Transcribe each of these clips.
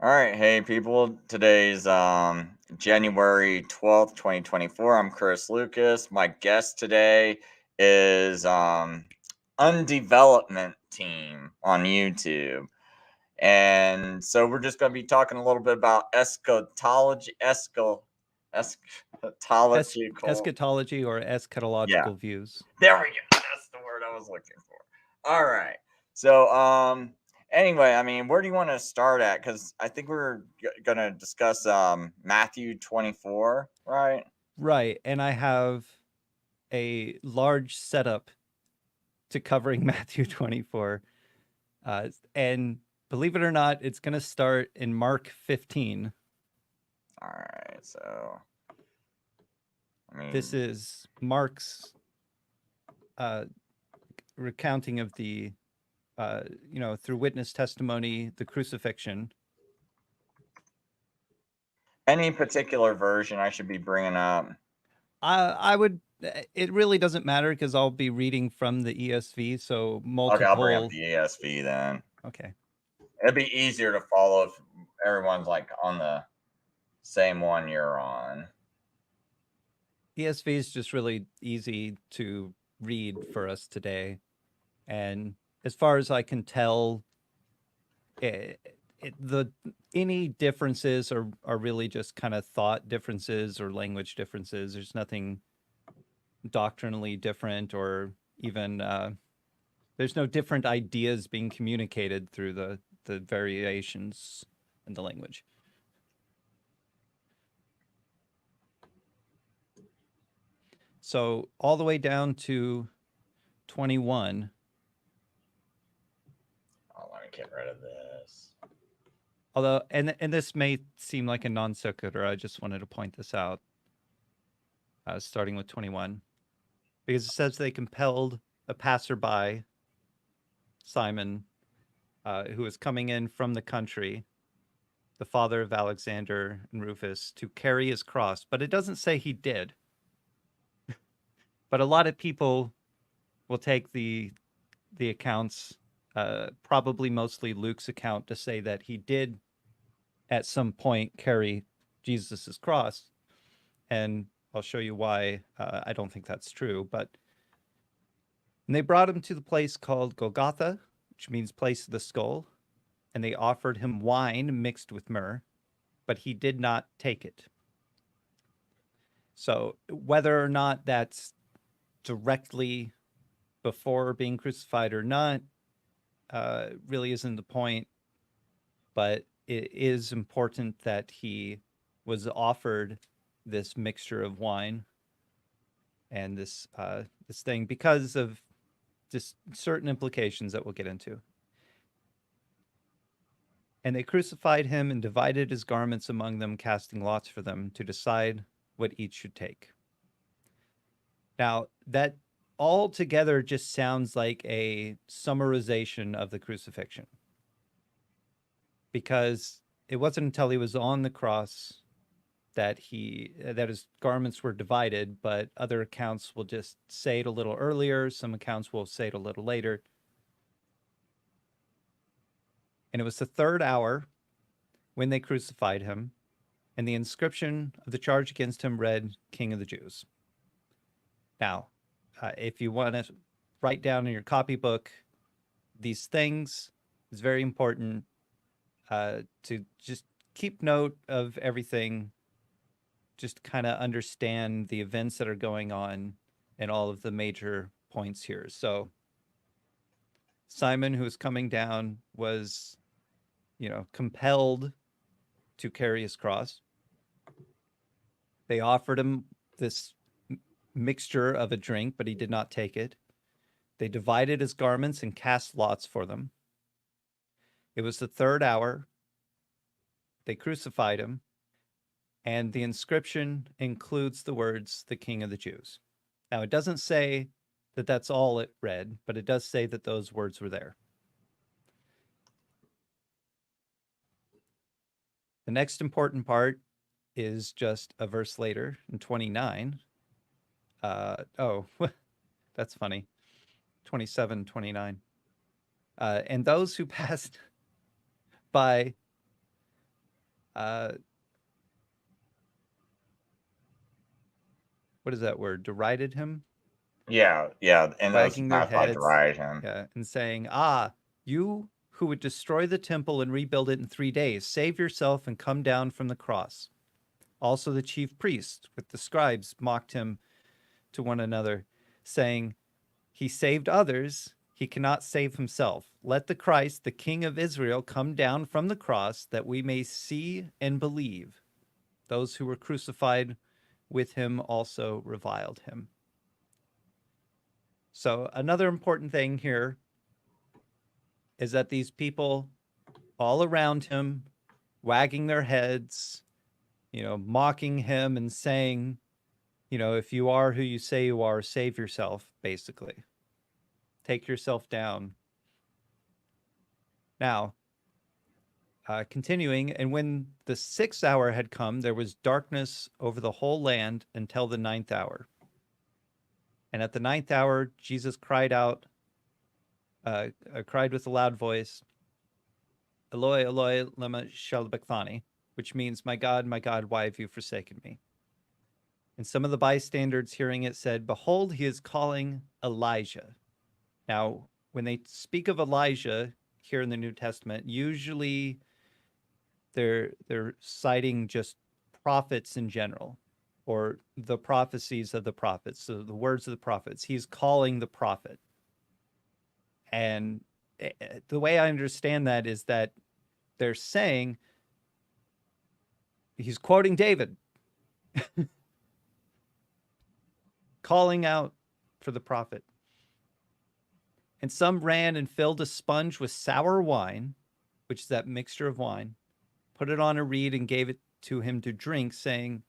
All right, hey people. Today's January 12th, 2024. I'm Chris Lucas. My guest today is Undevelopment Team on YouTube. And so we're just going to be talking a little bit about eschatological. Eschatology or Yeah, eschatological views. there we go. That's the word I was looking for. All right. So anyway, I mean, where do you want to start at? Because I think we're gonna discuss Matthew 24, right? Right, and I have a large setup to covering Matthew 24. And believe it or not, it's going to start in Mark 15. All right. So I This mean, is Mark's uh, recounting of the, through witness testimony, the crucifixion. any particular version I should be bringing up? I would, it really doesn't matter because I'll be reading from the ESV. So Okay, I'll bring up multiple. the ESV then. Okay. It'd be easier to follow if everyone's like on the same one you're on. ESV is just really easy to read for us today. And as far as I can tell, the any differences are really just kind of thought differences or language differences. There's nothing doctrinally different or even there's no different ideas being communicated through the variations in the language. So all the way down to 21. Oh, let me get rid of this. Although, and this may seem like a non sequitur, I just wanted to point this out, starting with 21, because it says they compelled a passerby, Simon, who was coming in from the country, the father of Alexander and Rufus, to carry his cross. But it doesn't say he did. But a lot of people will take the accounts, probably mostly Luke's account, to say that he did at some point carry Jesus's cross, and I'll show you why I don't think that's true. But and they brought him to the place called Golgotha, which means place of the skull, and they offered him wine mixed with myrrh, but he did not take it. So whether or not that's directly before being crucified or not really isn't the point, but it is important that he was offered this mixture of wine and this thing because of just certain implications that we'll get into. And they crucified him and divided his garments among them, casting lots for them to decide what each should take. Now, that altogether just sounds like a summarization of the crucifixion, because it wasn't until he was on the cross that his garments were divided, but other accounts will just say it a little earlier, some accounts will say it a little later. And it was the third hour when they crucified him, and the inscription of the charge against him read, King of the Jews. Now, if you want to write down in your copybook these things, it's very important to just keep note of everything, just kind of understand the events that are going on and all of the major points here. So Simon, who was coming down, was, compelled to carry his cross. They offered him this mixture of a drink, but he did not take it. They divided his garments and cast lots for them. It was the third hour. They crucified him, and the inscription includes the words, the King of the Jews. Now, it doesn't say that that's all it read, but it does say that those words were there. The next important part is just a verse later in 29. That's funny. 27, 29. And those who passed by what is that word? Derided him, Yeah, and those wagging their mouths by heads, deride him. yeah, and saying, "Ah, you who would destroy the temple and rebuild it in 3 days, save yourself and come down from the cross." Also, the chief priests with the scribes mocked him to one another, saying, "He saved others, he cannot save himself. Let the Christ, the King of Israel, come down from the cross that we may see and believe." Those who were crucified with him also reviled him. So, another important thing here is that these people all around him, wagging their heads, mocking him and saying, if you are who you say you are, save yourself, basically. Take yourself down. Now, continuing, and when the 6th hour had come, there was darkness over the whole land until the 9th hour. And at the 9th hour, Jesus cried with a loud voice, "Eloi, Eloi, lema sabachthani," which means, my God, why have you forsaken me?" And some of the bystanders hearing it said, "Behold, he is calling Elijah." Now, when they speak of Elijah here in the New Testament, usually they're citing just prophets in general, or the prophecies of the prophets, so the words of the prophets. He's calling the prophet. And the way I understand that is that they're saying he's quoting David, calling out for the prophet. And some ran and filled a sponge with sour wine, which is that mixture of wine, put it on a reed and gave it to him to drink, saying,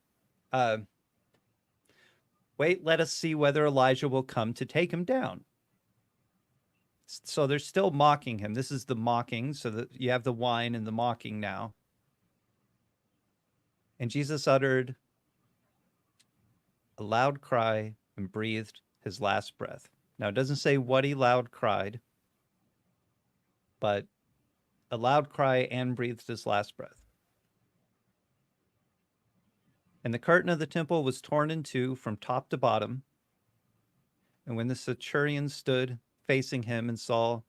"Wait, let us see whether Elijah will come to take him down." So they're still mocking him. This is the mocking, so that you have the wine and the mocking now. And Jesus uttered a loud cry and breathed his last breath. Now, it doesn't say what he loud cried, but a loud cry and breathed his last breath. And the curtain of the temple was torn in two from top to bottom. And when the centurion stood facing him and saw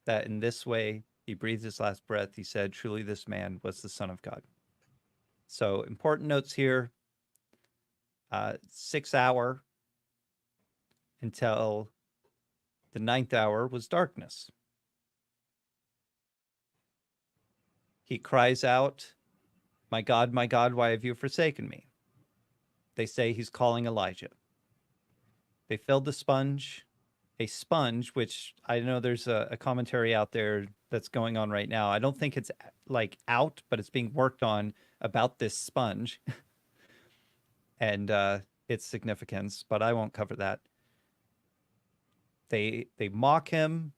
that in this way he breathed his last breath, he said, "Truly this man was the Son of God." So, important notes here. 6th hour until the 9th hour was darkness. He cries out, my God, why have you forsaken me?" They say he's calling Elijah. They filled the sponge, a sponge, which I know there's a commentary out there that's going on right now. I don't think it's like out, but it's being worked on about this sponge and its significance, but I won't cover that. They mock him,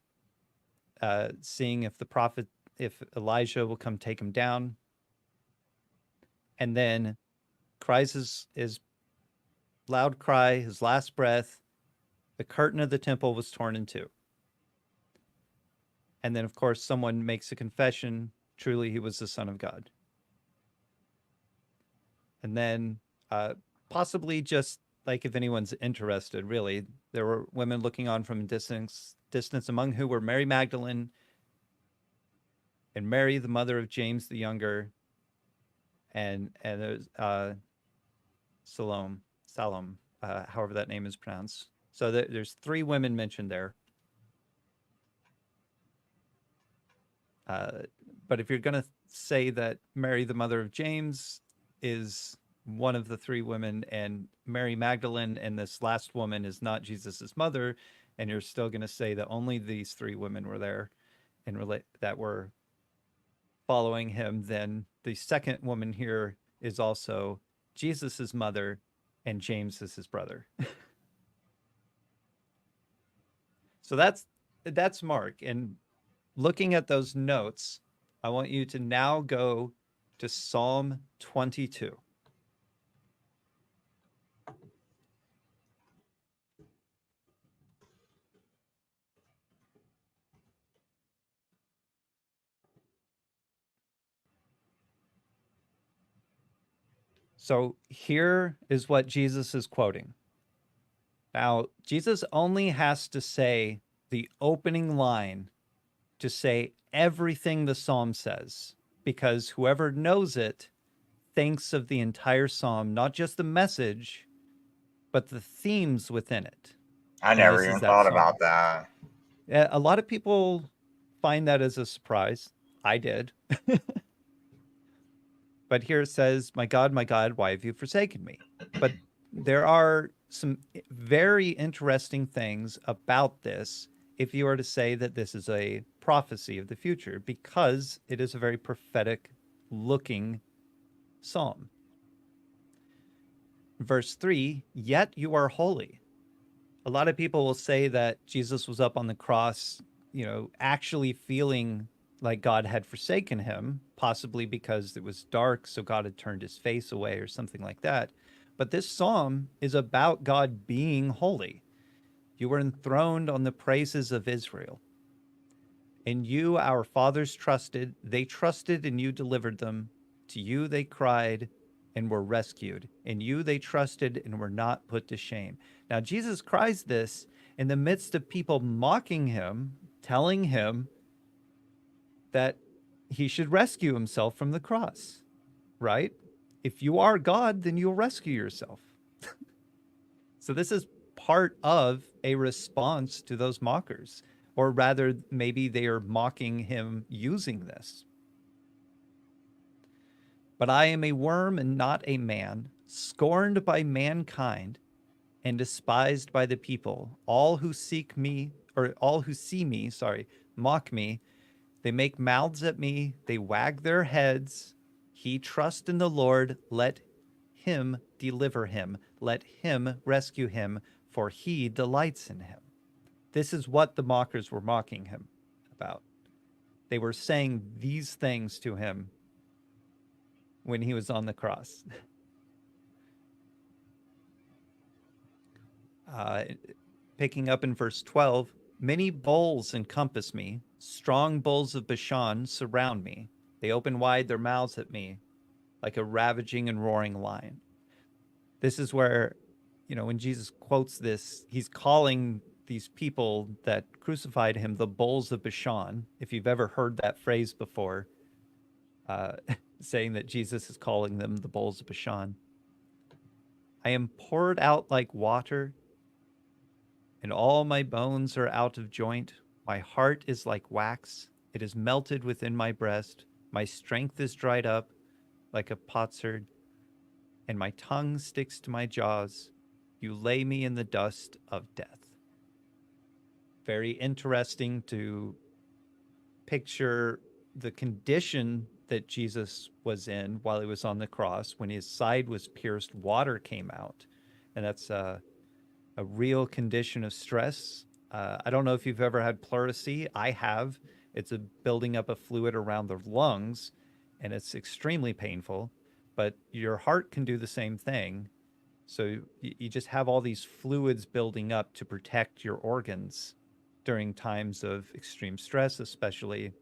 seeing if Elijah will come take him down. And then cries his loud cry, his last breath. The curtain of the temple was torn in two. And then, of course, someone makes a confession. Truly, he was the Son of God. And then, possibly just like if anyone's interested, really, there were women looking on from a distance, among who were Mary Magdalene and Mary, the mother of James the Younger, and there's Salome, however that name is pronounced. So there's 3 women mentioned there. But if you're going to say that Mary, the mother of James, is one of the 3 women, and Mary Magdalene and this last woman is not Jesus's mother, and you're still going to say that only these 3 women were there and that were following him, then the second woman here is also Jesus's mother, and James is his brother. So that's Mark. And looking at those notes, I want you to now go to Psalm 22. So here is what Jesus is quoting. Now, Jesus only has to say the opening line to say everything the psalm says, because whoever knows it thinks of the entire psalm, not just the message, but the themes within it. I And never this is even that thought psalm. about that. A lot of people find that as a surprise. I did. But here it says, my God, why have you forsaken me? But there are some very interesting things about this if you were to say that this is a prophecy of the future, because it is a very prophetic looking psalm. Verse 3, yet you are holy. A lot of people will say that Jesus was up on the cross, actually feeling like God had forsaken him, possibly because it was dark, so God had turned his face away or something like that. But this psalm is about God being holy. You were enthroned on the praises of Israel. In you, our fathers trusted. They trusted, and you delivered them. To you, they cried and were rescued. In you, they trusted and were not put to shame. Now, Jesus cries this in the midst of people mocking him, telling him that he should rescue himself from the cross, right? If you are God, then you'll rescue yourself. So, this is part of a response to those mockers, or rather, maybe they are mocking him using this. But I am a worm and not a man, scorned by mankind and despised by the people. All who seek me, or all who see me, mock me. They make mouths at me, they wag their heads. He trusts in the Lord, let him deliver him, let him rescue him, for he delights in him. This is what the mockers were mocking him about. They were saying these things to him when he was on the cross. Uh, Picking up in verse 12, many bulls encompass me, strong bulls of Bashan surround me. They open wide their mouths at me like a ravaging and roaring lion. This is where, when Jesus quotes this, he's calling these people that crucified him the bulls of Bashan. If you've ever heard that phrase before, uh, saying that Jesus is calling them the bulls of Bashan. I am poured out like water, and all my bones are out of joint. My heart is like wax, it is melted within my breast. My strength is dried up like a potsherd, and my tongue sticks to my jaws. You lay me in the dust of death. Very interesting to picture the condition that Jesus was in while he was on the cross. When his side was pierced, water came out. And that's a real condition of stress. I don't know if you've ever had pleurisy. I have. It's a building up of fluid around the lungs, and it's extremely painful. But your heart can do the same thing. So you just have all these fluids building up to protect your organs during times of extreme stress, especially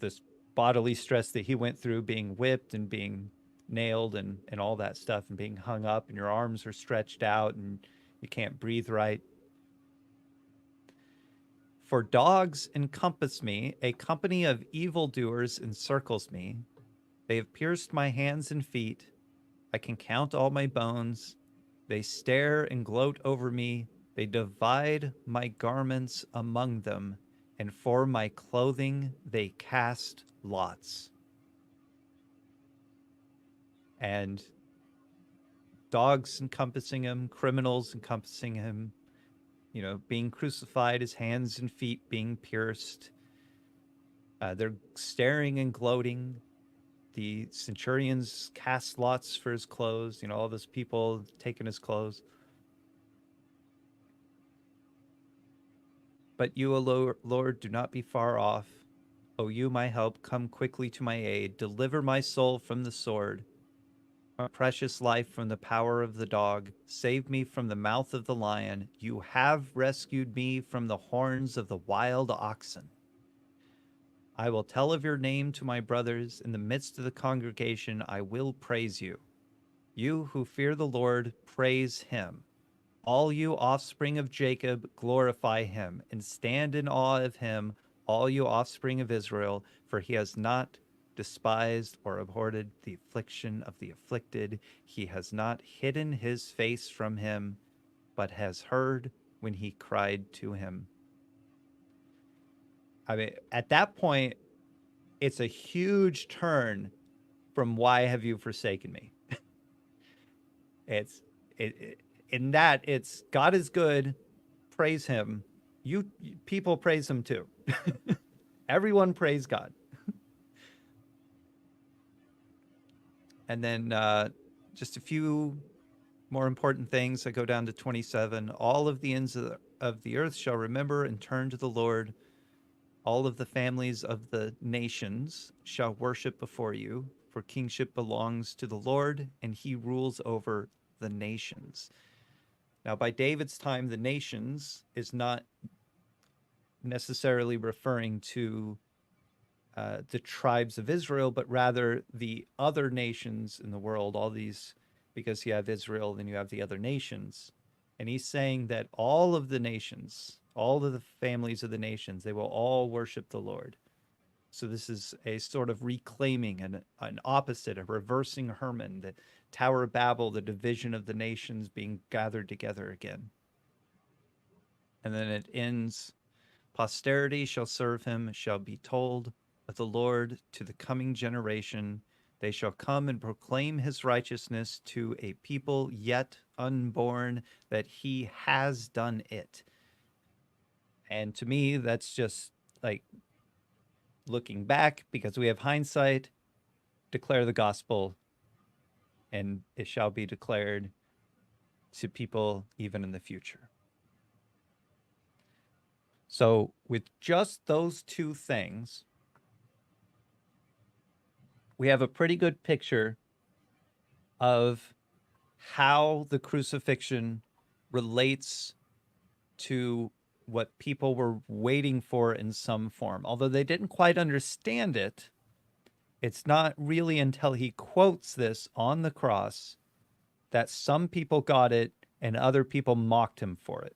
this bodily stress that he went through, being whipped and being nailed and all that stuff, and being hung up, and your arms are stretched out and you can't breathe right. For dogs encompass me, a company of evildoers encircles me. They have pierced my hands and feet. I can count all my bones. They stare and gloat over me. They divide my garments among them, and for my clothing they cast lots. And dogs encompassing him, criminals encompassing him, being crucified, his hands and feet being pierced. They're staring and gloating. The centurions cast lots for his clothes, all those people taking his clothes. But you, O Lord, do not be far off. O you, my help, come quickly to my aid. Deliver my soul from the sword, my precious life from the power of the dog. Save me from the mouth of the lion. You have rescued me from the horns of the wild oxen. I will tell of your name to my brothers. In the midst of the congregation, I will praise you. You who fear the Lord, praise him. All you offspring of Jacob, glorify him, and stand in awe of him, all you offspring of Israel, for he has not despised or abhorred the affliction of the afflicted. He has not hidden his face from him, but has heard when he cried to him. I mean, at that point, it's a huge turn from why have you forsaken me? It's in that it's God is good, praise him. You people praise him too. Everyone praise God. And then just a few more important things. I go down to 27. All of the ends of the earth shall remember and turn to the Lord. All of the families of the nations shall worship before you, for kingship belongs to the Lord, and he rules over the nations. Now, by David's time, the nations is not necessarily referring to the tribes of Israel, but rather the other nations in the world, all these, because you have Israel, then you have the other nations. And he's saying that all of the nations, all of the families of the nations, they will all worship the Lord. So this is a sort of reclaiming, an opposite, a reversing Herman, the Tower of Babel, the division of the nations being gathered together again. And then it ends, posterity shall serve him, shall be told of the Lord to the coming generation. They shall come and proclaim his righteousness to a people yet unborn, that he has done it. And to me, that's just like looking back, because we have hindsight, declare the gospel, and it shall be declared to people even in the future. So with just those two things, we have a pretty good picture of how the crucifixion relates to what people were waiting for in some form. Although they didn't quite understand it, it's not really until he quotes this on the cross that some people got it and other people mocked him for it.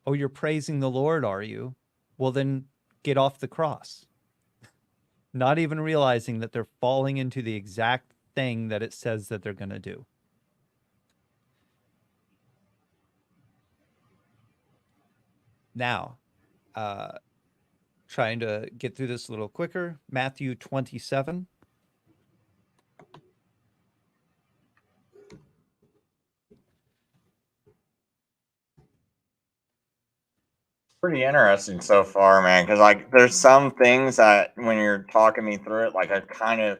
Oh, you're praising the Lord, are you? Well, then get off the cross. Not even realizing that they're falling into the exact thing that it says that they're going to do. Now, trying to get through this a little quicker, Matthew 27. Pretty interesting so far, man. Because like, there's some things that when you're talking me through it, like I kind of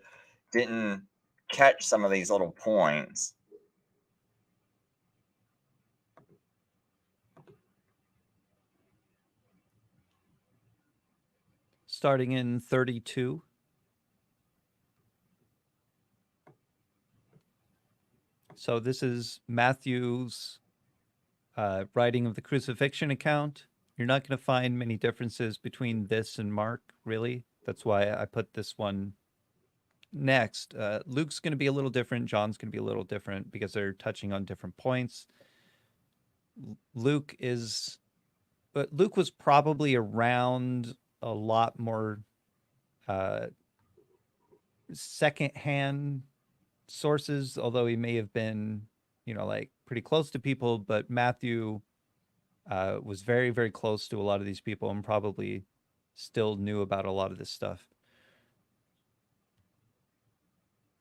didn't catch some of these little points. Starting in 32. So this is Matthew's writing of the crucifixion account. You're not going to find many differences between this and Mark, really. That's why I put this one next. Luke's going to be a little different. John's going to be a little different because they're touching on different points. Luke was probably around a lot more secondhand sources, although he may have been, like pretty close to people, but Matthew was very, very close to a lot of these people and probably still knew about a lot of this stuff.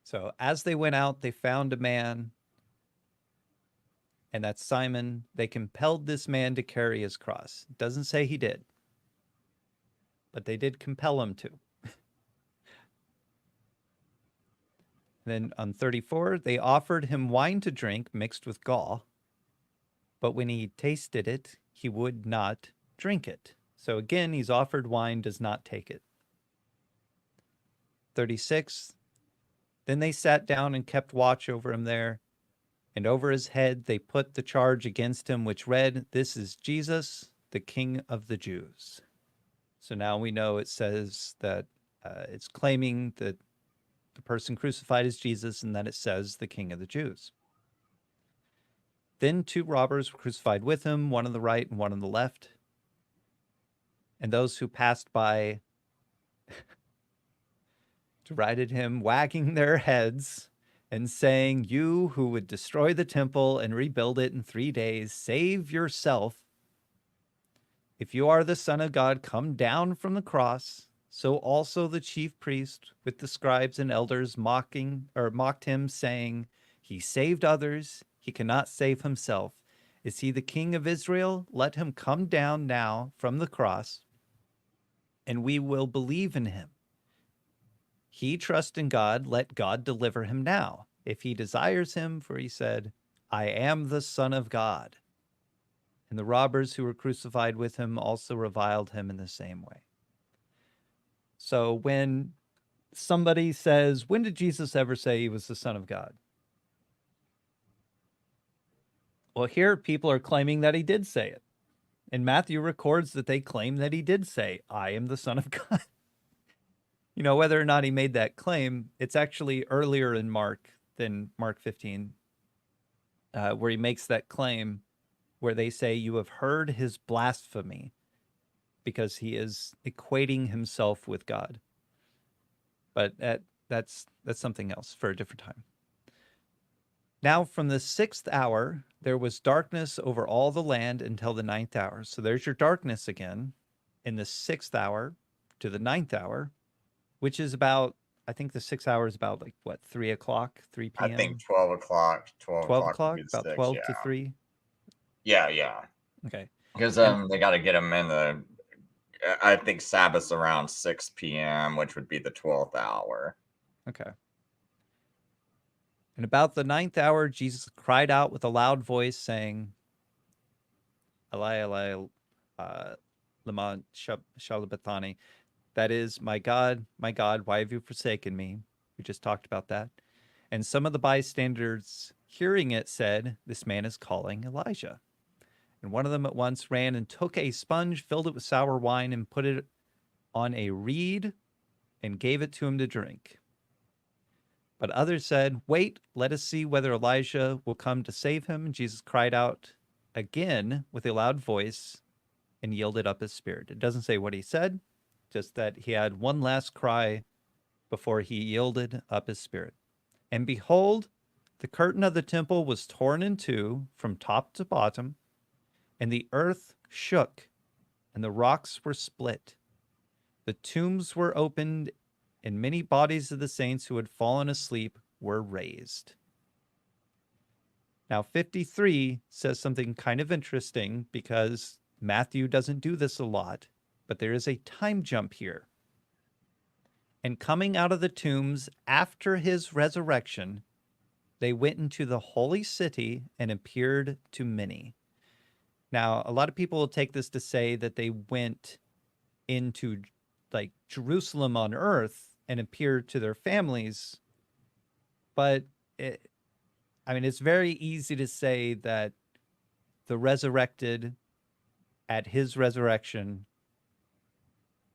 So as they went out, they found a man, and that's Simon. They compelled this man to carry his cross. It doesn't say he did, but they did compel him to. Then on 34, they offered him wine to drink mixed with gall, but when he tasted it, he would not drink it. So again, he's offered wine, does not take it. 36, then they sat down and kept watch over him there, and over his head they put the charge against him, which read, "This is Jesus, the King of the Jews." So now we know it says that it's claiming that the person crucified is Jesus and that it says the King of the Jews. Then 2 robbers were crucified with him, one on the right and one on the left. And those who passed by derided him, wagging their heads and saying, "You who would destroy the temple and rebuild it in 3 days, save yourself. If you are the Son of God, come down from the cross." So also the chief priest with the scribes and elders mocked him, saying, "He saved others, he cannot save himself. Is he the King of Israel? Let him come down now from the cross, and we will believe in him. He trusts in God, let God deliver him now, if he desires him, for he said, 'I am the Son of God.'" And the robbers who were crucified with him also reviled him in the same way. So when somebody says, when did Jesus ever say he was the Son of God? Well, here people are claiming that he did say it. And Matthew records that they claim that he did say, "I am the Son of God." You know, whether or not he made that claim, it's actually earlier in Mark than Mark 15, where he makes that claim where they say, "You have heard his blasphemy," because he is equating himself with God. But that's something else for a different time. Now, from the 6th hour, there was darkness over all the land until the 9th hour. So there's your darkness again in the 6th hour to the 9th hour, which is about, I think the 6 hours about like what, 3 o'clock, 3 I p.m.? think 12 o'clock. 12 12 o'clock would o'clock, be the about 6, 12 yeah. to 3. Yeah. Okay. Because And they got to get them in the, I think Sabbath's around 6 p.m., which would be the 12th hour. okay. And about the 9th hour, Jesus cried out with a loud voice, saying, "Eli, Eli, lama sabachthani." That is, my God, why have you forsaken me?" We just talked about that. And some of the bystanders hearing it said, "This man is calling Elijah." And one of them at once ran and took a sponge, filled it with sour wine, and put it on a reed and gave it to him to drink. But others said, "Wait, let us see whether Elijah will come to save him." And Jesus cried out again with a loud voice and yielded up his spirit. It doesn't say what he said, just that he had one last cry before he yielded up his spirit. And behold, the curtain of the temple was torn in two from top to bottom, and the earth shook, and the rocks were split. The tombs were opened, and many bodies of the saints who had fallen asleep were raised. Now, 53 says something kind of interesting because Matthew doesn't do this a lot, but there is a time jump here. And coming out of the tombs after his resurrection, they went into the holy city and appeared to many. Now, a lot of people will take this to say that they went into like Jerusalem on earth and appeared to their families. But it's very easy to say that the resurrected at his resurrection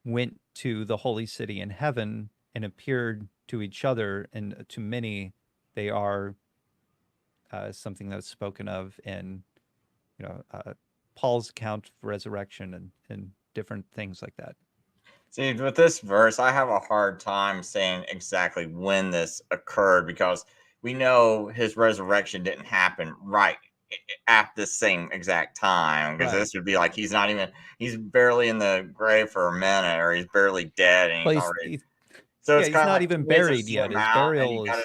went to the holy city in heaven and appeared to each other, and to many they are something that's spoken of in Paul's account of resurrection and different things like that. See, with this verse, I have a hard time saying exactly when this occurred because we know his resurrection didn't happen right at the same exact time. Because Right. this would be like he's barely in the grave for a minute, or he's barely dead, and he's already. So it's he's kind of not like even he needs to buried yet. zoom His out, and burial is.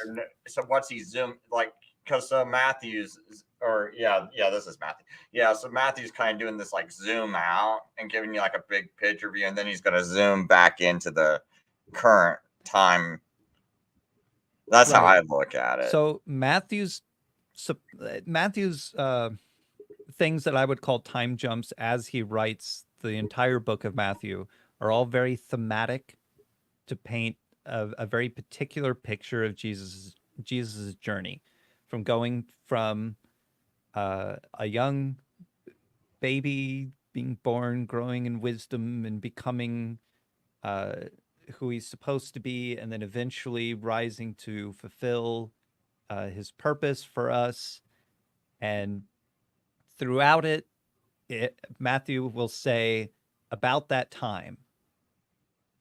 So what's he zoom like? Because Matthew's, or this is Matthew. Yeah, so Matthew's kind of doing this like zoom out and giving you like a big picture view, and then he's going to zoom back into the current time. That's how I look at it. So Matthew's things that I would call time jumps as he writes the entire book of Matthew are all very thematic to paint a very particular picture of Jesus's journey, from going from a young baby being born, growing in wisdom, and becoming who he's supposed to be, and then eventually rising to fulfill his purpose for us. And throughout Matthew will say about that time,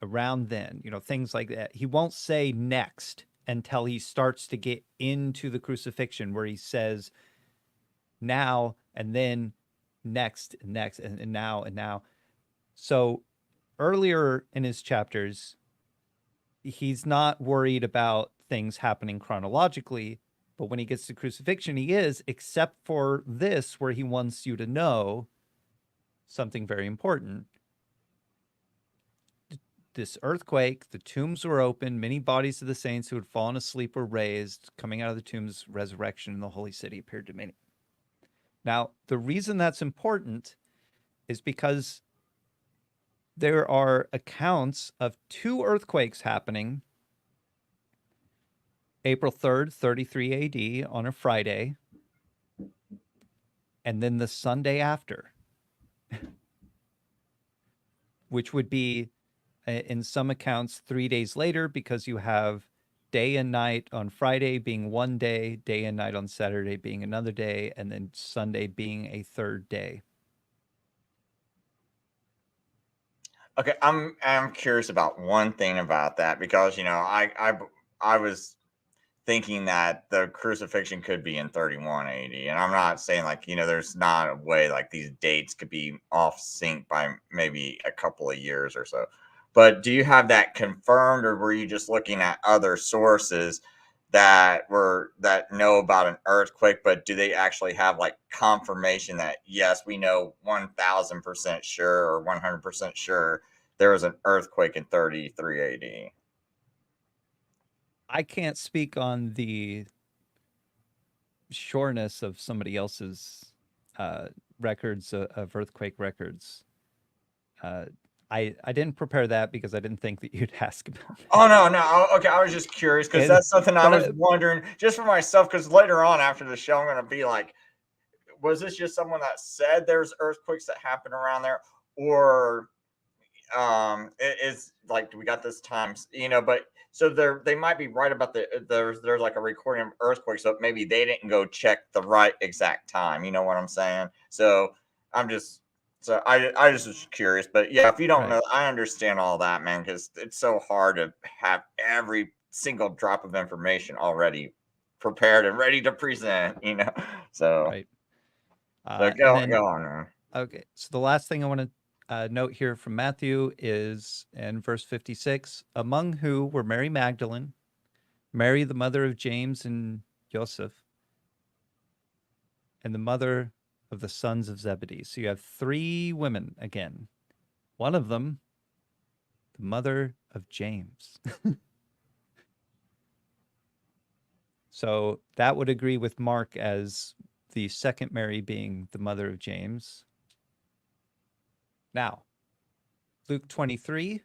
around then, things like that. He won't say next until he starts to get into the crucifixion, where he says now and then next, and now and now. So earlier in his chapters, he's not worried about things happening chronologically, but when he gets to crucifixion, he is, except for this, where he wants you to know something very important. This earthquake, the tombs were open, many bodies of the saints who had fallen asleep were raised. Coming out of the tombs, resurrection in the holy city appeared to many. Now, the reason that's important is because there are accounts of 2 earthquakes happening April 3rd, 33 AD on a Friday, and then the Sunday after, which would be, in some accounts, 3 days later, because you have day and night on Friday being one day, day and night on Saturday being another day, and then Sunday being a third day. Okay, I'm curious about one thing about that, because I was thinking that the crucifixion could be in 31 AD, and I'm not saying, like, there's not a way like these dates could be off sync by maybe a couple of years or so. But do you have that confirmed, or were you just looking at other sources that know about an earthquake, but do they actually have like confirmation that, yes, we know 1000% sure or 100% sure there was an earthquake in 33 AD? I can't speak on the sureness of somebody else's records of earthquake records. I didn't prepare that because I didn't think that you'd ask about that. Oh, no. Okay, I was just curious, because that's something I was wondering just for myself. Because later on after the show, I'm going to be like, was this just someone that said there's earthquakes that happen around there, or it's like we got this times, but so they might be right about there's like a recording of earthquake, so maybe they didn't go check the right exact time. You know what I'm saying? So I'm just I just was curious. But yeah, if you don't Right. know, I understand all that, man, because it's so hard to have every single drop of information already prepared and ready to present. So Right. so And then, go on, man. okay, so the last thing I want to note here from Matthew is in verse 56, among who were Mary Magdalene, Mary, the mother of James and Joseph, and the mother of the sons of Zebedee. So you have 3 women again. One of them, the mother of James. So that would agree with Mark as the second Mary being the mother of James. Now, Luke 23.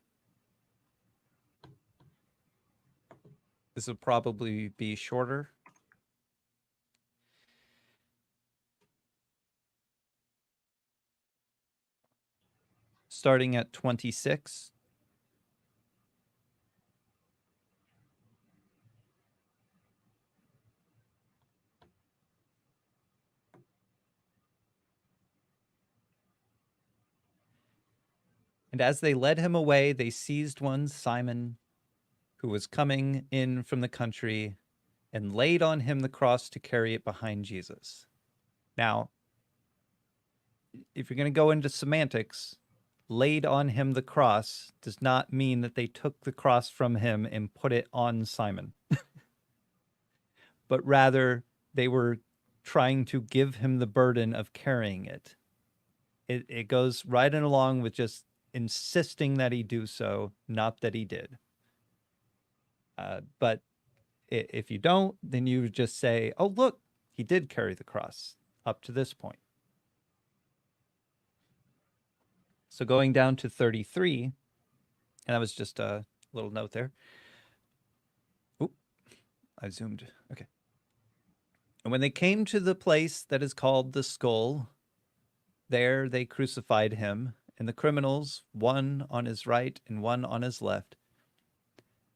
This will probably be shorter. Starting at 26. And as they led him away, they seized one, Simon, who was coming in from the country, and laid on him the cross to carry it behind Jesus. Now, if you're going to go into semantics, laid on him the cross does not mean that they took the cross from him and put it on Simon, but rather they were trying to give him the burden of carrying it. It goes right in along with just insisting that he do so, not that he did. But if you don't, then you just say, oh, look, he did carry the cross up to this point. So going down to 33, and that was just a little note there. Oop, I zoomed. Okay. And when they came to the place that is called the Skull, there they crucified him, and the criminals, one on his right and one on his left.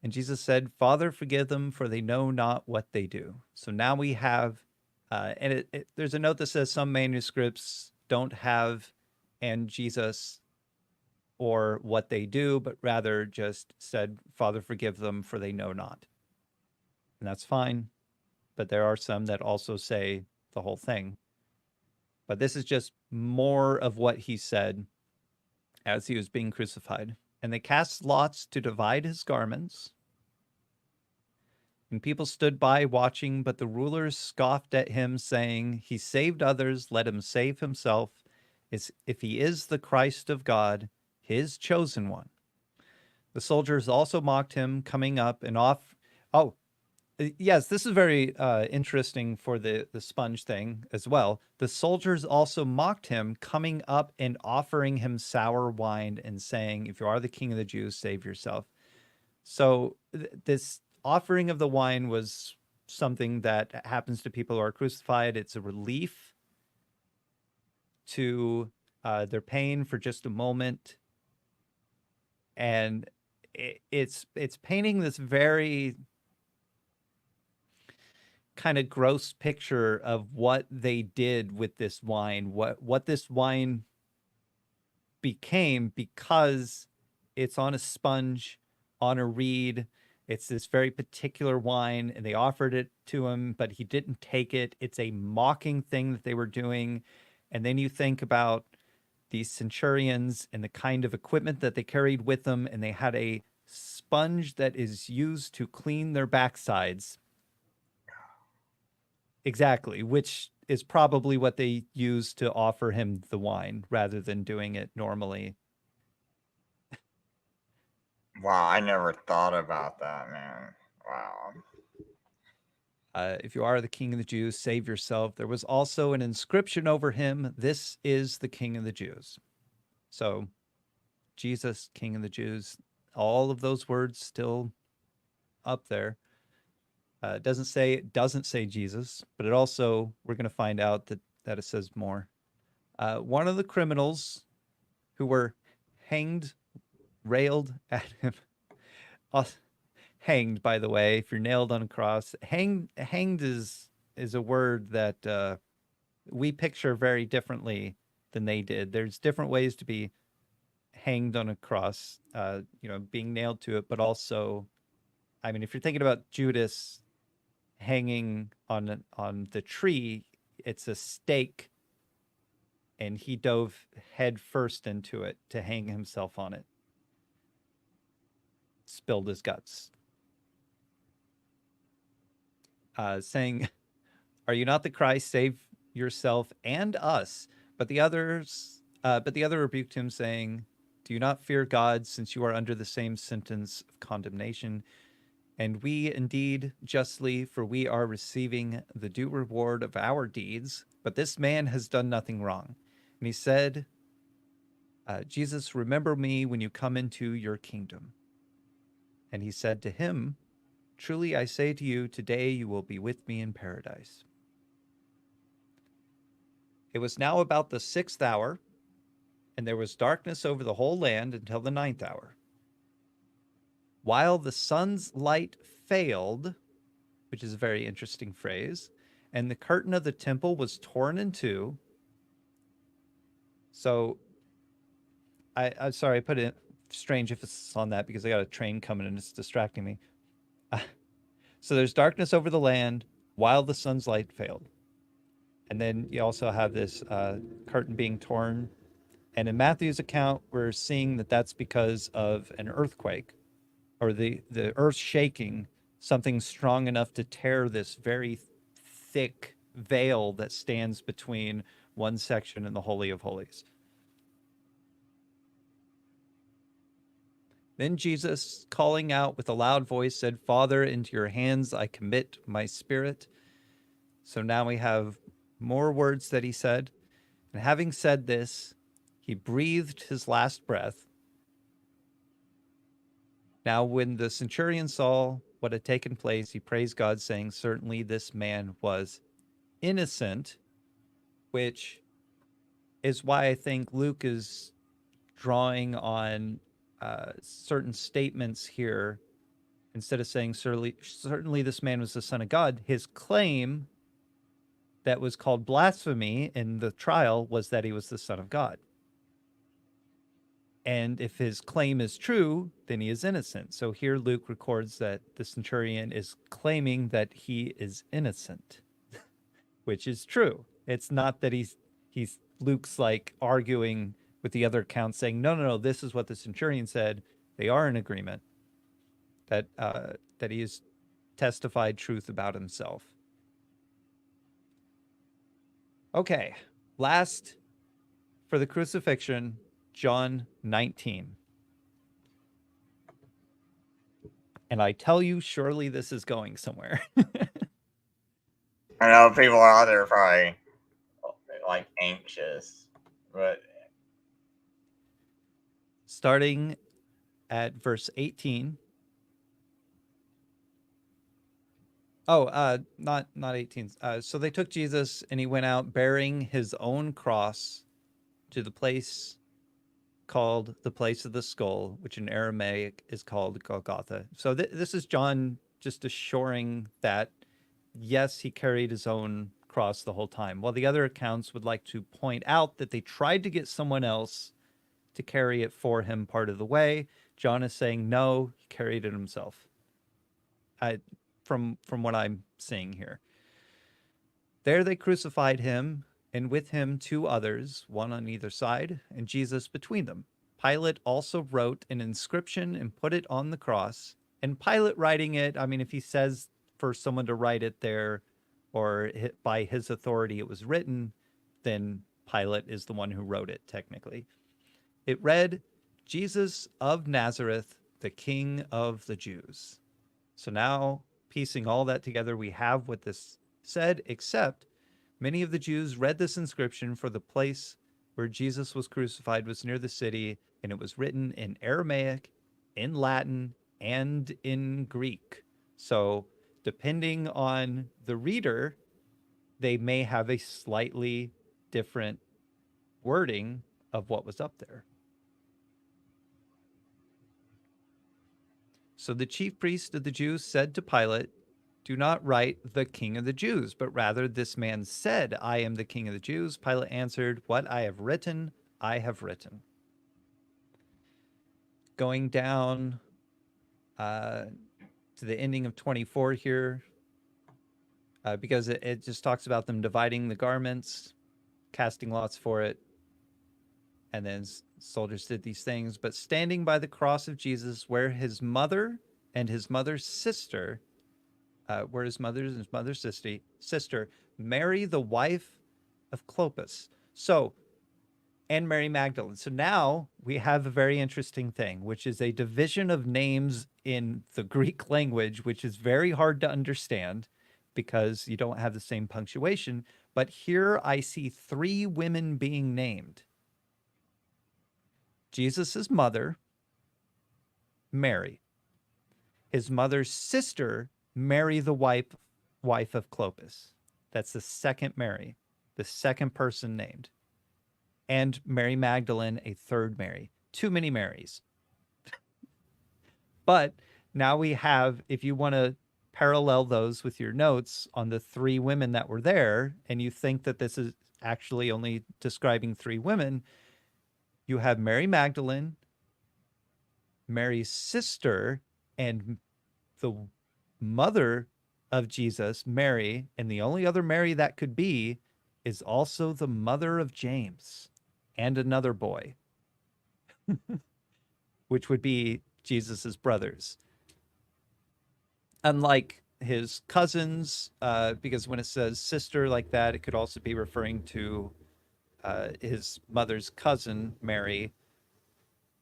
And Jesus said, Father, forgive them, for they know not what they do. So now we have, and there's a note that says some manuscripts don't have and Jesus or what they do, but rather just said, Father, forgive them, for they know not. And that's fine. But there are some that also say the whole thing. But this is just more of what he said as he was being crucified. And they cast lots to divide his garments. And people stood by watching, but the rulers scoffed at him, saying, He saved others, let him save himself, if he is the Christ of God, his chosen one. The soldiers also mocked him, coming up and off. Oh, yes, this is very interesting for the sponge thing as well. The soldiers also mocked him, coming up and offering him sour wine and saying, If you are the king of the Jews, save yourself. So this offering of the wine was something that happens to people who are crucified. It's a relief to their pain for just a moment. And it's painting this very kind of gross picture of what they did with this wine, what this wine became, because it's on a sponge, on a reed. It's this very particular wine, and they offered it to him, but he didn't take it. It's a mocking thing that they were doing. And then you think about these centurions and the kind of equipment that they carried with them, and they had a sponge that is used to clean their backsides. Exactly, which is probably what they used to offer him the wine rather than doing it normally. Wow, I never thought about that, man. Wow. If you are the king of the Jews, save yourself. There was also an inscription over him, This is the king of the Jews. So, Jesus, king of the Jews, all of those words still up there. It doesn't say Jesus, but it also, we're going to find out that it says more. One of the criminals who were hanged, railed at him, hanged, by the way, if you're nailed on a cross, hanged is a word that we picture very differently than they did. There's different ways to be hanged on a cross, being nailed to it, but also, I mean, if you're thinking about Judas hanging on the tree, it's a stake, and he dove head first into it to hang himself on it. Spilled his guts. Saying, Are you not the Christ? Save yourself and us. But the other rebuked him, saying, Do you not fear God, since you are under the same sentence of condemnation? And we indeed justly, for we are receiving the due reward of our deeds. But this man has done nothing wrong. And he said, Jesus, remember me when you come into your kingdom. And he said to him, Truly I say to you, today you will be with me in paradise. It was now about the 6th hour, and there was darkness over the whole land until the 9th hour. While the sun's light failed, which is a very interesting phrase, and the curtain of the temple was torn in two. So, I'm sorry, I put a strange emphasis on that because I got a train coming and it's distracting me. So there's darkness over the land while the sun's light failed. And then you also have this curtain being torn. And in Matthew's account, we're seeing that that's because of an earthquake, or the earth shaking, something strong enough to tear this very thick veil that stands between one section and the Holy of Holies. Then Jesus, calling out with a loud voice, said, Father, into your hands I commit my spirit. So now we have more words that he said. And having said this, he breathed his last breath. Now, when the centurion saw what had taken place, he praised God, saying, Certainly this man was innocent, which is why I think Luke is drawing on certain statements here instead of saying certainly this man was the Son of God, his claim that was called blasphemy in the trial was that he was the Son of God. And if his claim is true, then he is innocent. So here Luke records that the centurion is claiming that he is innocent, which is true. It's not that he's Luke's like arguing with the other accounts saying, no, this is what the centurion said. They are in agreement that that he has testified truth about himself. Okay, last for the crucifixion, John 19. And I tell you, surely this is going somewhere. I know people out there probably like anxious, but starting at verse 18. Oh, not 18. So they took Jesus and he went out bearing his own cross to the place called the place of the skull, which in Aramaic is called Golgotha. So this is John just assuring that, yes, he carried his own cross the whole time. While the other accounts would like to point out that they tried to get someone else to carry it for him part of the way, John is saying, no, he carried it himself. From what I'm seeing here. There they crucified him, and with him 2 others, one on either side, and Jesus between them. Pilate also wrote an inscription and put it on the cross. And Pilate writing it, I mean, if he says for someone to write it there, or by his authority it was written, then Pilate is the one who wrote it, technically. It read, Jesus of Nazareth, the King of the Jews. So now, piecing all that together, we have what this said, except many of the Jews read this inscription, for the place where Jesus was crucified was near the city, and it was written in Aramaic, in Latin, and in Greek. So depending on the reader, they may have a slightly different wording of what was up there. So the chief priest of the Jews said to Pilate, do not write the King of the Jews, but rather this man said, I am the King of the Jews. Pilate answered, what I have written, I have written. Going down to the ending of 24 here, because it just talks about them dividing the garments, casting lots for it, and then soldiers did these things. But standing by the cross of Jesus, where his mother and his mother's sister, sister, Mary, the wife of Clopas. So, and Mary Magdalene. So now we have a very interesting thing, which is a division of names in the Greek language, which is very hard to understand because you don't have the same punctuation. But here I see 3 women being named. Jesus's mother, Mary. His mother's sister, Mary, the wife of Clopas. That's the second Mary, the second person named. And Mary Magdalene, a third Mary. Too many Marys. But now we have, if you want to parallel those with your notes on the 3 women that were there, and you think that this is actually only describing 3 women, you have Mary Magdalene, Mary's sister, and the mother of Jesus, Mary, and the only other Mary that could be is also the mother of James and another boy, which would be Jesus's brothers. Unlike his cousins, because when it says sister like that, it could also be referring to his mother's cousin, Mary,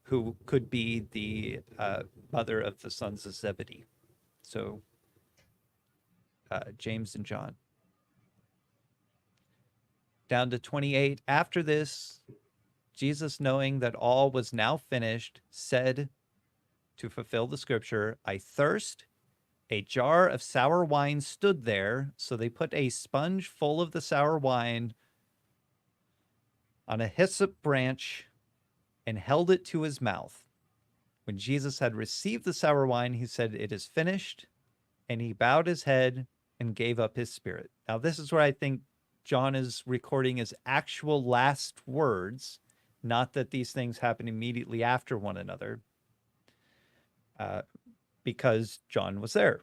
who could be the mother of the sons of Zebedee. So James and John. Down to 28. After this, Jesus, knowing that all was now finished, said to fulfill the scripture, I thirst. A jar of sour wine stood there, so they put a sponge full of the sour wine on a hyssop branch and held it to his mouth. When Jesus had received the sour wine, he said, "It is finished." And he bowed his head and gave up his spirit. Now, this is where I think John is recording his actual last words, not that these things happen immediately after one another, because John was there.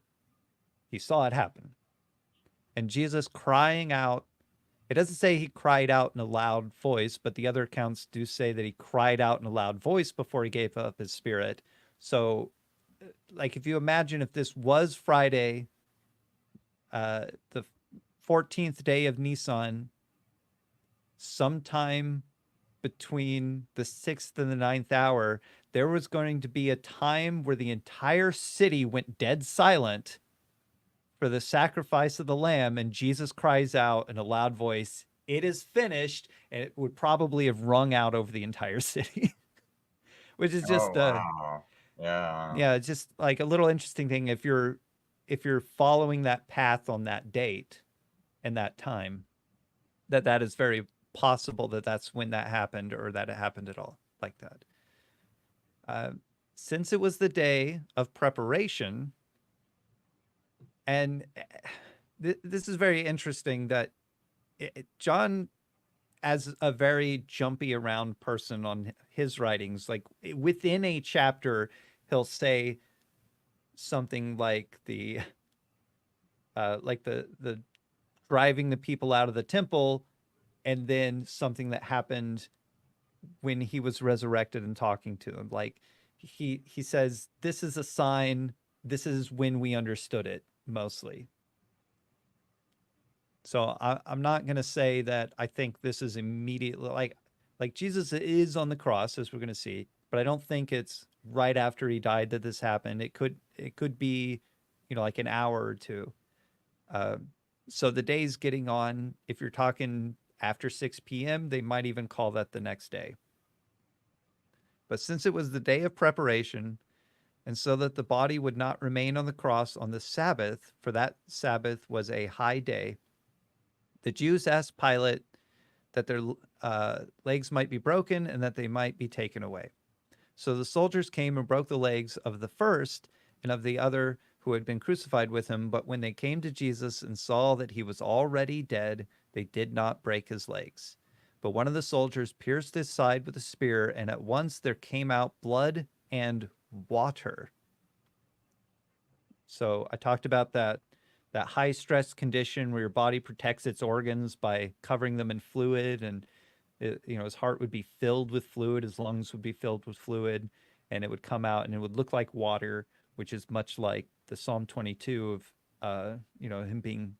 He saw it happen. And Jesus crying out, it doesn't say he cried out in a loud voice, but the other accounts do say that he cried out in a loud voice before he gave up his spirit. So, like, if you imagine if this was Friday, the 14th day of Nisan, sometime between the 6th and the 9th hour, there was going to be a time where the entire city went dead silent for the sacrifice of the lamb, and Jesus cries out in a loud voice, "It is finished," and it would probably have rung out over the entire city. Which is Oh, just wow. Yeah. yeah, it's just like a little interesting thing if you're following that path on that date and that time, that is very possible that that's when that happened, or that it happened at all like that. Since it was the day of preparation, and this is very interesting that John, as a very jumpy around person on his writings, like within a chapter, he'll say something like the driving the people out of the temple, and then something that happened when he was resurrected and talking to them. Like he says, this is a sign, this is when we understood it mostly. So I'm not going to say that I think this is immediately like Jesus is on the cross, as we're going to see, but I don't think it's right after he died that this happened. It could be, like an hour or two. So the day's getting on. If you're talking after 6 p.m., they might even call that the next day. But since it was the day of preparation, and so that the body would not remain on the cross on the Sabbath, for that Sabbath was a high day, the Jews asked Pilate that their legs might be broken and that they might be taken away. So the soldiers came and broke the legs of the first and of the other who had been crucified with him. But when they came to Jesus and saw that he was already dead, they did not break his legs. But one of the soldiers pierced his side with a spear, and at once there came out blood and water. So I talked about that high stress condition where your body protects its organs by covering them in fluid, and his heart would be filled with fluid, his lungs would be filled with fluid, and it would come out and it would look like water, which is much like the Psalm 22 of him being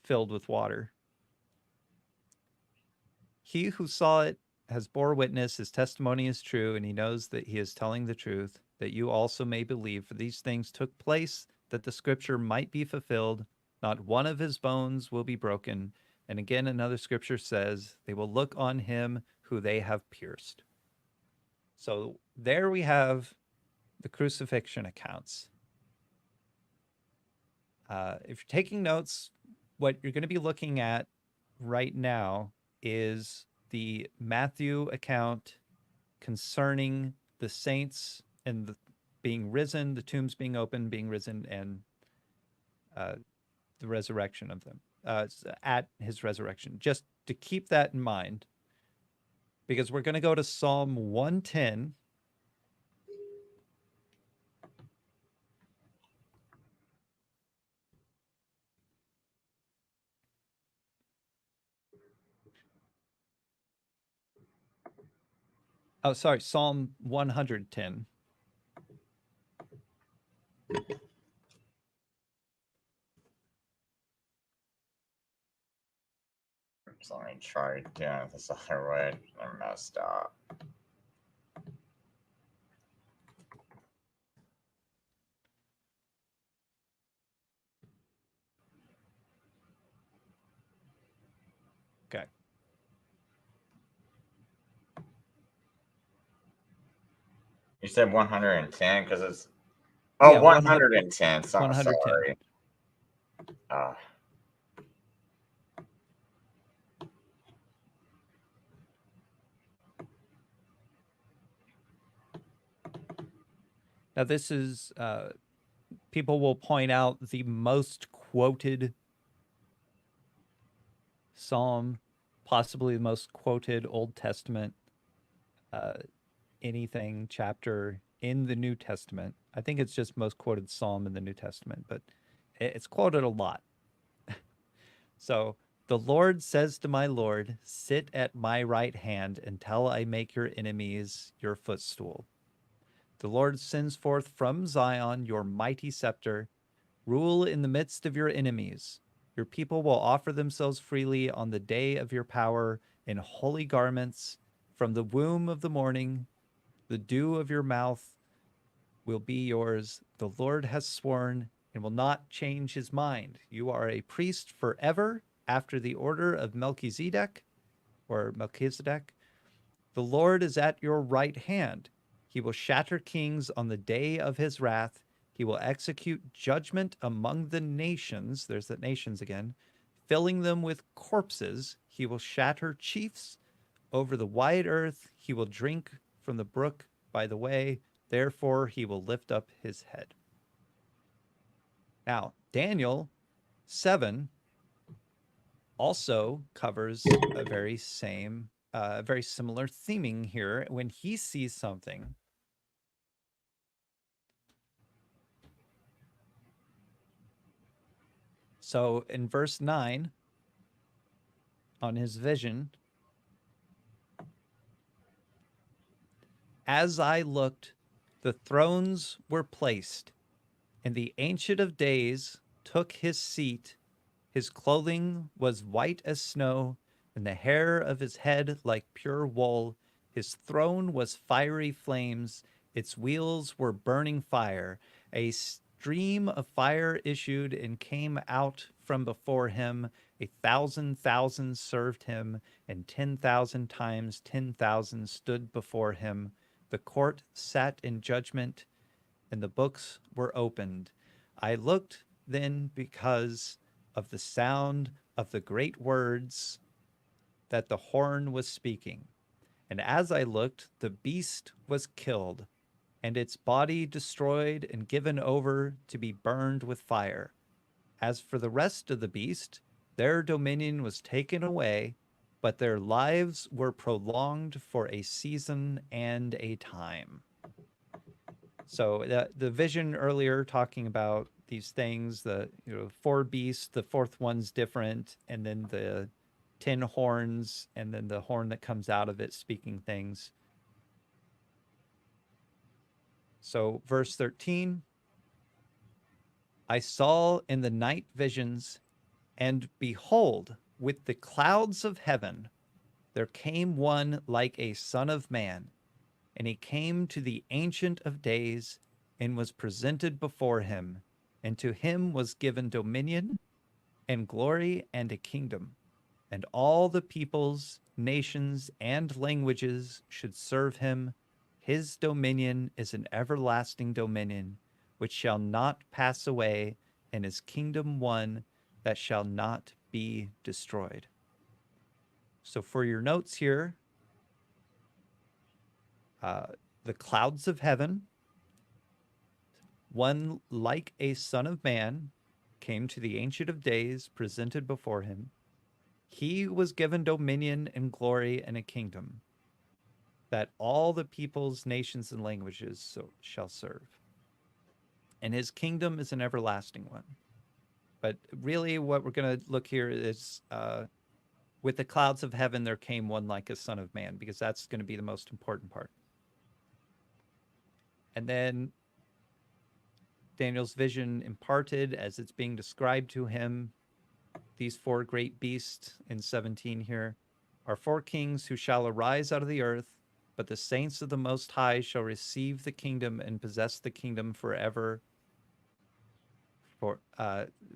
filled with water. He who saw it has bore witness, his testimony is true, and he knows that he is telling the truth, that you also may believe, for these things took place that the scripture might be fulfilled. Not one of his bones will be broken. And again, another scripture says, they will look on him who they have pierced. So there we have the crucifixion accounts. If you're taking notes, what you're going to be looking at right now is the Matthew account concerning the saints and being risen, the tombs being open, being risen, and the resurrection of them at his resurrection. Just to keep that in mind, because we're going to go to Psalm 110. Oh, sorry, Psalm 110. So let me try doing this other way. I messed up. Okay. You said 110 because it's Yeah, 110. So, 110. sorry. Now, this is, people will point out the most quoted psalm, possibly the most quoted Old Testament uh, anything chapter in the New Testament. I think it's just most quoted psalm in the New Testament, but it's quoted a lot. So the Lord says to my Lord, sit at my right hand until I make your enemies your footstool. The Lord sends forth from Zion your mighty scepter. Rule in the midst of your enemies. Your people will offer themselves freely on the day of your power in holy garments. From the womb of the morning, the dew of your mouth will be yours. The Lord has sworn and will not change his mind. You are a priest forever after the order of Melchizedek or Melchizedek. The Lord is at your right hand. He will shatter kings on the day of his wrath. He will execute judgment among the nations. There's the nations again, filling them with corpses. He will shatter chiefs over the wide earth. He will drink from the brook by the way. Therefore, he will lift up his head. Now, Daniel 7 also covers a very similar theming here when he sees something. So in verse 9, on his vision, as I looked, the thrones were placed, and the Ancient of Days took his seat. His clothing was white as snow, and the hair of his head like pure wool. His throne was fiery flames. Its wheels were burning fire. A stream of fire issued and came out from before him. 1,000,000 served him, and 10,000 times 10,000 stood before him. The court sat in judgment, and the books were opened. I looked then because of the sound of the great words that the horn was speaking. And as I looked, the beast was killed, and its body destroyed and given over to be burned with fire. As for the rest of the beast, their dominion was taken away, but their lives were prolonged for a season and a time. So the vision earlier talking about these things, the four beasts, the fourth one's different, and then the 10 horns, and then the horn that comes out of it speaking things. So verse 13, I saw in the night visions, and behold, with the clouds of heaven, there came one like a son of man, and he came to the Ancient of Days and was presented before him, and to him was given dominion and glory and a kingdom, and all the peoples, nations, and languages should serve him. His dominion is an everlasting dominion which shall not pass away, and his kingdom one that shall not be destroyed. So for your notes here, the clouds of heaven, one like a son of man, came to the Ancient of Days, presented before him. He was given dominion and glory and a kingdom that all the peoples, nations, and languages shall serve. And his kingdom is an everlasting one. But really what we're going to look here is with the clouds of heaven, there came one like a son of man, because that's going to be the most important part. And then Daniel's vision imparted as it's being described to him. These four great beasts in 17 here are four kings who shall arise out of the earth, but the saints of the Most High shall receive the kingdom and possess the kingdom forever. For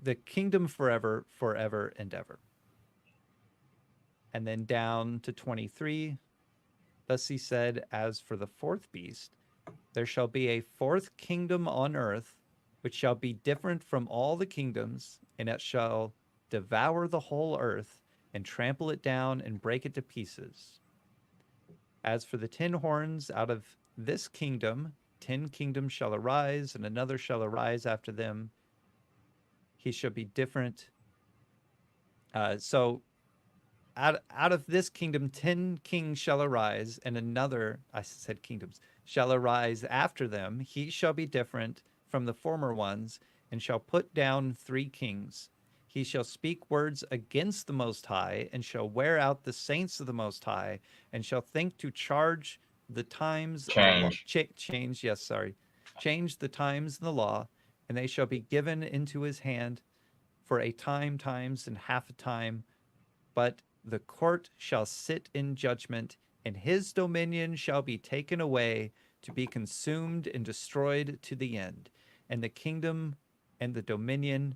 the kingdom forever, forever and ever. And then down to 23, thus he said, as for the fourth beast, there shall be a fourth kingdom on earth, which shall be different from all the kingdoms, and it shall devour the whole earth, and trample it down, and break it to pieces. As for the 10 horns, out of this kingdom 10 kingdoms shall arise, and another shall arise after them. He shall be different. So out of this kingdom, 10 kings shall arise, and another, I said kingdoms, shall arise after them. He shall be different from the former ones, and shall put down 3 kings. He shall speak words against the Most High, and shall wear out the saints of the Most High, and shall think to charge the times of the law. Change, yes, sorry. Change the times in the law, and they shall be given into his hand for a time, times, and half a time. But the court shall sit in judgment, and his dominion shall be taken away to be consumed and destroyed to the end. And the kingdom and the dominion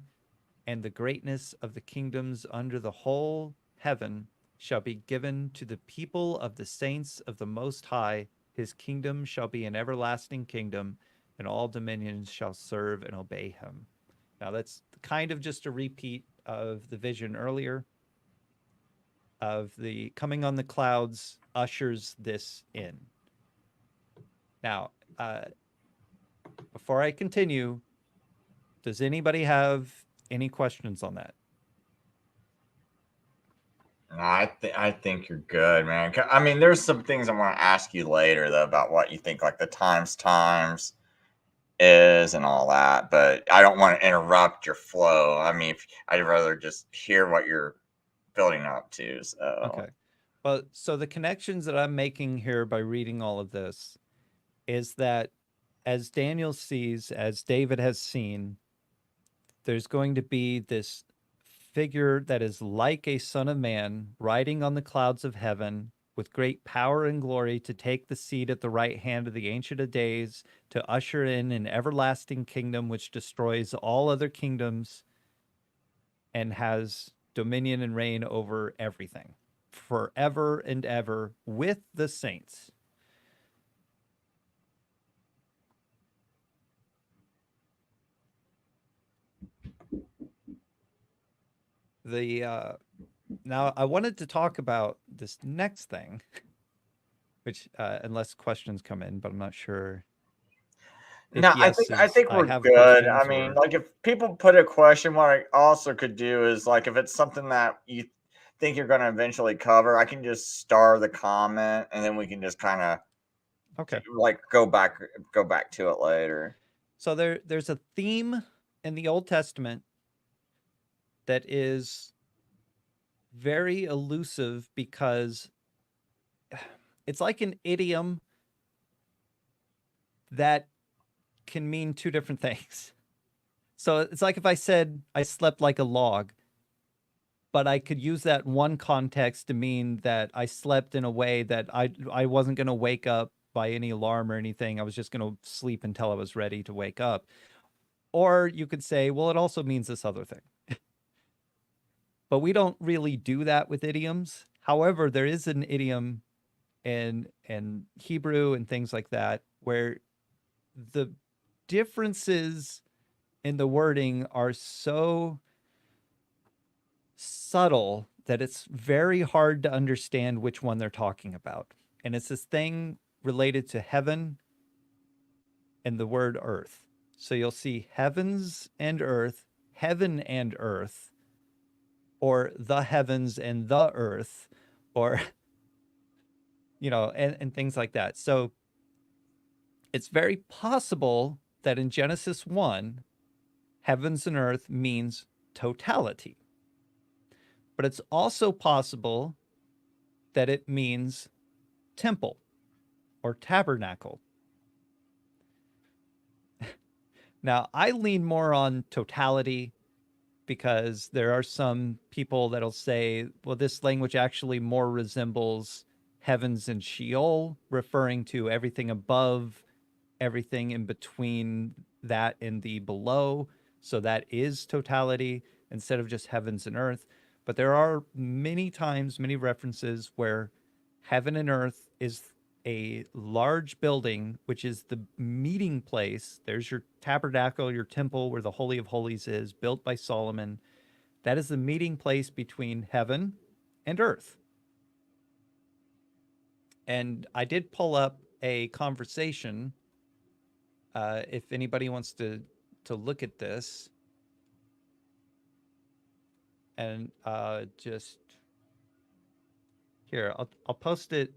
and the greatness of the kingdoms under the whole heaven shall be given to the people of the saints of the Most High. His kingdom shall be an everlasting kingdom, and all dominions shall serve and obey him. Now, that's kind of just a repeat of the vision earlier of the coming on the clouds ushers this in. Now, before I continue, does anybody have any questions on that? I think you're good, man. I mean, there's some things I want to ask you later though about what you think like the times is and all that, but I don't want to interrupt your flow. I mean, I'd rather just hear what you're building up to. So Okay. Well, so the connections that I'm making here by reading all of this is that as Daniel sees, as David has seen, there's going to be this figure that is like a son of man riding on the clouds of heaven with great power and glory to take the seat at the right hand of the Ancient of Days, to usher in an everlasting kingdom which destroys all other kingdoms and has dominion and reign over everything forever and ever with the saints. Now I wanted to talk about this next thing, which unless questions come in, but I'm not sure. no, I think we're good. I mean, like if people put a question, what I also could do is like if it's something that you think you're going to eventually cover, I can just star the comment and then we can just kind of like go back to it later. So there's a theme in the Old Testament that is very elusive because it's like an idiom that can mean 2 different things. So it's like if I said I slept like a log, but I could use that one context to mean that I slept in a way that I wasn't going to wake up by any alarm or anything. I was just going to sleep until I was ready to wake up. Or you could say, well, it also means this other thing. But we don't really do that with idioms. However, there is an idiom in Hebrew and things like that where the differences in the wording are so subtle that it's very hard to understand which one they're talking about. And it's this thing related to heaven and the word earth. So you'll see heavens and earth, heaven and earth, or the heavens and the earth, or, and things like that. So it's very possible that in Genesis 1, heavens and earth means totality. But it's also possible that it means temple or tabernacle. Now, I lean more on totality because there are some people that'll say, well, this language actually more resembles heavens and Sheol, referring to everything above, everything in between that and the below. So that is totality instead of just heavens and earth. But there are many times, many references where heaven and earth is a large building, which is the meeting place. There's your tabernacle, your temple where the Holy of Holies is, built by Solomon. That is the meeting place between heaven and earth. And I did pull up a conversation if anybody wants to look at this and just here, I'll post it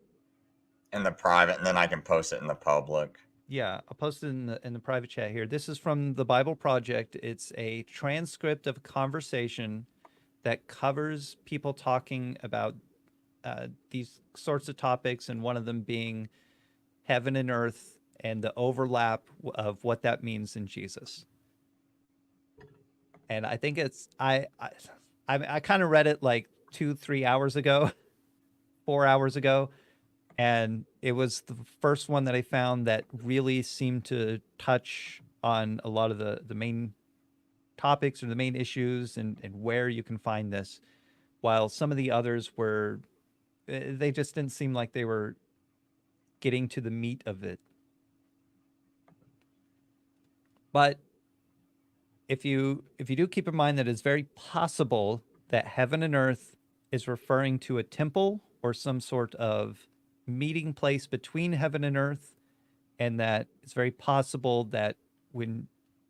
in the private, and then I can post it in the public. Yeah, I'll post it in the private chat here. This is from the Bible Project. It's a transcript of a conversation that covers people talking about these sorts of topics, and one of them being heaven and earth and the overlap of what that means in Jesus. And I think it's I kind of read it like 2-3 hours ago, 4 hours ago, and it was the first one that I found that really seemed to touch on a lot of the main topics or the main issues and where you can find this, while some of the others were they just didn't seem like they were getting to the meat of it. But if you do keep in mind that it's very possible that heaven and earth is referring to a temple or some sort of meeting place between heaven and earth, and that it's very possible that when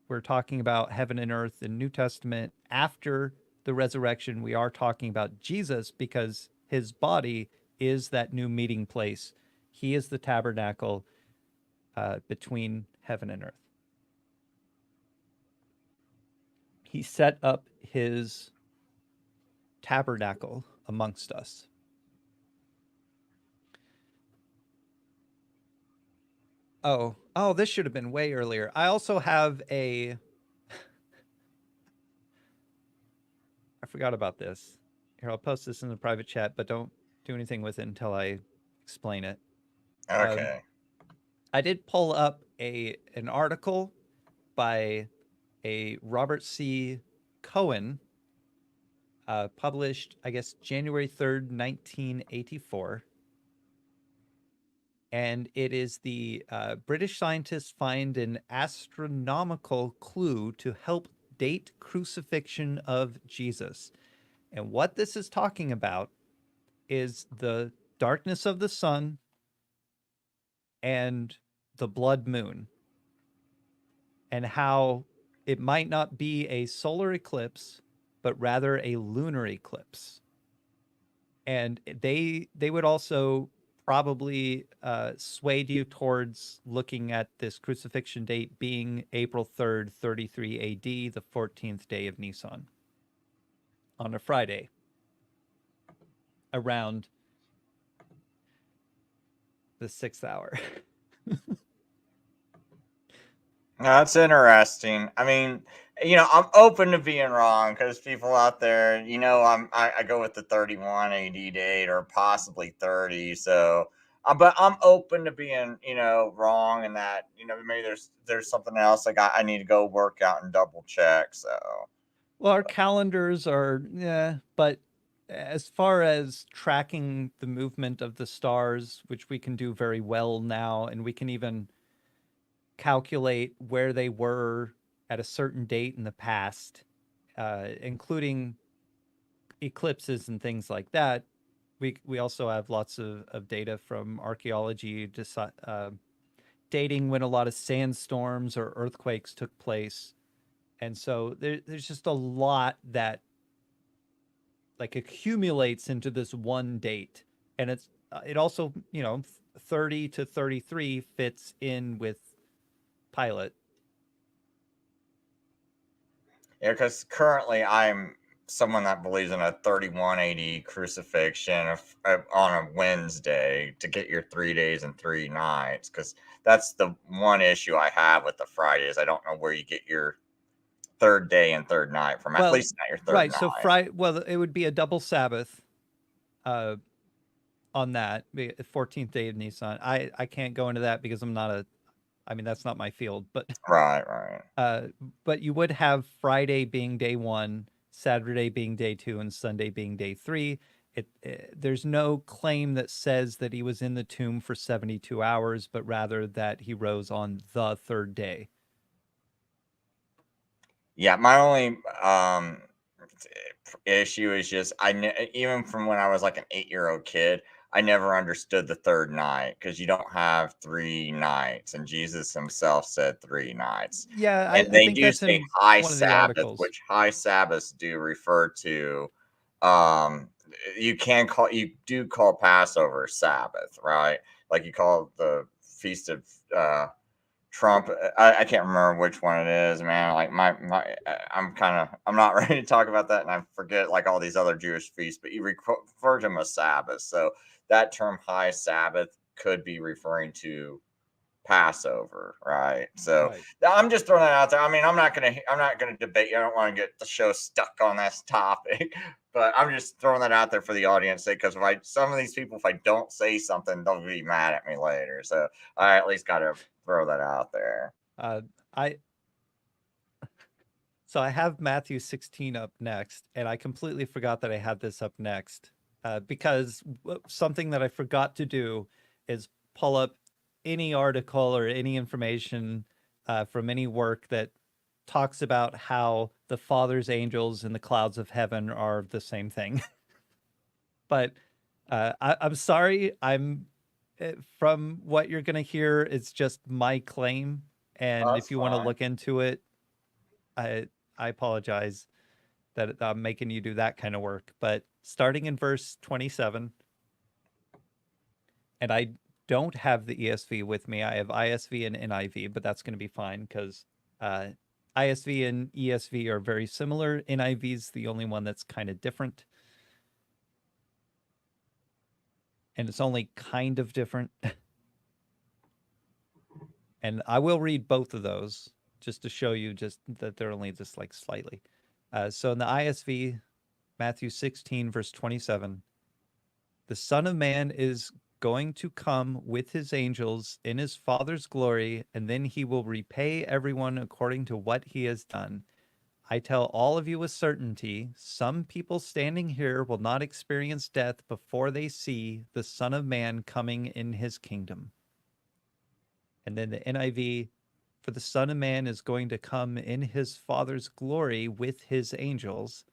we're talking about heaven and earth in New Testament after the resurrection, we are talking about Jesus, because his body is that new meeting place. He is the tabernacle between heaven and earth. He set up his tabernacle amongst us. Oh, this should have been way earlier. I also have I forgot about this. Here, I'll post this in the private chat, but don't do anything with it until I explain it. Okay. I did pull up an article by a Robert C. Cohen, published, I guess, January 3rd, 1984. And it is the British scientists find an astronomical clue to help date crucifixion of Jesus. And what this is talking about is the darkness of the sun and the blood moon, and how it might not be a solar eclipse, but rather a lunar eclipse. And they would also probably swayed you towards looking at this crucifixion date being April 3rd, 33 AD, the 14th day of Nisan, on a Friday, around the 6th hour. That's interesting. I mean, I'm open to being wrong, because people out there, I go with the 31 AD date or possibly 30. So, but I'm open to being, wrong, and that, maybe there's something else I need to go work out and double check. So, Well, our calendars are, yeah, but as far as tracking the movement of the stars, which we can do very well now, and we can even calculate where they were at a certain date in the past, including eclipses and things like that. We also have lots of data from archaeology dating when a lot of sandstorms or earthquakes took place. And so there's just a lot that like accumulates into this one date. And it also, 30 to 33 fits in with Pilate. yeah, because currently I'm someone that believes in a 31 AD crucifixion on a Wednesday to get your 3 days and 3 nights. Because that's the one issue I have with the Fridays. I don't know where you get your third day and third night from. At least not your third right. night. So Friday, well, it would be a double Sabbath on that 14th day of Nisan. I can't go into that because I'm not that's not my field, but Right. but you would have Friday being day 1, Saturday being day 2, and Sunday being day 3. There's no claim that says that he was in the tomb for 72 hours, but rather that he rose on the third day. Yeah, my only issue is just even from when I was like an 8-year-old kid, I never understood the third night, because you don't have 3 nights, and Jesus himself said 3 nights. Yeah, And I they think do that's say in high one of the Sabbath, articles. which high Sabbaths do refer to. You do call Passover Sabbath, right? Like you call the feast of Trump. I can't remember which one it is, man. Like I'm not ready to talk about that, and I forget like all these other Jewish feasts. But you refer to them as Sabbath, so that term high Sabbath could be referring to Passover, right? So Right. I'm just throwing that out there. I mean, I'm not gonna debate you. I don't want to get the show stuck on this topic, but I'm just throwing that out there for the audience sake, because some of these people, if I don't say something, they'll be mad at me later. So I at least got to throw that out there. Uh, I So I have Matthew 16 up next, and I completely forgot that I had this up next because something that I forgot to do is pull up any article or any information from any work that talks about how the Father's angels in the clouds of heaven are the same thing. But I'm sorry. From what you're going to hear, it's just my claim. And That's if you want to fine. look into it, I I apologize that I'm making you do that kind of work. But starting in verse 27, and I don't have the ESV with me. I have ISV and NIV, but that's going to be fine because uh, ISV and ESV are very similar. NIV is the only one that's kind of different, and it's only kind of different. And I will read both of those just to show you just that they're only just like slightly. So in the ISV, Matthew 16, verse 27, the Son of Man is going to come with his angels in his Father's glory, and then he will repay everyone according to what he has done. I tell all of you with certainty, some people standing here will not experience death before they see the Son of Man coming in his kingdom. And then the NIV, for the Son of Man is going to come in his Father's glory with his angels,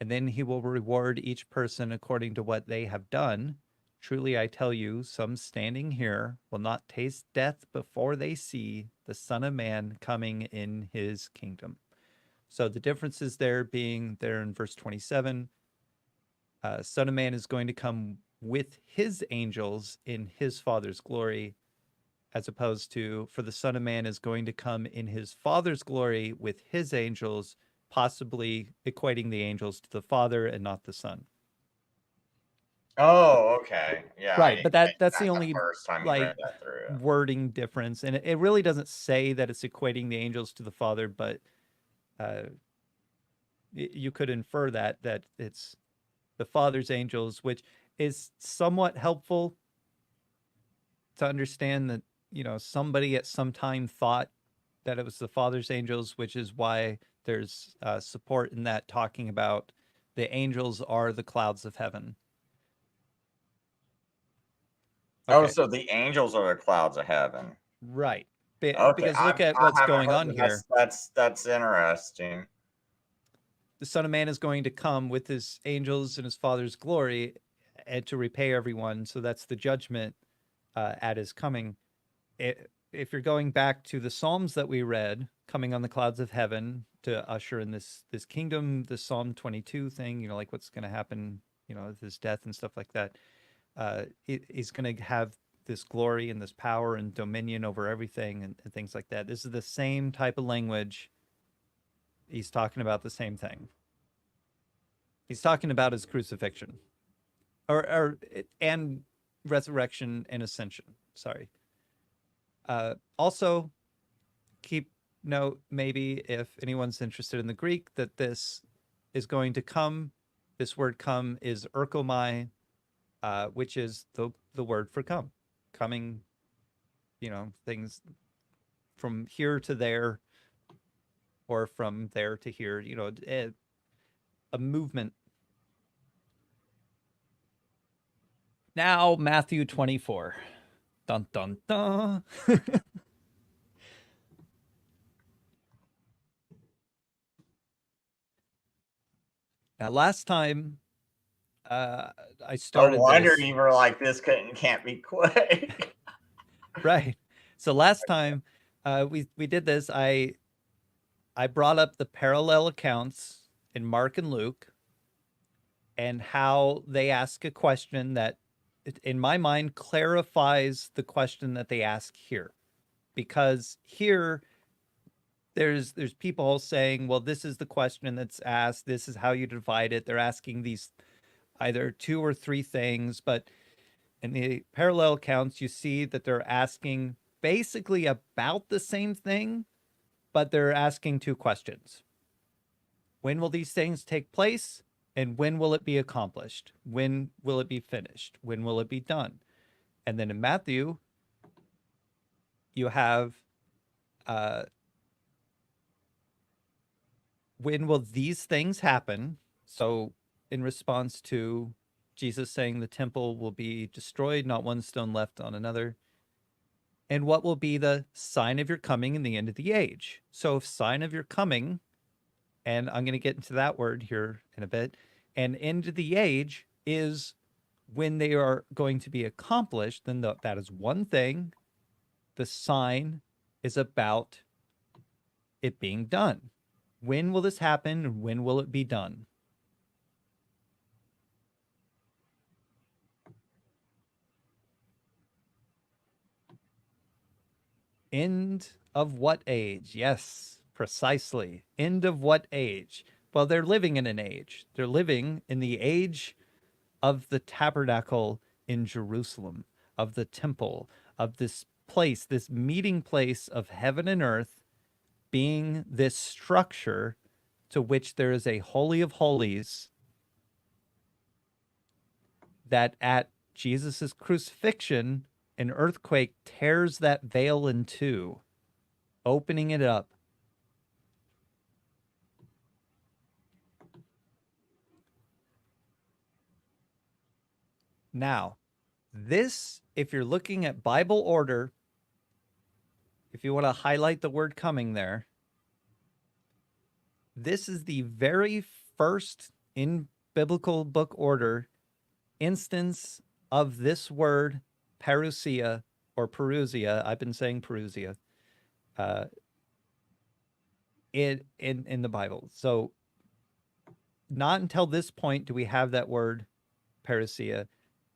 and then he will reward each person according to what they have done. Truly, I tell you, some standing here will not taste death before they see the Son of Man coming in his kingdom. So the differences there being there in verse 27, Son of Man is going to come with his angels in his Father's glory, as opposed to for the Son of Man is going to come in his Father's glory with his angels, possibly equating the angels to the Father and not the Son. Oh, okay. Yeah, I Right, but didn't catch that's the that the only first time you like read that through. wording difference, and it really doesn't say that it's equating the angels to the Father, but uh, you could infer that it's the Father's angels, which is somewhat helpful to understand that somebody at some time thought that it was the Father's angels, which is why there's support in that talking about the angels are the clouds of heaven. Oh, Okay, so the angels are the clouds of heaven. right. Okay, Because look at I what's haven't going heard on that. here. That's interesting. The Son of Man is going to come with his angels and his Father's glory and to repay everyone. So that's the judgment at his coming. If you're going back to the Psalms that we read, coming on the clouds of heaven to usher in this kingdom, the Psalm 22 thing, like what's going to happen, with his death and stuff like that. He's going to have this glory and this power and dominion over everything and things like that. This is the same type of language. He's talking about the same thing. He's talking about his crucifixion, or and resurrection and ascension. Sorry. Also, keep note maybe if anyone's interested in the Greek that this is going to come. This word "come" is erkomai, which is the word for come, coming. Things from here to there, or from there to here. A movement. Now Matthew 24. Dun dun dun. Now, last time I No started wonder this. you were like, this can't be quick. Right. So last time we did this, I brought up the parallel accounts in Mark and Luke and how they ask a question that, in my mind, clarifies the question that they ask here. Because here, there's people saying, well, this is the question that's asked. This is how you divide it. They're asking these either two or three things, but in the parallel accounts, you see that they're asking basically about the same thing, but they're asking two questions. When will these things take place? And when will it be accomplished? When will it be finished? When will it be done? And then in Matthew, you have when will these things happen? So, in response to Jesus saying the temple will be destroyed, not one stone left on another. And what will be the sign of your coming and the end of the age? So, if sign of your coming, and I'm going to get into that word here in a bit, and end of the age is when they are going to be accomplished, then that is one thing. The sign is about it being done. When will this happen and when will it be done? End of what age? Yes, precisely. End of what age? Well, they're living in an age. They're living in the age of the tabernacle in Jerusalem, of the temple, of this place, this meeting place of heaven and earth being this structure to which there is a holy of holies that at Jesus's crucifixion, an earthquake tears that veil in two, opening it up. Now, this, if you're looking at Bible order, if you want to highlight the word coming there, this is the very first in biblical book order instance of this word, parousia or Parousia. I've been saying Parousia in the Bible. So not until this point do we have that word parousia.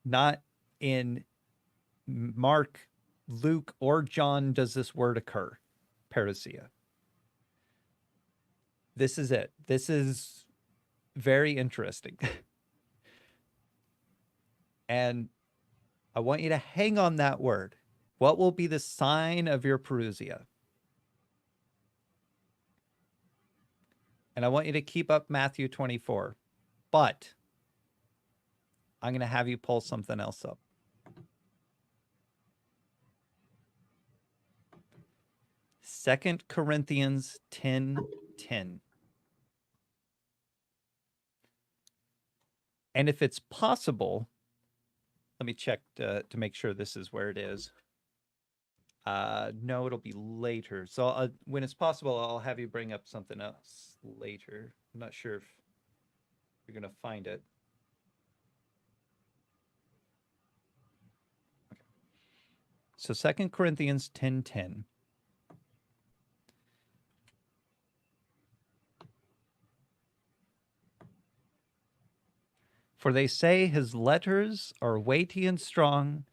Not in Mark, Luke, or John does this word occur, parousia. This is it. This is very interesting. And I want you to hang on that word. What will be the sign of your Parousia? And I want you to keep up Matthew 24. But I'm going to have you pull something else up. 2 Corinthians 10:10. And if it's possible, let me check to make sure this is where it is. No, it'll be later. So when it's possible, I'll have you bring up something else later. I'm not sure if you're going to find it. Okay. So 2 Corinthians 10:10. For they say his letters are weighty and strong,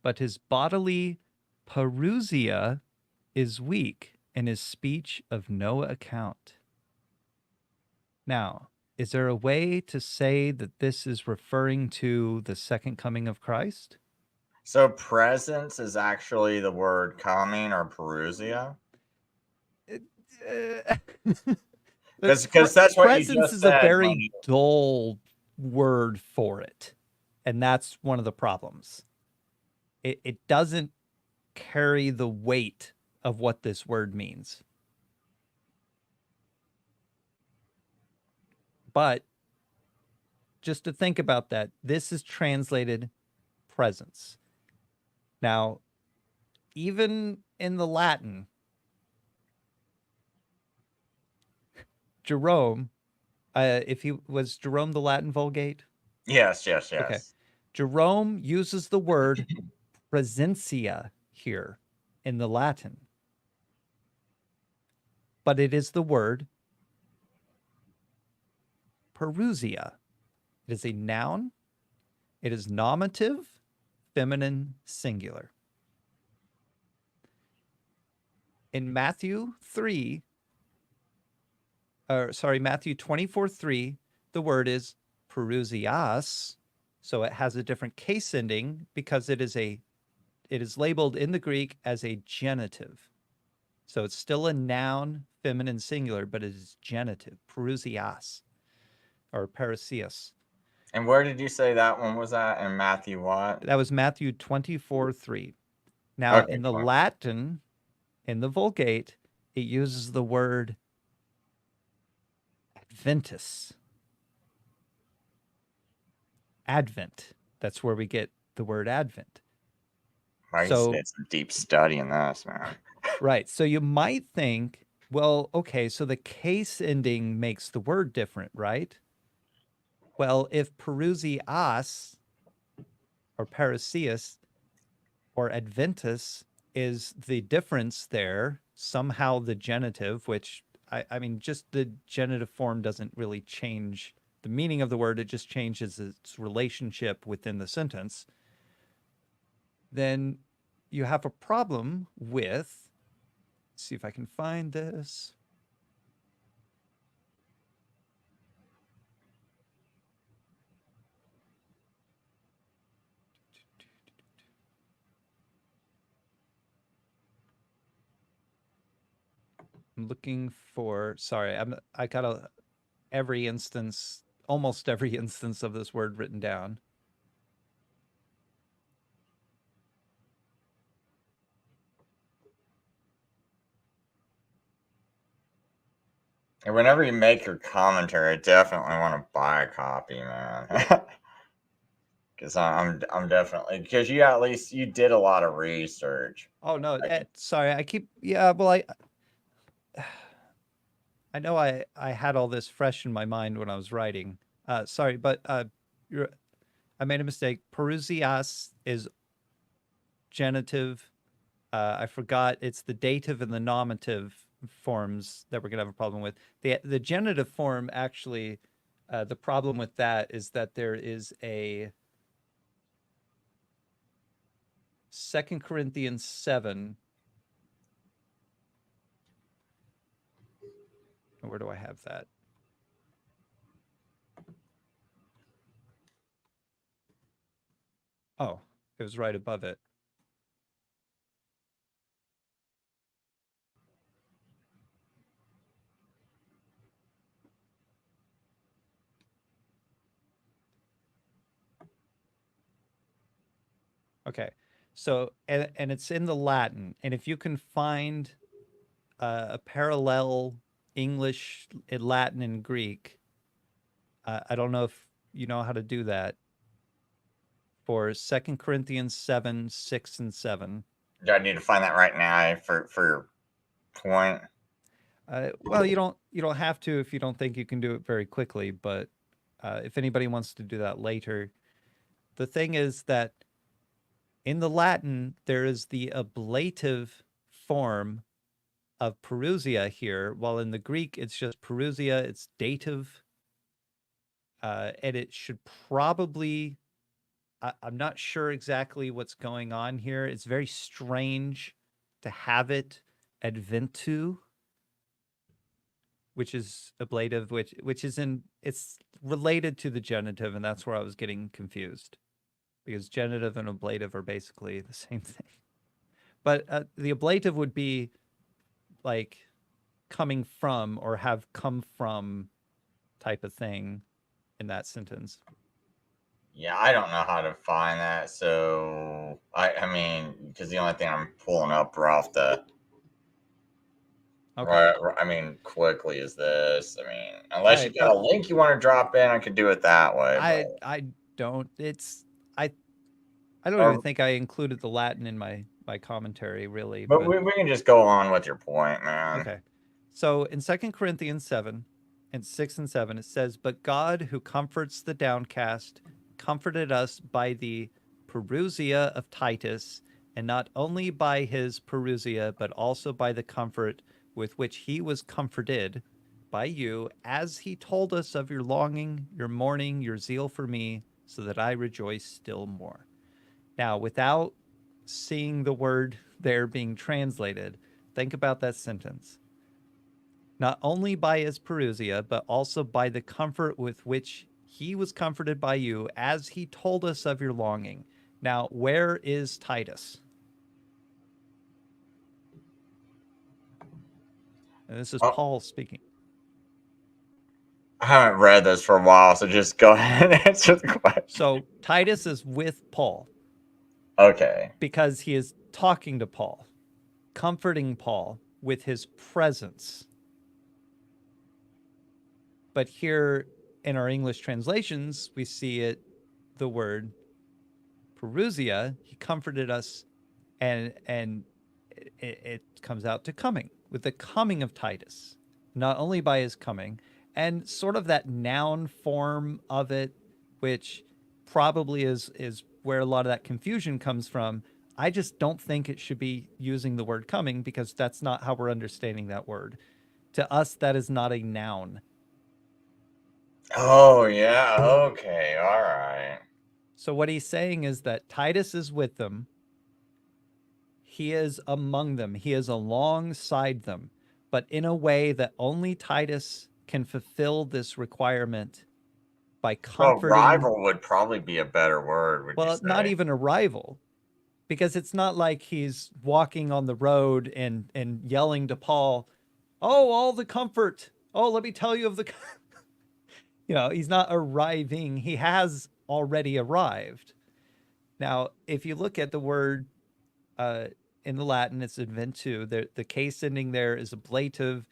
but his bodily Parousia is weak, and his speech of no account. Now, is there a way to say that this is referring to the second coming of Christ? So presence is actually the word coming or Parousia? Because that's what you Presence just is a said. very dull word for it, and that's one of the problems. It doesn't carry the weight of what this word means. But just to think about that, this is translated presence. Now, even in the Latin, Jerome, if he was Jerome the Latin Vulgate, Yes, yes, Okay. yes. Jerome uses the word presentia here in the Latin, but it is the word Parousia. It is a noun. It is nominative, feminine, singular. In Matthew 24:3, the word is Parousias. So it has a different case ending because it is labeled in the Greek as a genitive. So it's still a noun, feminine, singular, but it is genitive, Parousias or Parasias. And where did you say that one was at? In Matthew what? That was Matthew 24:3. Now, Okay, in the cool. Latin, in the Vulgate, it uses the word adventus. Advent. That's where we get the word Advent. I So, did some deep study in this, man. right. So you might think, well, okay, so the case ending makes the word different, right? Well, if Parousias or Parasius or Adventus is the difference there, somehow the genitive, which I mean, just the genitive form doesn't really change the meaning of the word, it just changes its relationship within the sentence, then you have a problem with, let's see if I can find this. I'm looking for, sorry, I got every instance, almost every instance of this word written down. And whenever you make your commentary, I definitely want to buy a copy, man. Because I'm definitely, because you at least you did a lot of research. Oh no, Like, sorry, yeah, well, I know I had all this fresh in my mind when I was writing. Sorry, but I made a mistake. Parousias is genitive. I forgot it's the dative and the nominative forms that we're gonna have a problem with. The genitive form actually, the problem with that is that there is a 2 Corinthians 7. Where do I have that? Oh, it was right above it. Okay. So, and it's in the Latin. And if you can find a parallel English, Latin, and Greek, I don't know if you know how to do that for 2 Corinthians 7, 6, and 7. do I need to find that right now for your point? Well, you don't have to if you don't think you can do it very quickly, but if anybody wants to do that later, the thing is that in the Latin there is the ablative form of Parousia here, while in the Greek it's just Parousia, it's dative, and it should probably. I'm not sure exactly what's going on here. It's very strange to have it adventu, which is ablative, which is in it's related to the genitive, and that's where I was getting confused because genitive and ablative are basically the same thing. But the ablative would be like coming from or have come from type of thing in that sentence. Yeah, I don't know how to find that. So I mean, because the only thing I'm pulling up off the Okay. right, I mean, quickly is this. I mean, All unless you right, got a link you want to drop in, I could do it that way. I don't. I I don't even Or, think I included the Latin in my commentary really, but but we can just go on with your point, man. okay. So in 2 Corinthians 7 and 6 and 7 it says, "But God who comforts the downcast comforted us by the Parousia of Titus, and not only by his Parousia, but also by the comfort with which he was comforted by you, as he told us of your longing, your mourning, your zeal for me, so that I rejoice still more. Now, without seeing the word there being translated, think about that sentence. Not only by his Parousia, but also by the comfort with which he was comforted by you, as he told us of your longing. Now, where is Titus? And this is Oh, Paul speaking. I haven't read this for a while, so just go ahead and answer the question. So Titus is with Paul Okay. because he is talking to Paul, comforting Paul with his presence. But here in our English translations, we see it, the word Parousia, he comforted us, and it comes out to coming, with the coming of Titus, not only by his coming, and sort of that noun form of it, which probably is where a lot of that confusion comes from. I just don't think it should be using the word coming, because that's not how we're understanding that word. To us, that is not a noun. Oh, yeah. Okay. All right. So what he's saying is that Titus is with them. He is among them. He is alongside them, but in a way that only Titus can fulfill this requirement by Well, comforting. rival would probably be a better word, would you Well, not say? even a rival, because it's not like he's walking on the road and yelling to Paul, "Oh, all the comfort. Oh, let me tell you of the," he's not arriving. He has already arrived. Now, if you look at the word in the Latin, it's adventu. The case ending there is ablative,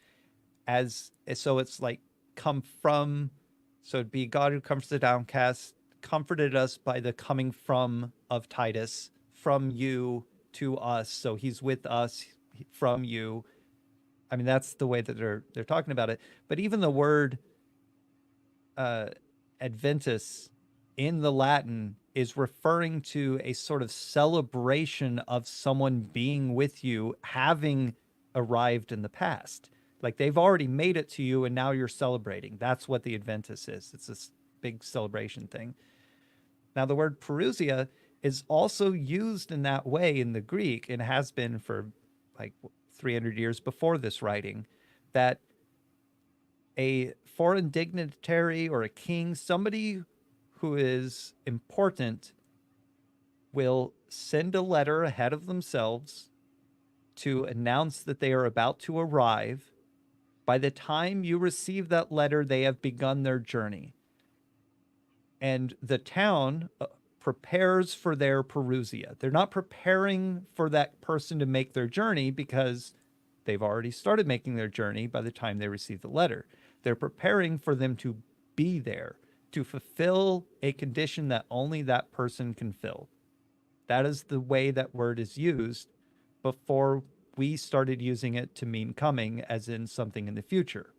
so it's like come from. So it'd be God who comforts the downcast, comforted us by the coming from of Titus, from you to us. So he's with us from you. I mean, that's the way that they're talking about it. But even the word adventus in the Latin is referring to a sort of celebration of someone being with you, having arrived in the past. Like they've already made it to you and now you're celebrating. That's what the Adventus is. It's this big celebration thing. Now, the word Parousia is also used in that way in the Greek, and has been for like 300 years before this writing, that a foreign dignitary or a king, somebody who is important, will send a letter ahead of themselves to announce that they are about to arrive. By the time you receive that letter, they have begun their journey. And the town prepares for their Parousia. They're not preparing for that person to make their journey, because they've already started making their journey by the time they receive the letter. They're preparing for them to be there, to fulfill a condition that only that person can fill. That is the way that word is used before we started using it to mean coming, as in something in the future.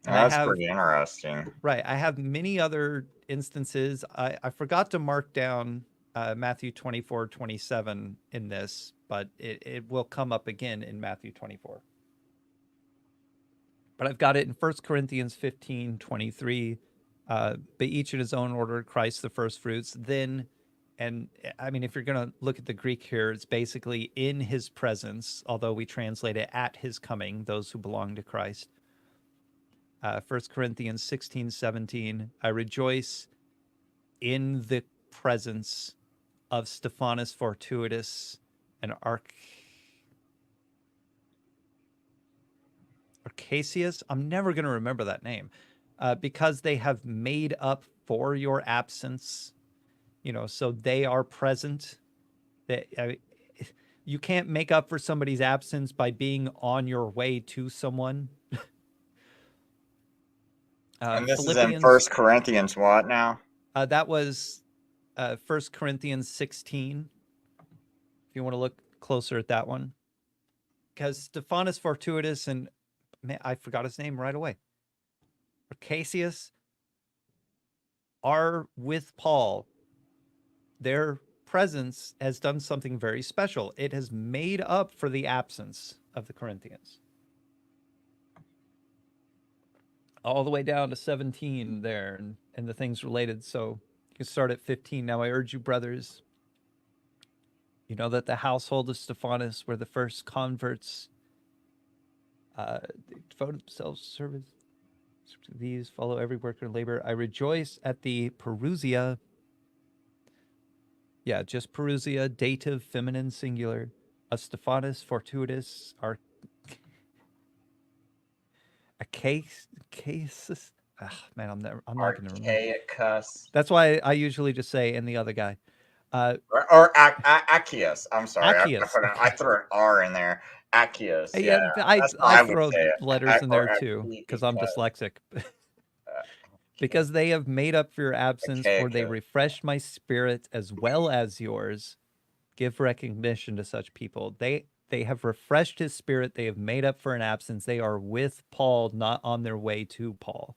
And I That's have, pretty interesting. right, I have many other instances. I forgot to mark down Matthew 24:27 in this, but it will come up again in Matthew 24. But I've got it in 1 Corinthians 15:23. But each in his own order, Christ the first fruits. Then, and I mean, if you're going to look at the Greek here, it's basically in his presence, although we translate it at his coming, those who belong to Christ. 1 Corinthians 16:17, I rejoice in the presence of Stephanus Fortunatus and Arcasius. I'm never going to remember that name, because they have made up for your absence. So they are present. You can't make up for somebody's absence by being on your way to someone. And this is in Philippians, First Corinthians what now? that was 1 Corinthians 16. If you want to look closer at that one, because Stephanus Fortunatus and, man, I forgot his name right away. or Cassius are with Paul, their presence has done something very special. It has made up for the absence of the Corinthians. All the way down to 17 there, and the things related. So you can start at 15. Now I urge you, brothers, you know that the household of Stephanus were the first converts. They devoted themselves to service. These follow every worker and labor. I rejoice at the Parousia. Yeah, just Parousia, dative, feminine, singular. A Stephanus, fortuitous, a cases. Man, I'm not going to remember. Archaicus. That's why I usually just say and the other guy. Or Accius. I'm sorry. Accius. I threw an R in there. Accius. Yeah. Yeah, That's how I I would throw say it. letters in there Or too because I'm dyslexic. uh, Because they have made up for your absence, for they Achaicus. refreshed my spirit as well as yours. Give recognition to such people. They have refreshed his spirit. They have made up for an absence. They are with Paul, not on their way to Paul.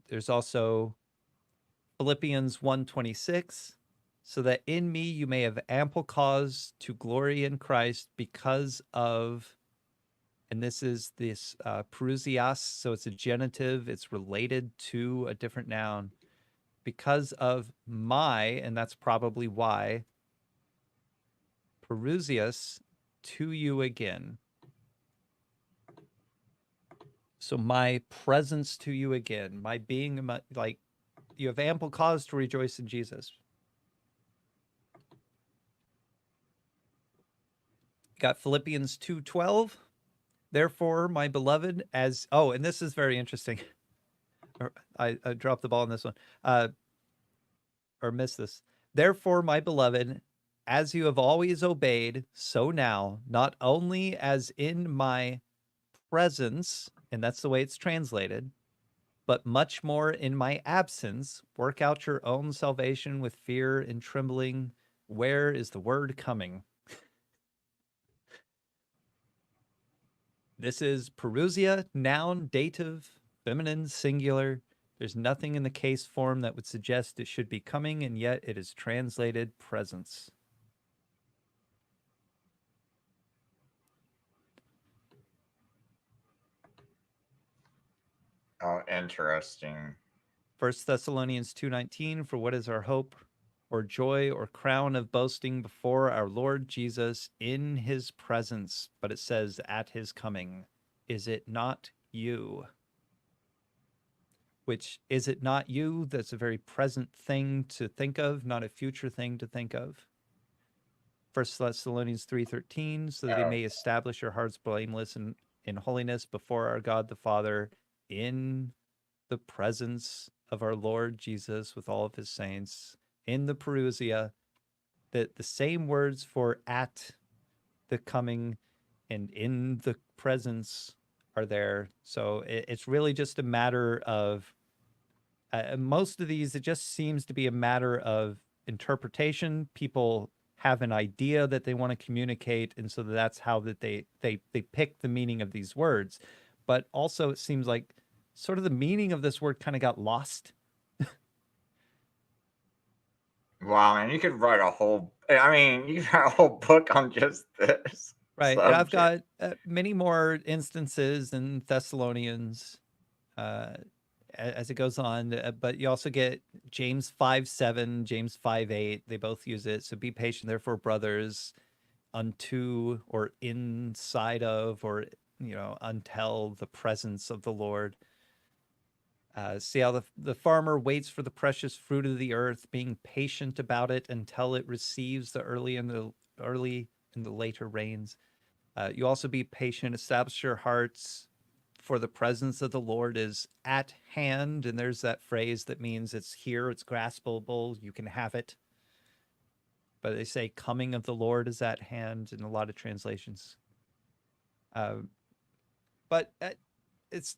There's also Philippians 1:26, so that in me you may have ample cause to glory in Christ because of, and this is this Parousias, so it's a genitive, it's related to a different noun, because of my, and that's probably why, Parousias to you again. So my presence to you again, my being, like, you have ample cause to rejoice in Jesus. Got Philippians 2:12. Therefore, my beloved, as and this is very interesting. I dropped the ball on this one, or missed this. Therefore, my beloved, as you have always obeyed, so now, not only as in my presence, and that's the way it's translated, but much more in my absence, work out your own salvation with fear and trembling. Where is the word coming? This is Parousia, noun, dative, feminine, singular. There's nothing in the case form that would suggest it should be coming, and yet it is translated presence. Oh, interesting. 1 Thessalonians 2:19, for what is our hope or joy or crown of boasting before our Lord Jesus in his presence? But it says at his coming. Is it not you? Which, is it not you? That's a very present thing to think of, not a future thing to think of. 1 Thessalonians 3:13, so that he may establish your hearts blameless and in holiness before our God the Father in the presence of our Lord Jesus with all of his saints. In the Parousia, that the same words for at the coming and in the presence are there. So it's really just a matter of, most of these, it just seems to be a matter of interpretation. People have an idea that they want to communicate, and so that's how that they pick the meaning of these words. But also it seems like sort of the meaning of this word kind of got lost. Wow, man, you could write a whole. I mean, you could write a whole book on just this. Right. And I've subject. got many more instances in Thessalonians as it goes on, but you also get James 5:7, James 5:8. They both use it. So be patient, therefore, brothers, unto or inside of, or, until the presence of the Lord. See how the farmer waits for the precious fruit of the earth, being patient about it until it receives the early and the later rains. You also be patient, establish your hearts, for the presence of the Lord is at hand. And there's that phrase that means it's here, it's graspable, you can have it. But they say coming of the Lord is at hand in a lot of translations. But it's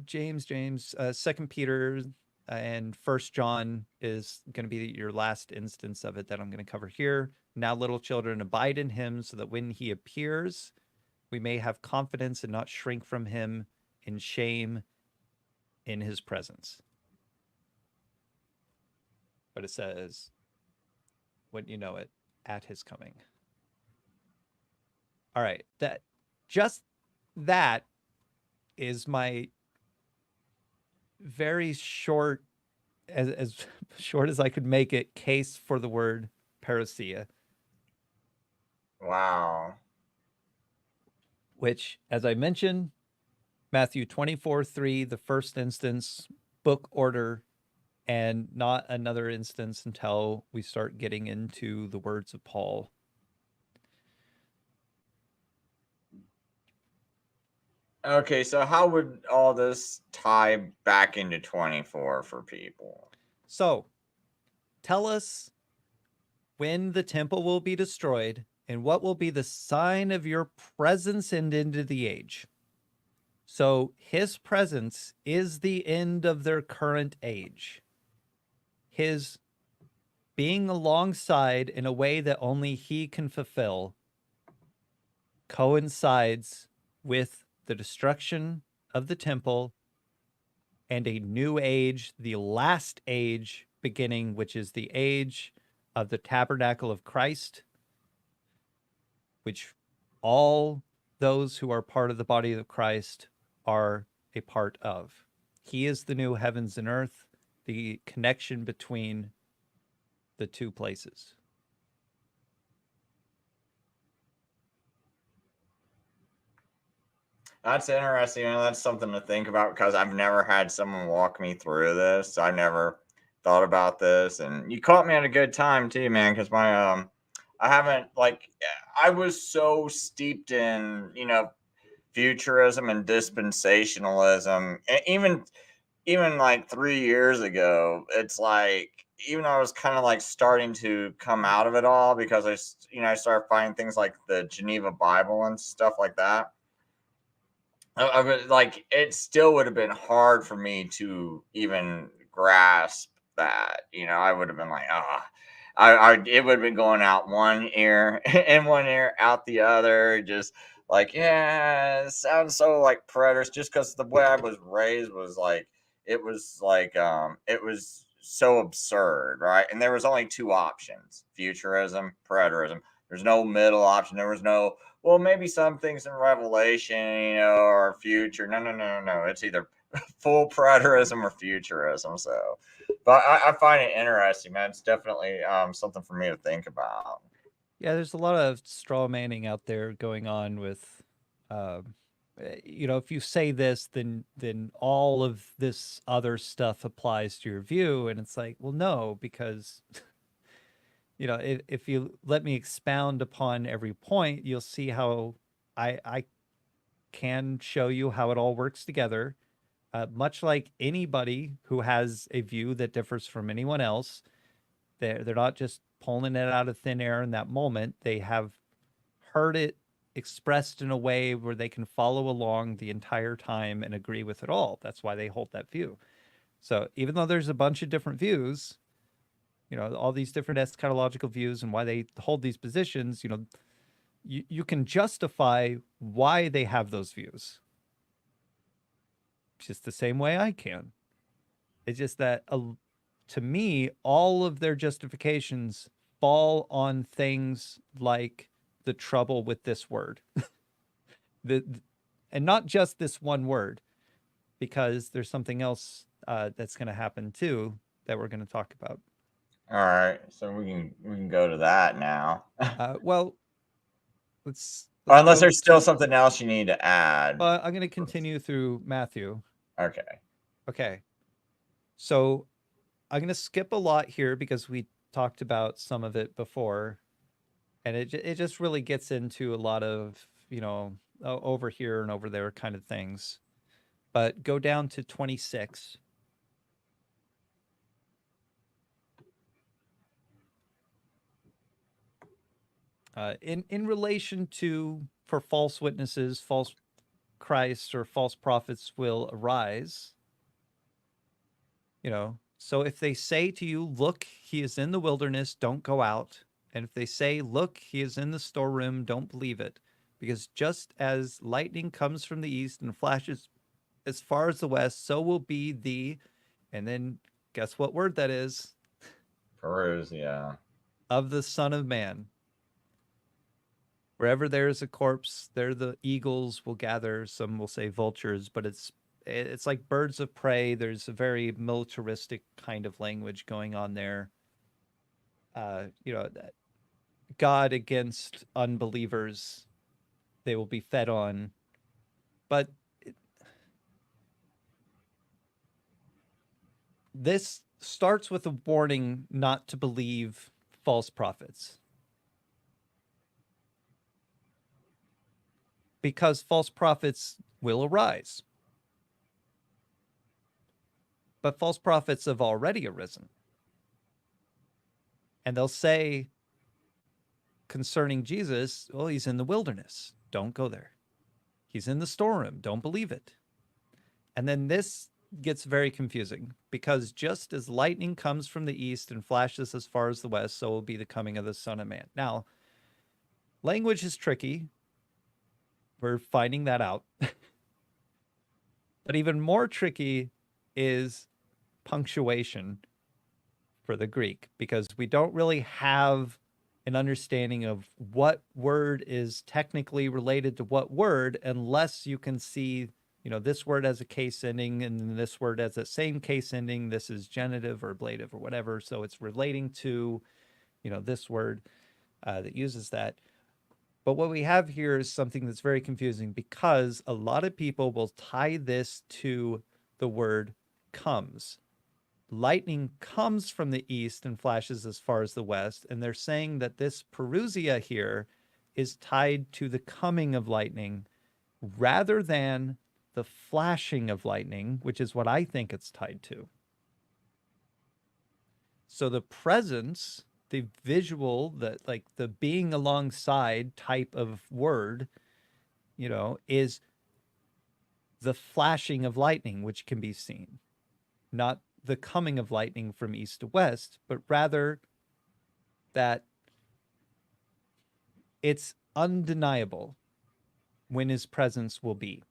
James, 2 Peter, and 1 John is going to be your last instance of it that I'm going to cover here. Now, little children, abide in him, so that when he appears, we may have confidence and not shrink from him in shame in his presence. But it says, when you know it, at his coming. All right, that is my very short, as short as I could make it, case for the word parousia. Wow. Which, as I mentioned, Matthew 24:3, the first instance, book order, and not another instance until we start getting into the words of Paul. Okay, so how would all this tie back into 24 for people? So, tell us when the temple will be destroyed and what will be the sign of your presence and end of the age. So, his presence is the end of their current age. His being alongside in a way that only he can fulfill coincides with the destruction of the temple and a new age, the last age beginning, which is the age of the tabernacle of Christ, which all those who are part of the body of Christ are a part of. He is the new heavens and earth, the connection between the two places. That's interesting. That's something to think about because I've never had someone walk me through this. I never thought about this, and you caught me at a good time too, man. Because I haven't I was so steeped in futurism and dispensationalism, and even like 3 years ago, it's like even though I was kind of like starting to come out of it all because I started finding things like the Geneva Bible and stuff like that. I would like it still would have been hard for me to even grasp that. I would have been like, it would have been going out one ear in one ear, out the other, just like, yeah, it sounds so like predators. Just because the way I was raised was like, it was so absurd, right? And there was only two options: futurism, preterism. There's no middle option. There was no, well, maybe some things in Revelation, or future. No, no, no, no, no. It's either full preterism or futurism. So, but I find it interesting, man. It's definitely something for me to think about. Yeah, there's a lot of straw manning out there going on with, if you say this, then all of this other stuff applies to your view, and it's like, well, no, because if you let me expound upon every point, you'll see how I can show you how it all works together. Much like anybody who has a view that differs from anyone else, they're not just pulling it out of thin air in that moment. They have heard it expressed in a way where they can follow along the entire time and agree with it all. That's why they hold that view. So even though there's a bunch of different views, all these different eschatological views and why they hold these positions, you can justify why they have those views. Just the same way I can. It's just that to me, all of their justifications fall on things like the trouble with this word. And not just this one word, because there's something else that's going to happen too that we're going to talk about. All right, so we can go to that now. Well, let's Unless there's still something else you need to add. I'm going to continue through Matthew. Okay. So I'm going to skip a lot here because we talked about some of it before, and it just really gets into a lot of over here and over there kind of things. But go down to 26. In relation to, for false witnesses, false Christs or false prophets will arise. So if they say to you, look, he is in the wilderness, don't go out. And if they say, look, he is in the storeroom, don't believe it. because just as lightning comes from the east and flashes as far as the west, so will be the, and then guess what word that is? Parousia. Of the Son of Man. Wherever there is a corpse, there the eagles will gather. Some will say vultures, but it's like birds of prey. There's a very militaristic kind of language going on there. God against unbelievers, they will be fed on. But this starts with a warning not to believe false prophets. Because false prophets will arise. But false prophets have already arisen. And they'll say concerning Jesus, well, he's in the wilderness. Don't go there. He's in the storeroom. Don't believe it. And then this gets very confusing, because just as lightning comes from the east and flashes as far as the west, so will be the coming of the Son of Man. Now, language is tricky. We're finding that out. But even more tricky is punctuation for the Greek, because we don't really have an understanding of what word is technically related to what word unless you can see, this word has a case ending and this word has the same case ending. This is genitive or ablative or whatever. So it's relating to, this word that uses that. But what we have here is something that's very confusing, because a lot of people will tie this to the word comes. Lightning comes from the east and flashes as far as the west. And they're saying that this Parousia here is tied to the coming of lightning rather than the flashing of lightning, which is what I think it's tied to. So the presence, the visual, the being alongside type of word, is the flashing of lightning, which can be seen, not the coming of lightning from east to west, but rather that it's undeniable when his presence will be.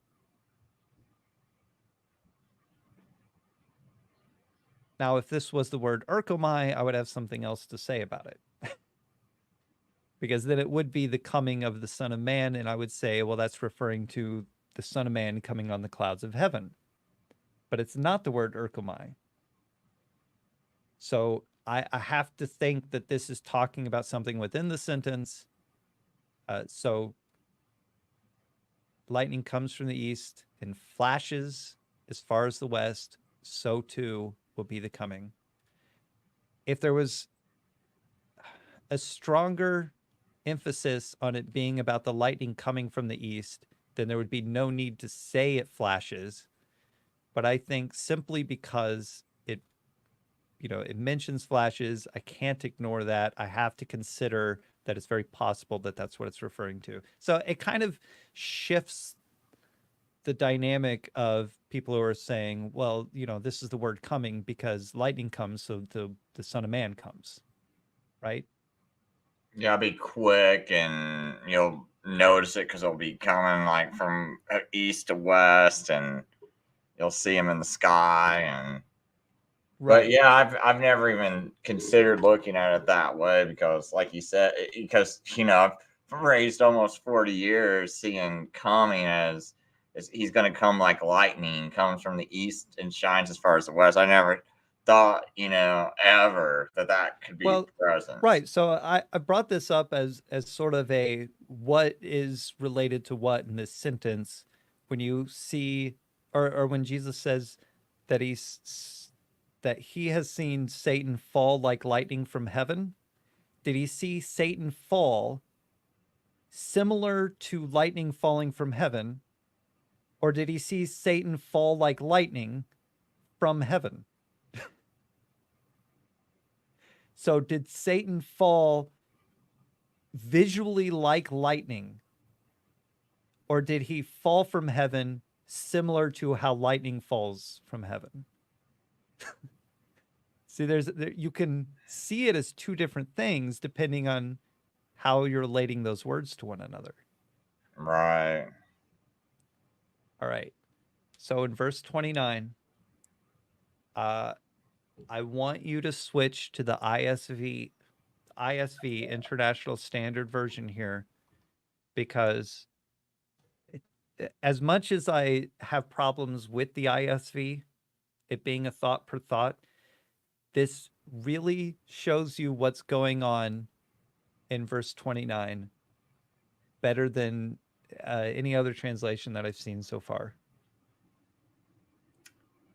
Now, if this was the word erkomai, I would have something else to say about it. Because then it would be the coming of the Son of Man, and I would say, well, that's referring to the Son of Man coming on the clouds of heaven. But it's not the word erkomai. So I have to think that this is talking about something within the sentence. So lightning comes from the east and flashes as far as the west, so too will be the coming. If there was a stronger emphasis on it being about the lightning coming from the east, then there would be no need to say it flashes. But I think simply because it mentions flashes, I can't ignore that. I have to consider that it's very possible that that's what it's referring to. So it kind of shifts the dynamic of people who are saying, well, this is the word coming because lightning comes, so the Son of Man comes, right? Yeah, be quick and you'll notice it because it'll be coming like from east to west, and you'll see him in the sky. And Right. but yeah, I've never even considered looking at it that way, because like you said, because I've raised almost 40 years seeing coming as he's going to come like lightning, comes from the east and shines as far as the west. I never thought ever that could be Well, present. right. So I brought this up as sort of a what is related to what in this sentence when you see or when Jesus says that that he has seen Satan fall like lightning from heaven. Did he see Satan fall similar to lightning falling from heaven, or did he see Satan fall like lightning from heaven? So did Satan fall visually like lightning, or did he fall from heaven similar to how lightning falls from heaven? See, you can see it as two different things depending on how you're relating those words to one another. Right. All right. So in verse 29, I want you to switch to the ISV International Standard Version here, because as much as I have problems with the ISV, it being a thought per thought, this really shows you what's going on in verse 29 better than any other translation that I've seen so far.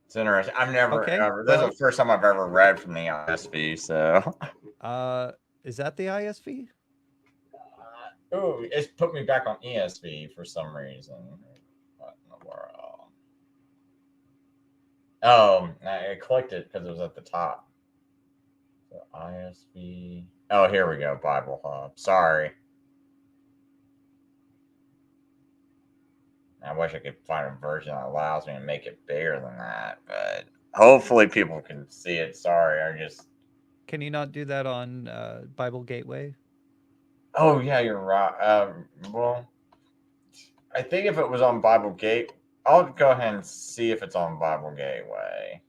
It's interesting. I've never Okay, ever. This is the first time I've ever read from the ISV. So. Is that the ISV? Oh, it's put me back on ESV for some reason. What in the world? Oh, I clicked it because it was at the top. So ISV. Oh, here we go. Bible Hub. Sorry. I wish I could find a version that allows me to make it bigger than that, but hopefully people can see it. Sorry, I just. Can you not do that on Bible Gateway? Oh yeah, you're right. Well, I think if it was on Bible Gate, I'll go ahead and see if it's on Bible Gateway.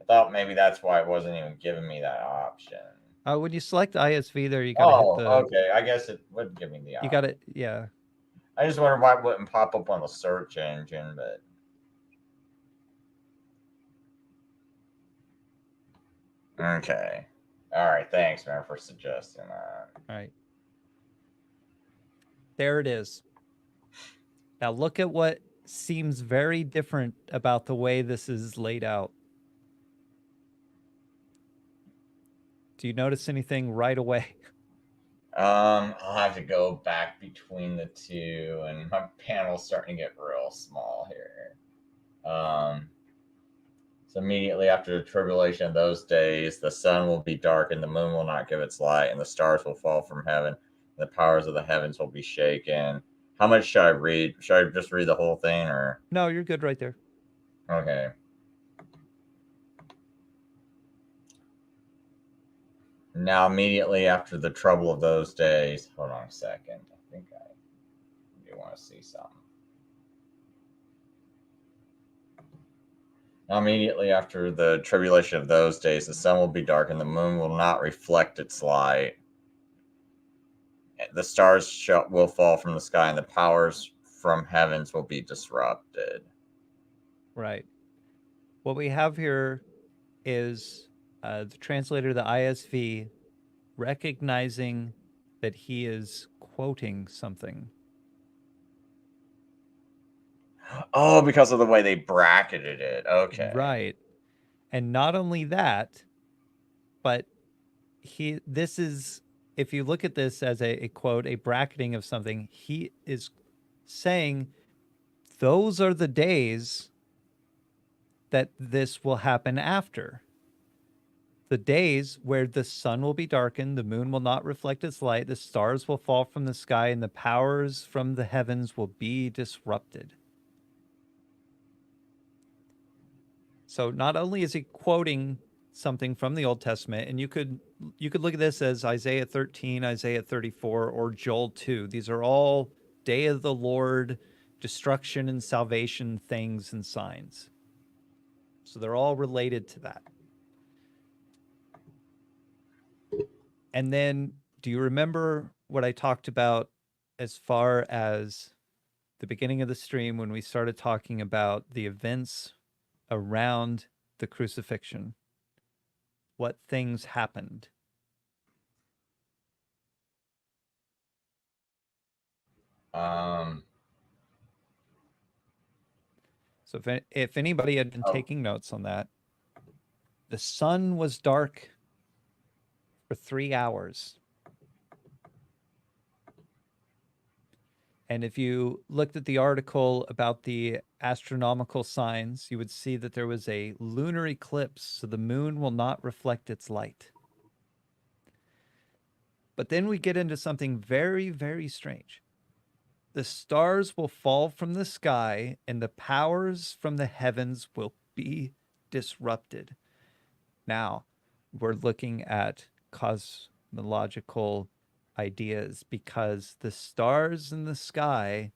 I thought maybe that's why it wasn't even giving me that option. When you select ISV there, you got to hit Oh, the. okay. I guess it would give me the You option. got it. Yeah. I just wonder why it wouldn't pop up on the search engine, but. Okay. All right. Thanks, man, for suggesting that. All right. There it is. Now look at what seems very different about the way this is laid out. Do you notice anything right away? I'll have to go back between the two, and my panel's starting to get real small here. So immediately after the tribulation of those days, the sun will be dark, and the moon will not give its light, and the stars will fall from heaven, and the powers of the heavens will be shaken. How much should I read? Should I just read the whole thing, or? No, you're good right there. Okay. Now, immediately after the trouble of those days, hold on a second. I think I do want to see something. Now, immediately after the tribulation of those days, the sun will be dark, and the moon will not reflect its light. The stars will fall from the sky, and the powers from heavens will be disrupted. Right. What we have here is the translator, the ISV, recognizing that he is quoting something. Oh, because of the way they bracketed it. Okay. Right. And not only that, but this is, if you look at this as a quote, a bracketing of something, he is saying those are the days that this will happen after. The days where the sun will be darkened, the moon will not reflect its light, the stars will fall from the sky, and the powers from the heavens will be disrupted. So not only is he quoting something from the Old Testament, and you could look at this as Isaiah 13, Isaiah 34, or Joel 2. These are all day of the Lord, destruction and salvation things and signs. So they're all related to that. And then, do you remember what I talked about as far as the beginning of the stream when we started talking about the events around the crucifixion? What things happened? So if anybody had been taking notes on that, the sun was dark for 3 hours. And if you looked at the article about the astronomical signs, you would see that there was a lunar eclipse, so the moon will not reflect its light. But then we get into something very, very strange. The stars will fall from the sky, and the powers from the heavens will be disrupted. Now, we're looking at cosmological ideas, because the stars in the sky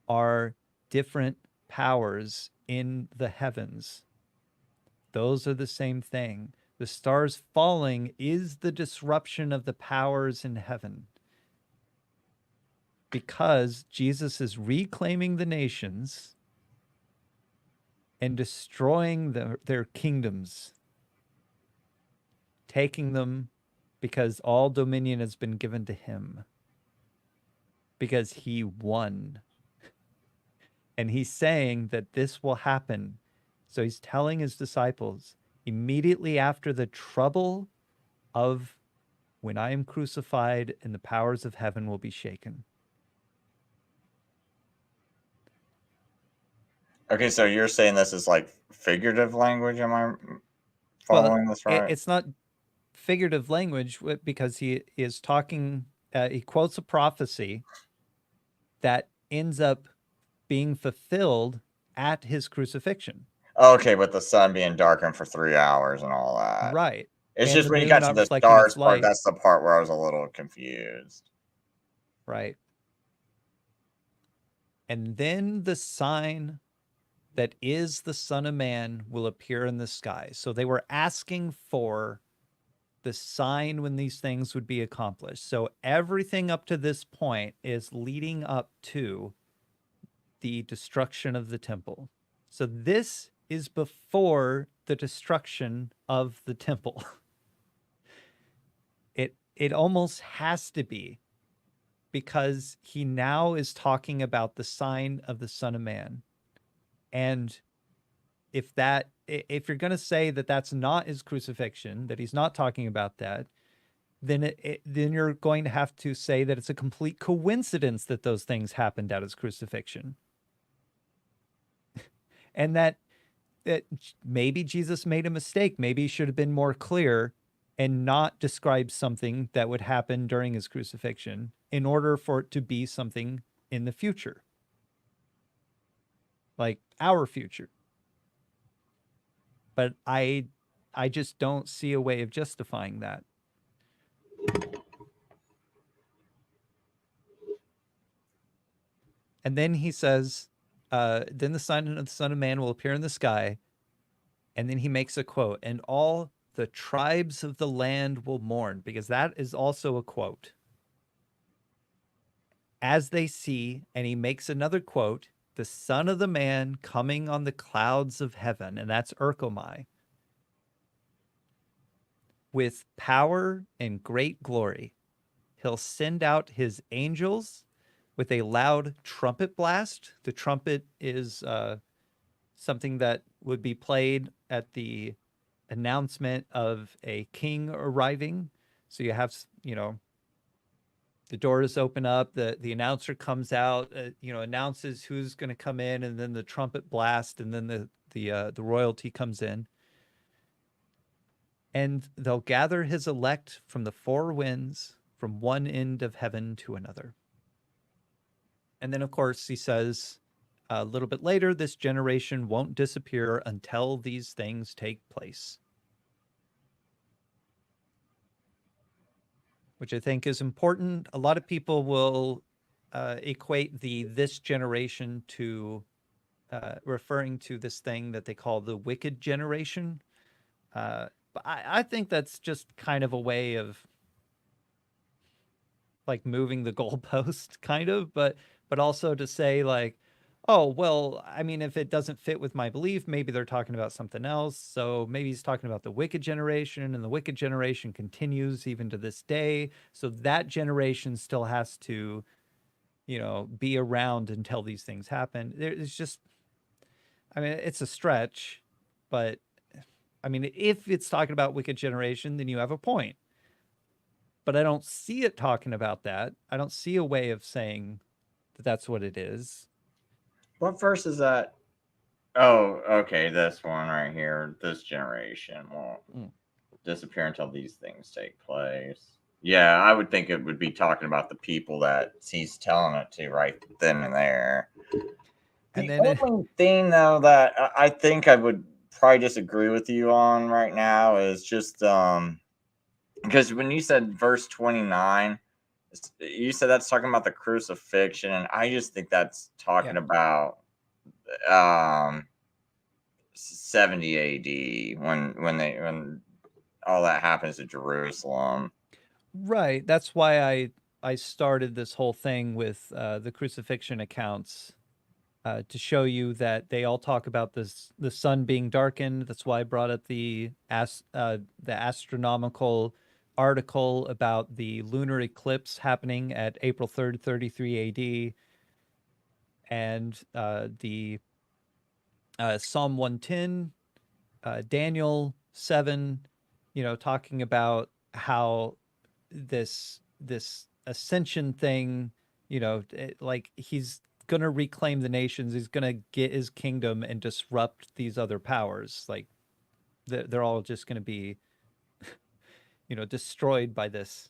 are different powers in the heavens. Those are the same thing. The stars falling is the disruption of the powers in heaven, because Jesus is reclaiming the nations and destroying their kingdoms, taking them, because all dominion has been given to him, because he won. And he's saying that this will happen. So he's telling his disciples, immediately after the trouble of when I am crucified, and the powers of heaven will be shaken. Okay, so you're saying this is like figurative language? Am I Well, following this right? it's not figurative language, because he is talking, he quotes a prophecy that ends up being fulfilled at his crucifixion. Okay, with the sun being darkened for 3 hours and all that. Right. It's And just the when you moon got to not the reflecting its stars part, light. that's the part where I was a little confused. Right. And then the sign that is the Son of Man will appear in the sky. So they were asking for the sign when these things would be accomplished. So everything up to this point is leading up to the destruction of the temple. So this is before the destruction of the temple. It almost has to be, because he now is talking about the sign of the Son of Man. And if you're going to say that that's not his crucifixion, that he's not talking about that, then then you're going to have to say that it's a complete coincidence that those things happened at his crucifixion. And that maybe Jesus made a mistake. Maybe he should have been more clear and not describe something that would happen during his crucifixion in order for it to be something in the future, like our future. But I just don't see a way of justifying that. And then he says, then the sign of the Son of Man will appear in the sky. And then he makes a quote, and all the tribes of the land will mourn, because that is also a quote. As they see, and he makes another quote, the Son of the Man coming on the clouds of heaven, and that's Erkomai, with power and great glory. He'll send out his angels with a loud trumpet blast. The trumpet is something that would be played at the announcement of a king arriving. So you have, the doors open up, the announcer comes out, announces who's going to come in, and then the trumpet blast, and then the royalty comes in. And they'll gather his elect from the four winds, from one end of heaven to another. And then, of course, he says a little bit later, this generation won't disappear until these things take place. Which I think is important. A lot of people will equate this generation to referring to this thing that they call the wicked generation. But I think that's just kind of a way of like moving the goalpost, kind of, but also to say like, oh, well, I mean, if it doesn't fit with my belief, maybe they're talking about something else. So maybe he's talking about the wicked generation, and the wicked generation continues even to this day. So that generation still has to, be around until these things happen. It's just, I mean, it's a stretch, but I mean, if it's talking about wicked generation, then you have a point. But I don't see it talking about that. I don't see a way of saying that that's what it is. What verse is that? Oh, okay, this one right here. This generation won't disappear until these things take place. Yeah, I would think it would be talking about the people that he's telling it to right then and there. And the then only thing, though, that I think I would probably disagree with you on right now is just because when you said verse 29, You said that's talking about the crucifixion, and I just think that's talking Yeah. about 70 AD when all that happens to Jerusalem. Right. That's why I started this whole thing with the crucifixion accounts to show you that they all talk about the sun being darkened. That's why I brought up the astronomical article about the lunar eclipse happening at April 3rd, 33 AD, and the Psalm 110, Daniel 7, talking about how this ascension thing, like he's gonna reclaim the nations, he's gonna get his kingdom and disrupt these other powers. Like they're all just gonna be, destroyed by this.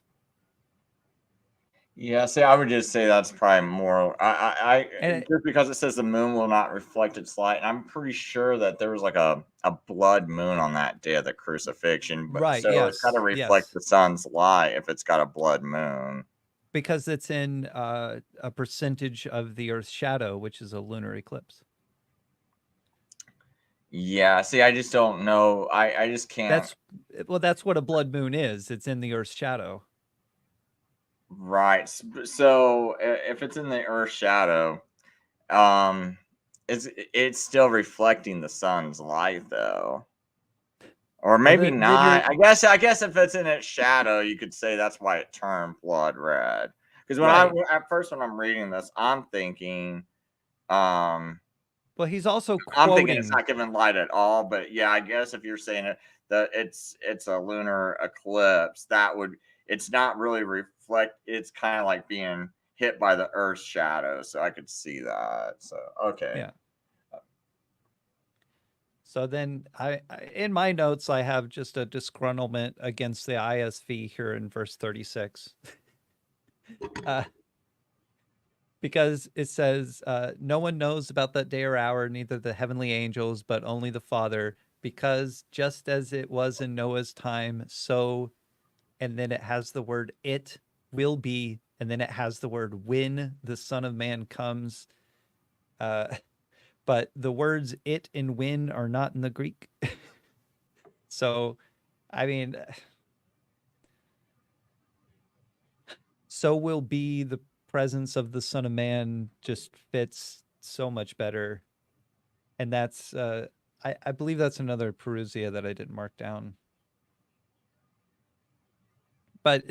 Yeah, see, I would just say that's probably more. And Just because it says the moon will not reflect its light, and I'm pretty sure that there was like a blood moon on that day of the crucifixion, but right, so it's got to yes, reflect yes, the sun's light if it's got a blood moon. because it's in a percentage of the Earth's shadow, which is a lunar eclipse. Yeah, see, I just don't know. I just can't. That's what a blood moon is. It's in the Earth's shadow. Right. So if it's in the Earth's shadow, um, it's still reflecting the sun's light though. Or Well, maybe then you're not. I guess if it's in its shadow, you could say that's why it turned blood red. Because right. at first when I'm reading this, um Well, he's also I'm thinking it's quoting. not giving light at all. But yeah, I guess if you're saying it that it's a lunar eclipse, that would it's not really reflect. It's kind of like being hit by the Earth's shadow. So I could see that. So okay. Yeah. So then in my notes, I have just a disgruntlement against the ISV here in verse 36. uh, because it says, no one knows about that day or hour, neither the heavenly angels, but only the Father, because just as it was in Noah's time, so, and then it has the word it will be, and then it has the word when the Son of Man comes. But the words it and when are not in the Greek. So, I mean, so will be the presence of the Son of Man just fits so much better. And that's, I believe that's another Parousia that I didn't mark down. But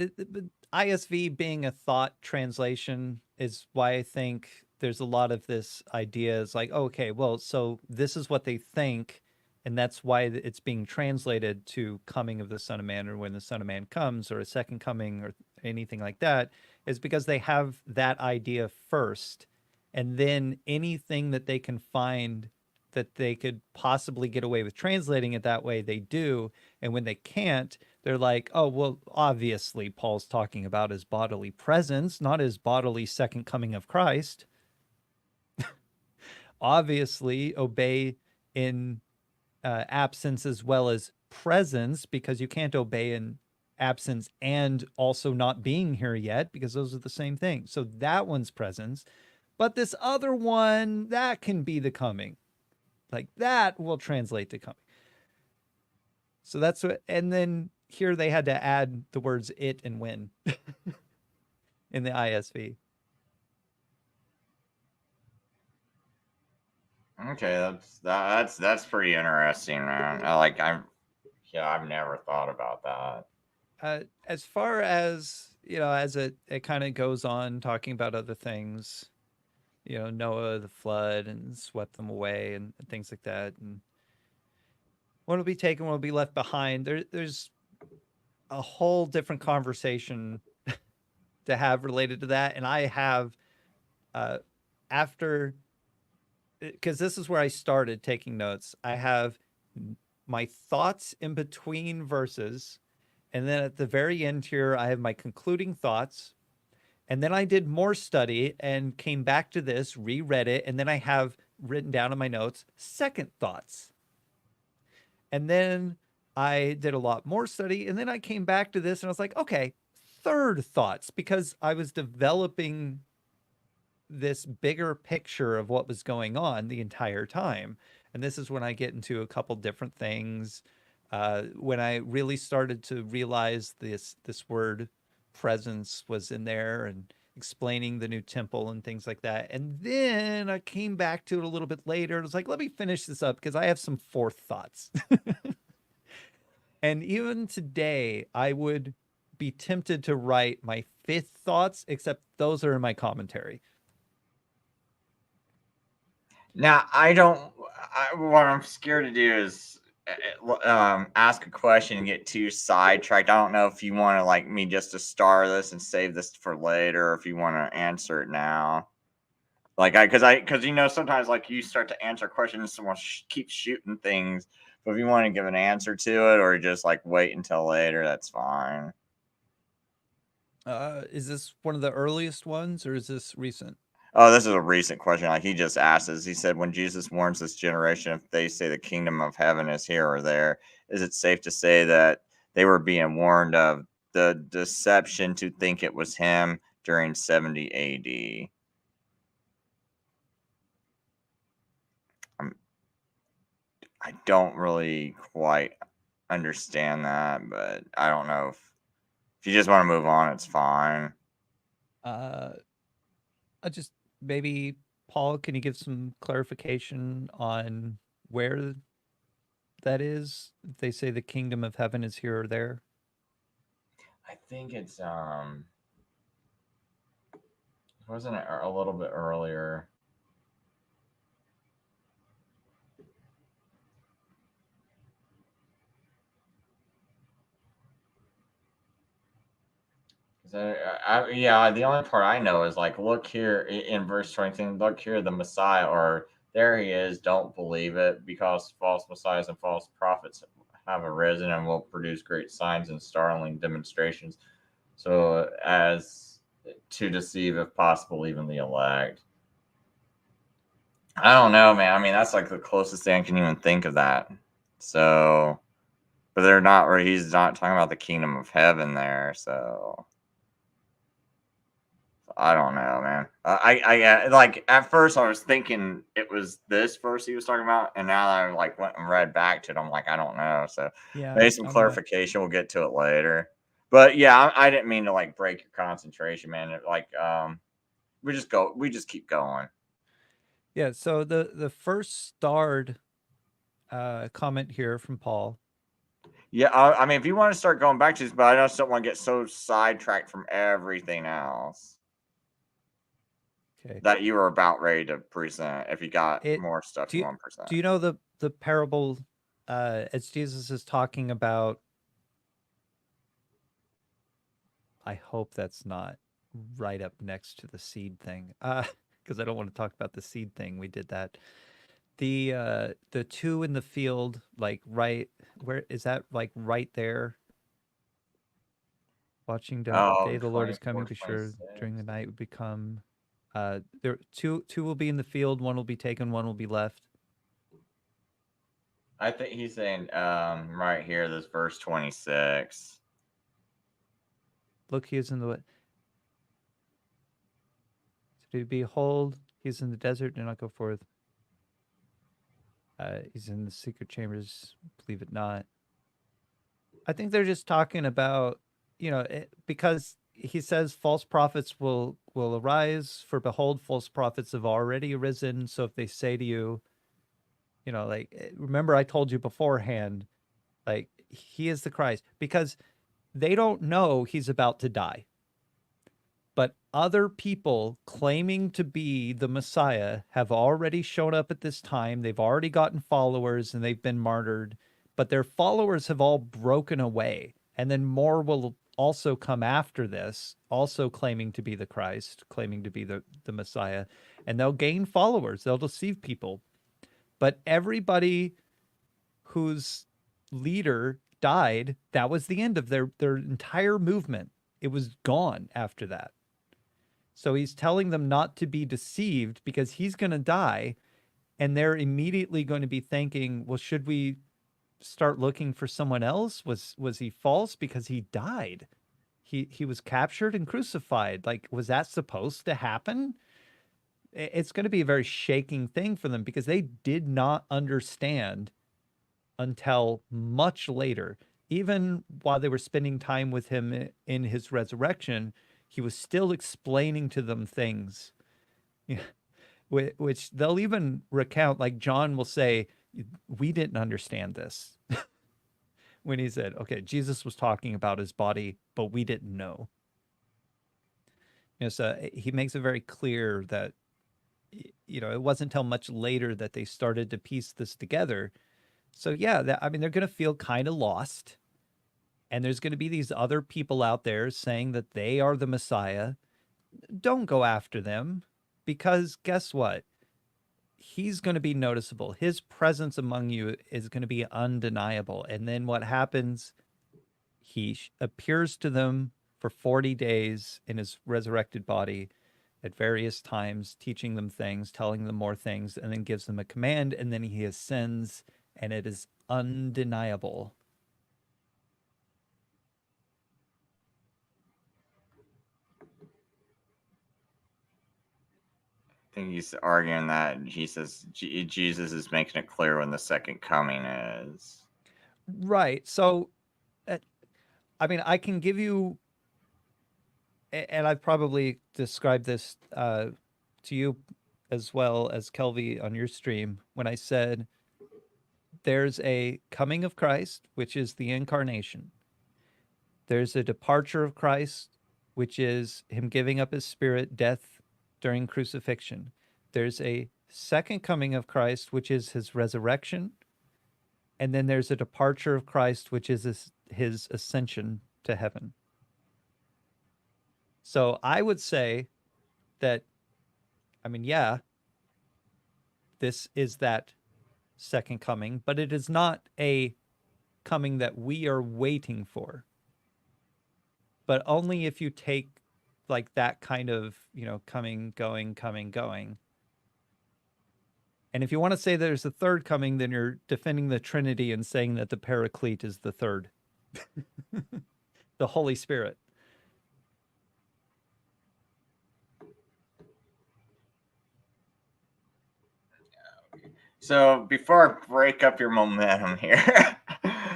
ISV being a thought translation is why I think there's a lot of this idea is like, okay, well, so this is what they think, and that's why it's being translated to coming of the Son of Man or when the Son of Man comes or a second coming or anything like that, is because they have that idea first, and then anything that they can find that they could possibly get away with translating it that way, they do. And when they can't, they're like, oh, well, obviously, Paul's talking about his bodily presence, not his bodily second coming of Christ. Obviously, obey in absence as well as presence, because you can't obey in absence and also not being here yet, because those are the same thing. So that one's presence. But this other one, that can be the coming. Like that will translate to coming. So that's what, and then here they had to add the words it and when in the ISV. Okay, that's pretty interesting, man. I've never thought about that. As far as, as it kind of goes on talking about other things, Noah, the flood, and swept them away and things like that. And one will be taken, one will be left behind. There's a whole different conversation to have related to that. And I have, after, because this is where I started taking notes, I have my thoughts in between verses. And then at the very end here, I have my concluding thoughts. And then I did more study and came back to this, reread it. And then I have written down in my notes second thoughts. And then I did a lot more study. And then I came back to this and I was like, okay, third thoughts because I was developing this bigger picture of what was going on the entire time. And this is when I get into a couple different things. When I really started to realize this word presence was in there and explaining the new temple and things like that. And then I came back to it a little bit later. And was like, let me finish this up because I have some fourth thoughts. And even today, I would be tempted to write my fifth thoughts, except those are in my commentary. Now, what I'm scared to do is ask a question and get too sidetracked. I don't know if you want to like me just to star this and save this for later, or if you want to answer it now. Like because sometimes like you start to answer questions, and someone keeps shooting things. But if you want to give an answer to it, or just like wait until later, that's fine. Is this one of the earliest ones, or is this recent? Oh, this is a recent question. Like he just asked us. He said, when Jesus warns this generation, if they say the kingdom of heaven is here or there, is it safe to say that they were being warned of the deception to think it was him during 70 AD? I don't really quite understand that, but I don't know if you just want to move on, it's fine. I just maybe Paul, can you give some clarification on where that is? If they say the kingdom of heaven is here or there. I think it's wasn't it a little bit earlier? Yeah, the only part I know is like, look here in verse 20, look here, the Messiah, or there he is, don't believe it, because false messiahs and false prophets have arisen and will produce great signs and startling demonstrations, so as to deceive, if possible, even the elect. I don't know, man. I mean, that's like the closest thing I can even think of that. So, but they're not, or he's not talking about the kingdom of heaven there, so. I don't know, man. I like at first I was thinking it was this verse he was talking about, and now that I like went and read back to it, I'm like, I don't know. So Yeah, maybe some clarification. We'll get to it later. But yeah, I didn't mean to like break your concentration, man. We just keep going. Yeah. So the first starred comment here from Paul. Yeah, I mean, if you want to start going back to this, but I just don't want to get so sidetracked from everything else. Okay. That you were about ready to present. If you got more stuff you want to present. Do you know the parable as Jesus is talking about? I hope that's not right up next to the seed thing, because I don't want to talk about the seed thing. We did that. The two in the field, like right where is that? Like right there. Watching day the Lord is coming. Be sure during the night would become. There two will be in the field. One will be taken. One will be left. I think he's saying right here, this verse 26. Look, he is in the. So behold, he is in the desert. Do not go forth. He's in the secret chambers. Believe it not. I think they're just talking about, because he says false prophets will arise. For behold, false prophets have already arisen. So if they say to you, remember I told you beforehand, like he is the Christ, because they don't know he's about to die. But other people claiming to be the Messiah have already shown up at this time. They've already gotten followers and they've been martyred, but their followers have all broken away. And then more will also come after this, also claiming to be the Christ, claiming to be the Messiah, and they'll gain followers. They'll deceive people. But everybody whose leader died, that was the end of their entire movement. It was gone after that. So he's telling them not to be deceived because he's going to die. And they're immediately going to be thinking, well, should we start looking for someone else? Was he false because he died? he was captured and crucified. Like, was that supposed to happen? It's going to be a very shaking thing for them because they did not understand until much later. Even while they were spending time with him in his resurrection, he was still explaining to them things, yeah, which they'll even recount. Like John will say, "We didn't understand this." When he said, "Okay, Jesus was talking about his body, but we didn't know." So he makes it very clear that it wasn't until much later that they started to piece this together. So yeah, I mean, they're going to feel kind of lost. And there's going to be these other people out there saying that they are the Messiah. Don't go after them, because guess what? He's going to be noticeable. His presence among you is going to be undeniable. And then what happens? He appears to them for 40 days in his resurrected body at various times, teaching them things, telling them more things, and then gives them a command, and then he ascends, and it is undeniable. I think he's arguing that he says Jesus is making it clear when the second coming is. Right. So, I mean, I can give you, and I've probably described this to you as well as Kelvy on your stream, when I said there's a coming of Christ, which is the incarnation. There's a departure of Christ, which is him giving up his spirit, death during crucifixion. There's a second coming of Christ, which is his resurrection. And then there's a departure of Christ, which is his ascension to heaven. So I would say that, I mean, yeah, this is that second coming, but it is not a coming that we are waiting for. But only if you take like that kind of, coming, going, coming, going. And if you want to say there's a third coming, then you're defending the Trinity and saying that the Paraclete is the third, the Holy Spirit. So before I break up your momentum here,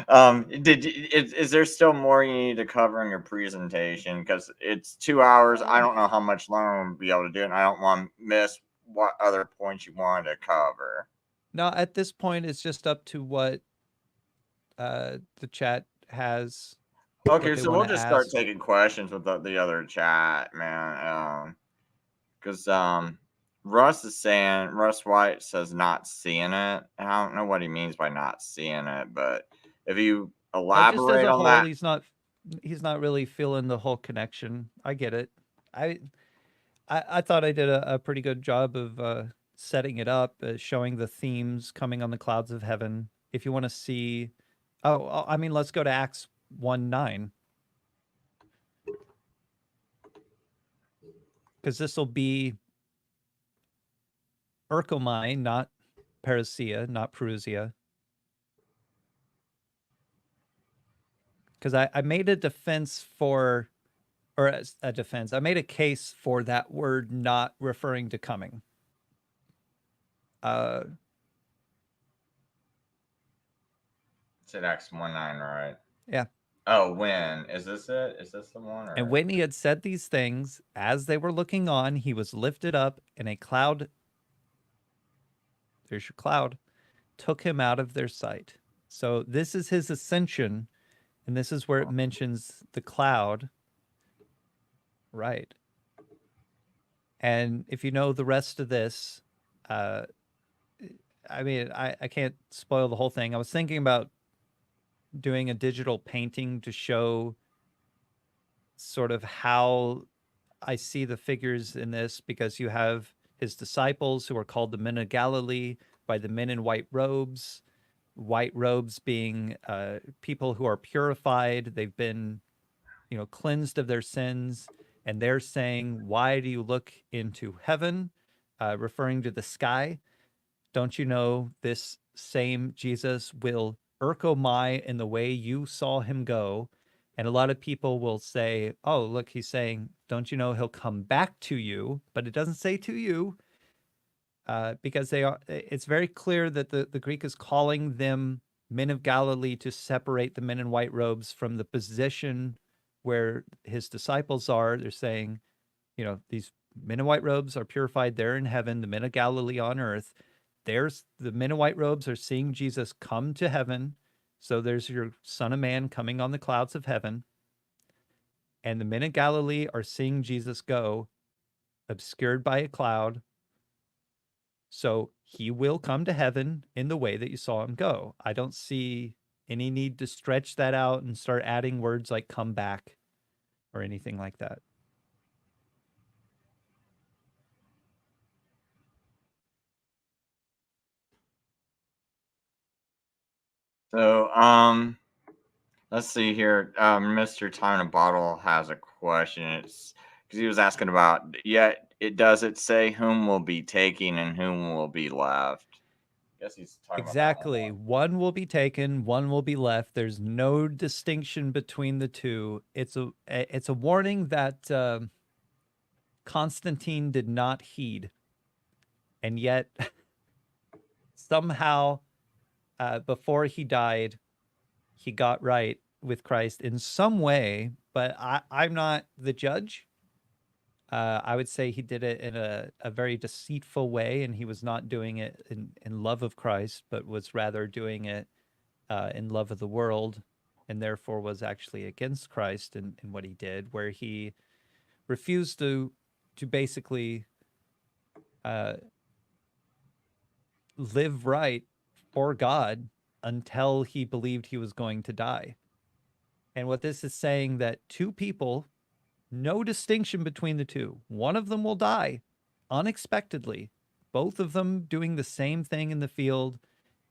is there still more you need to cover in your presentation? Because it's 2 hours. I don't know how much longer we'll be able to do it, and I don't want to miss what other points you wanted to cover. Now, at this point, it's just up to what the chat has. Okay, They so we'll want to just start ask. taking questions with the other chat, man. Because Russ White says not seeing it. I don't know what he means by not seeing it, but if you Just as elaborate a on whole, that. he's not really feeling the whole connection. I get it. I I thought I did a pretty good job of setting it up, showing the themes coming on the clouds of heaven. If you want to see, I mean, let's go to Acts 1:9, because this will be Erchomai, not Parousia, not Parousia. Because I made a defense for, or a defense, I made a case for that word not referring to coming. It's at X19, right? Yeah. Oh, when? Is this it? Is this the one? And Or when he had said these things, as they were looking on, he was lifted up, and a cloud, there's your cloud, took him out of their sight. So this is his ascension, and this is where it mentions the cloud. Right. And if you know the rest of this, I mean, I can't spoil the whole thing. I was thinking about doing a digital painting to show sort of how I see the figures in this, because you have his disciples who are called the men of Galilee by the men in white robes being people who are purified. They've been, cleansed of their sins. And they're saying, why do you look into heaven? Referring to the sky. Don't you know this same Jesus will erchomai in the way you saw him go, And a lot of people will say, oh, look, he's saying, don't you know he'll come back to you? But it doesn't say to you, because it's very clear that the Greek is calling them men of Galilee to separate the men in white robes from the position where his disciples are. They're saying, these men in white robes are purified. They're in heaven. The men of Galilee on earth. There's the men in white robes are seeing Jesus come to heaven. So there's your Son of Man coming on the clouds of heaven. And the men in Galilee are seeing Jesus go, obscured by a cloud. So he will come to heaven in the way that you saw him go. I don't see any need to stretch that out and start adding words like come back or anything like that. So, let's see here. Mr. Time in a Bottle has a question. It's because he was asking about, yet it say whom will be taking and whom will be left. I guess he's talking Exactly. about One will be taken, one will be left. There's no distinction between the two. It's a warning that Constantine did not heed. And yet somehow before he died, he got right with Christ in some way, but I'm not the judge. I would say he did it in a very deceitful way, and he was not doing it in love of Christ, but was rather doing it in love of the world, and therefore was actually against Christ in what he did, where he refused to basically live right for God until he believed he was going to die. And what this is saying that two people, no distinction between the two. One of them will die unexpectedly, both of them doing the same thing in the field,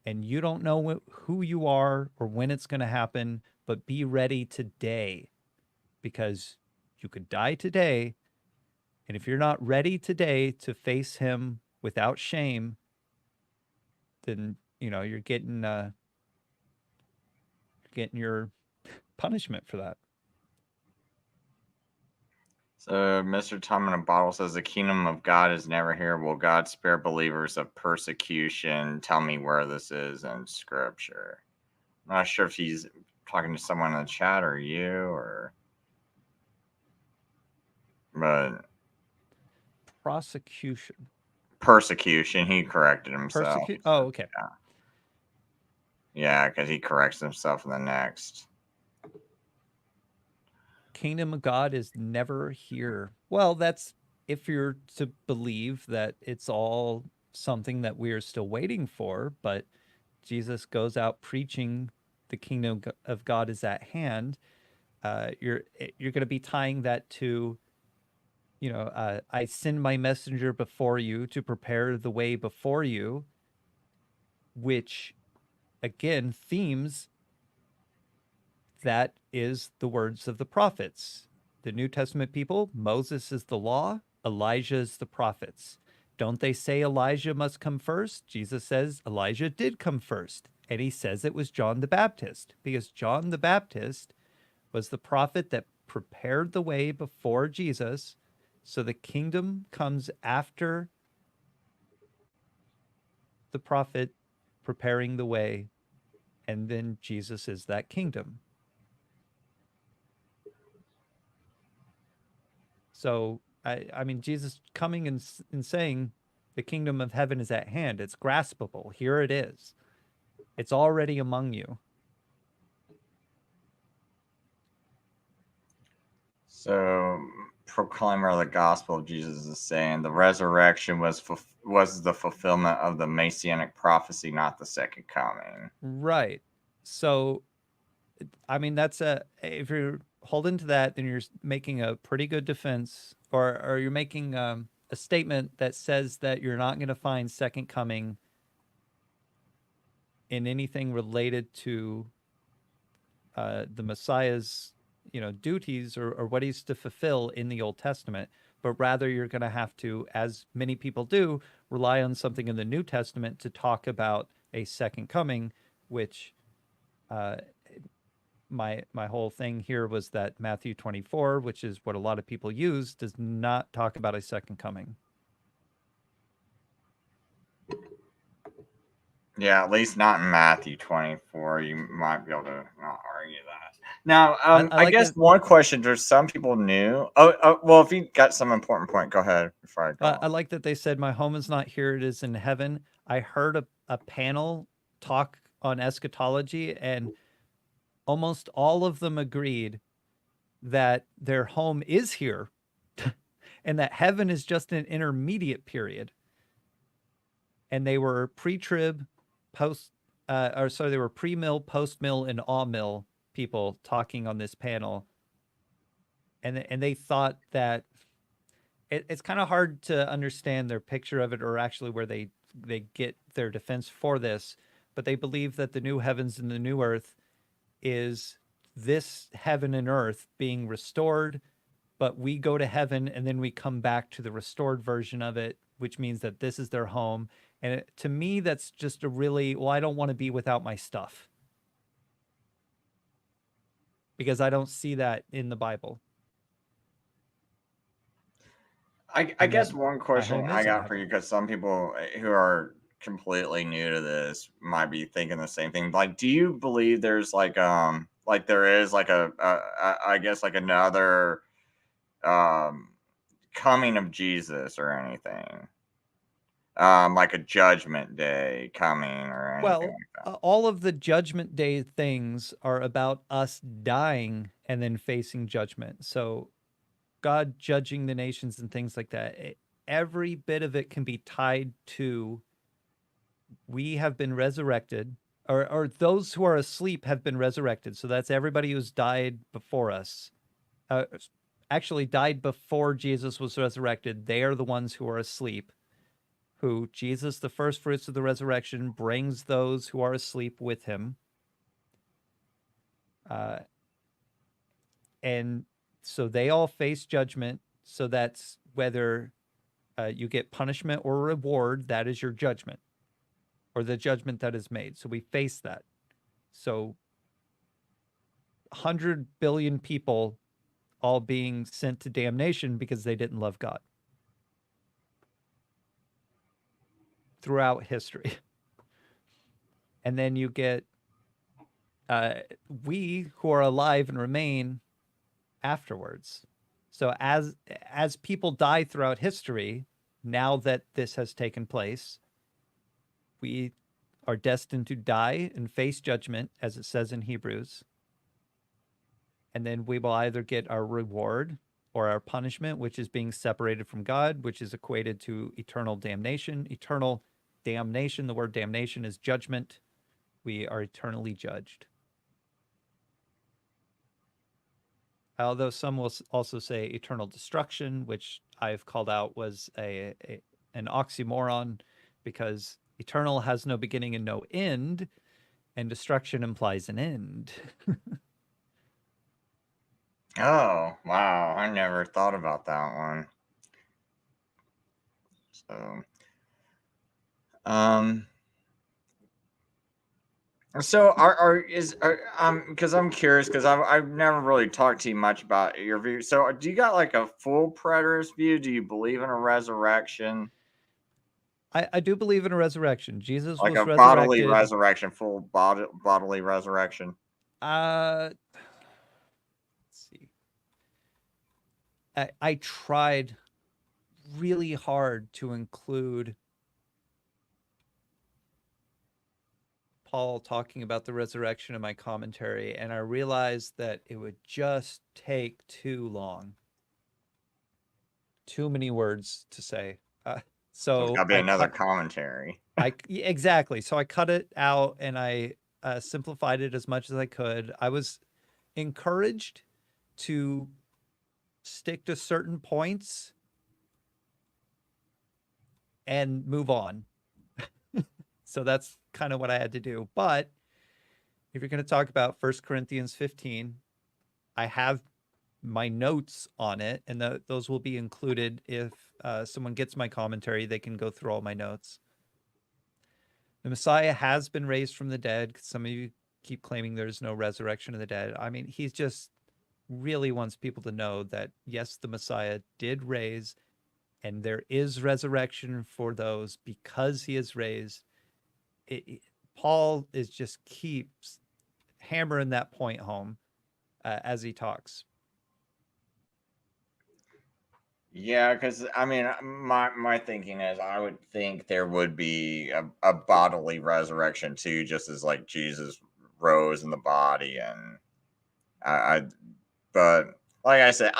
and you don't know who you are or when it's going to happen, but be ready today because you could die today. And if you're not ready today to face him without shame, then, you're getting your punishment for that. So, Mr. Time in a Bottle says the kingdom of God is never here. Will God spare believers of persecution? Tell me where this is in Scripture. I'm not sure if he's talking to someone in the chat or you, but Prosecution. persecution. He corrected himself. Persecute? Oh, okay. Yeah, because he corrects himself in the next. Kingdom of God is never here. Well, that's if you're to believe that it's all something that we are still waiting for, but Jesus goes out preaching the kingdom of God is at hand. You're going to be tying that to, I send my messenger before you to prepare the way before you, which again themes that is the words of the prophets. The New Testament people, Moses is the law, Elijah is the prophets. Don't they say Elijah must come first? Jesus says Elijah did come first. And he says it was John the Baptist because John the Baptist was the prophet that prepared the way before Jesus. So the kingdom comes after the prophet preparing the way. And then Jesus is that kingdom. So, I mean, Jesus coming and saying the kingdom of heaven is at hand. It's graspable. Here it is. It's already among you. So, proclaimer of the gospel of Jesus is saying the resurrection was the fulfillment of the messianic prophecy, not the second coming. Right. So, I mean, if you're holding to that, then you're making a pretty good defense, or you're making a statement that says that you're not going to find second coming in anything related to the Messiah's, duties or what he's to fulfill in the Old Testament, but rather you're going to have to, as many people do, rely on something in the New Testament to talk about a second coming, which my whole thing here was that Matthew 24, which is what a lot of people use, does not talk about a second coming. Yeah, at least not in Matthew 24. You might be able to not argue that. Now, I I like guess that. one question: there's some people new. Well, if you got some important point, go ahead before I go I on. like that they said, "My home is not here; it is in heaven." I heard a panel talk on eschatology, and almost all of them agreed that their home is here, and that heaven is just an intermediate period. And they were pre-trib, post, or sorry, they were pre-mill, post-mill, and all-mill people talking on this panel, and they thought that it's kind of hard to understand their picture of it, or actually where they get their defense for this, but they believe that the new heavens and the new earth is this heaven and earth being restored, but we go to heaven and then we come back to the restored version of it, which means that this is their home. And to me, that's just a really, well, I don't want to be without my stuff, because I don't see that in the Bible. I And that guess one my question home I is in got for heaven. you, because some people who are completely new to this might be thinking the same thing. Like, do you believe there's like there is like I guess like another um coming of Jesus or anything? Like a judgment day coming or anything Well, like that. all of the judgment day things are about us dying and then facing judgment. So God judging the nations and things like that. Every bit of it can be tied to, we have been resurrected, or those who are asleep have been resurrected. So that's everybody who's died before us. Actually died before Jesus was resurrected. They are the ones who are asleep, who Jesus, the first fruits of the resurrection, brings those who are asleep with him. Uh, and so they all face judgment. So that's whether you get punishment or reward, that is your judgment, or the judgment that is made. So we face that. So 100 billion people all being sent to damnation because they didn't love God throughout history. And then you get uh, we who are alive and remain afterwards. So as people die throughout history, now that this has taken place, we are destined to die and face judgment, as it says in Hebrews. And then we will either get our reward or our punishment, which is being separated from God, which is equated to eternal damnation. Eternal damnation, the word damnation is judgment. We are eternally judged. Although some will also say eternal destruction, which I've called out was an oxymoron, because eternal has no beginning and no end, and destruction implies an end. Oh, wow. I never thought about that one. So, um, so because I'm curious, because I've never really talked to you much about your view. So, do you got like a full preterist view? Do you believe in a resurrection, I do believe in a resurrection. Jesus like was a bodily resurrected. resurrection, full bodily resurrection? Let's see. I tried really hard to include Paul talking about the resurrection in my commentary, and I realized that it would just take too long. Too many words to say. So it's got So to be another commentary. exactly. So I cut it out and I simplified it as much as I could. I was encouraged to stick to certain points and move on. So that's kind of what I had to do. But if you're going to talk about 1 Corinthians 15, I have my notes on it, and those will be included. If someone gets my commentary, they can go through all my notes. The Messiah has been raised from the dead. Some of you keep claiming there's no resurrection of the dead. I mean, he just really wants people to know that, yes, the Messiah did raise, and there is resurrection for those because he is raised. Paul is just keeps hammering that point home as he talks. Yeah, because I mean, my thinking is, I would think there would be a bodily resurrection too, just as like Jesus rose in the body, and I but like I said,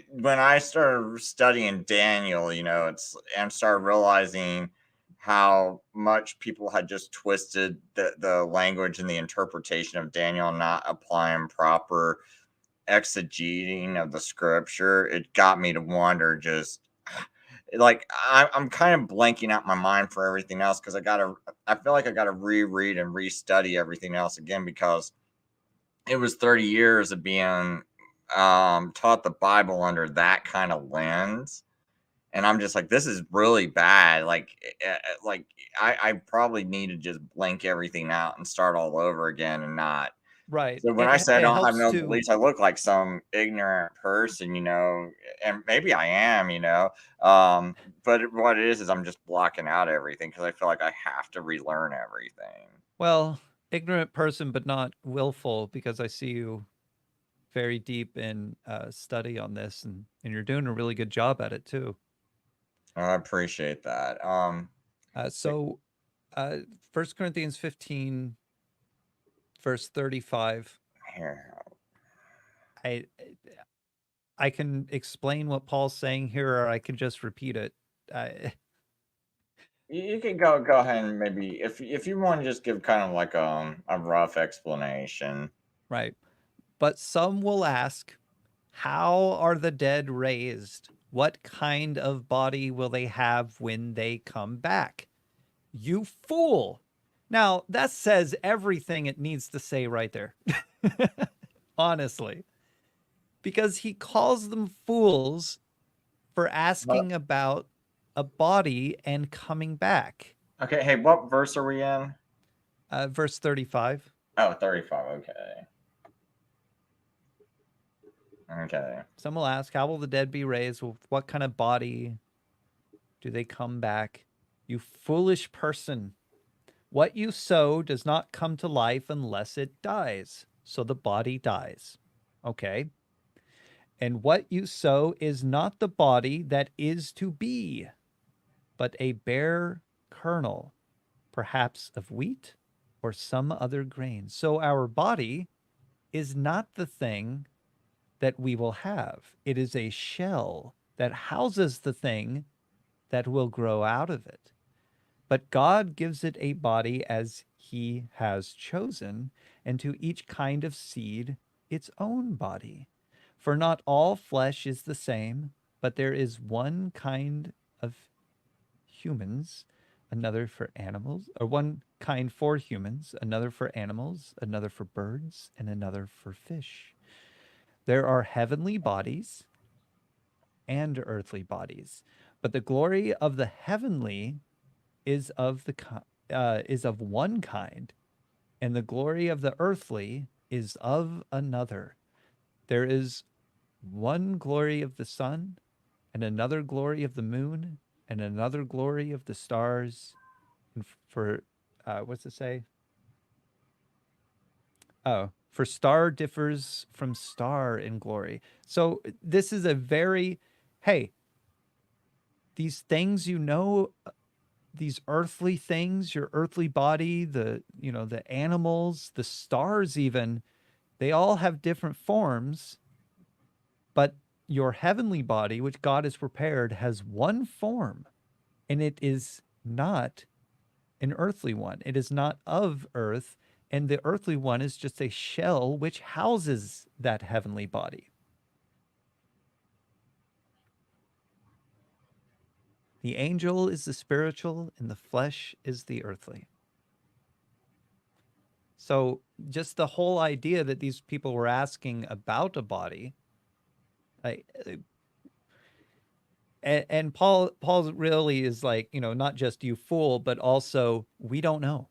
when I started studying Daniel, and started realizing how much people had just twisted the language and the interpretation of Daniel, not applying proper exegeting of the scripture, it got me to wonder, just like I'm kind of blanking out my mind for everything else, because I feel like I gotta reread and restudy everything else again, because it was 30 years of being taught the Bible under that kind of lens. And I'm just like, this is really bad. Like I probably need to just blank everything out and start all over again, and not. Right. So when I say I It don't have helps no to, beliefs, I look like some ignorant person, and maybe I am, but what it is I'm just blocking out everything, because I feel like I have to relearn everything. well, ignorant person, but not willful, because I see you very deep in study on this, and you're doing a really good job at it too. I appreciate that. So, uh, 1 Corinthians 15, verse 35, Here, I I can explain what Paul's saying here, or I can just repeat it. you can go ahead, and maybe if you want to just give kind of like a rough explanation. Right. But some will ask, how are the dead raised? What kind of body will they have when they come back? You fool. Now, that says everything it needs to say right there. Honestly. Because he calls them fools for What? asking about a body and coming back. Okay, hey, what verse are we in? Verse 35. Oh, 35. Okay. Okay. Some will ask, how will the dead be raised? With what kind of body do they come back? You foolish person. What you sow does not come to life unless it dies. So the body dies. Okay. And what you sow is not the body that is to be, but a bare kernel, perhaps of wheat or some other grain. So our body is not the thing that we will have. It is a shell that houses the thing that will grow out of it. But God gives it a body as he has chosen, and to each kind of seed its own body. For not all flesh is the same, but there is one kind of humans, another for animals, or one kind for humans, another for animals, another for birds, and another for fish. There are heavenly bodies and earthly bodies, but the glory of the heavenly is is of one kind, and the glory of the earthly is of another. There is one glory of the sun, and another glory of the moon, and another glory of the stars. And for what's it say? Oh, for star differs from star in glory. So this is a very, hey, these things these earthly things, your earthly body, the animals, the stars even, they all have different forms, but your heavenly body, which God has prepared, has one form, and it is not an earthly one. It is not of earth, and the earthly one is just a shell which houses that heavenly body. The angel is the spiritual, and the flesh is the earthly. So, just the whole idea that these people were asking about a body, I, and Paul really is like, not just you fool, but also we don't know.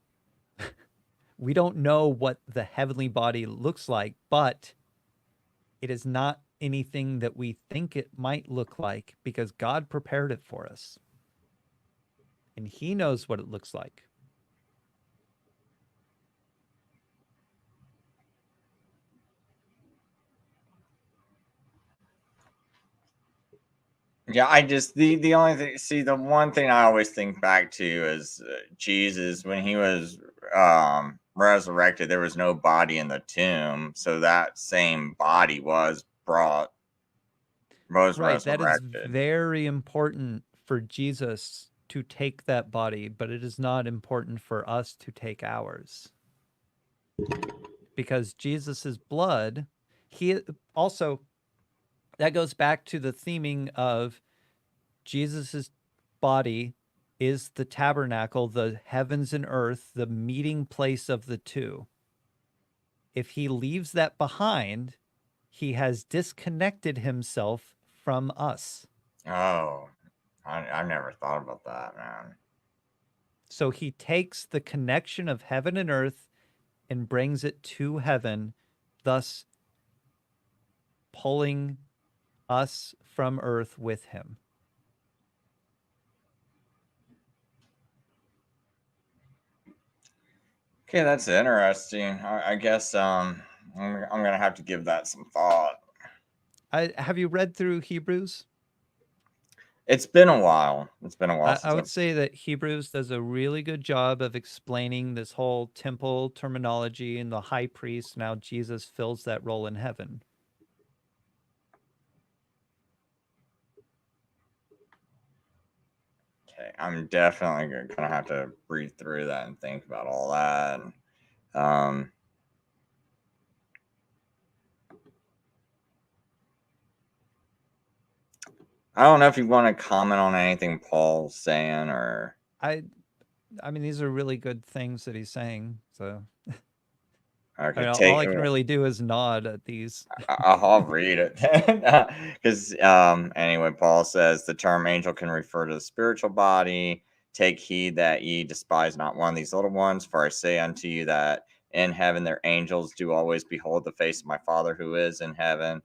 We don't know what the heavenly body looks like, but it is not anything that we think it might look like because God prepared it for us. And he knows what it looks like. Yeah, I just the only thing, see, the one thing I always think back to is Jesus when he was resurrected. There was no body in the tomb, so that same body was Right. That is resurrected. very important for Jesus to take that body, but it is not important for us to take ours. Because Jesus's blood, he also, that goes back to the theming of Jesus's body is the tabernacle, the heavens and earth, the meeting place of the two. If he leaves that behind, he has disconnected himself from us. Oh, I never thought about that, man. So he takes the connection of heaven and earth and brings it to heaven, thus pulling us from earth with him. Okay, that's interesting. I guess I'm gonna have to give that some thought. Have you read through Hebrews? It's been a while. It's been a while I since would say that Hebrews does a really good job of explaining this whole temple terminology and the high priest. Now Jesus fills that role in heaven. Okay, I'm definitely gonna have to read through that and think about all that. Um, I don't know if you want to comment on anything Paul's saying, or I mean, these are really good things that he's saying. So I okay, mean, all take. I can really do is nod at these. I'll read it because anyway, Paul says the term angel can refer to the spiritual body. Take heed that ye despise not one of these little ones, for I say unto you that in heaven their angels do always behold the face of my Father who is in heaven.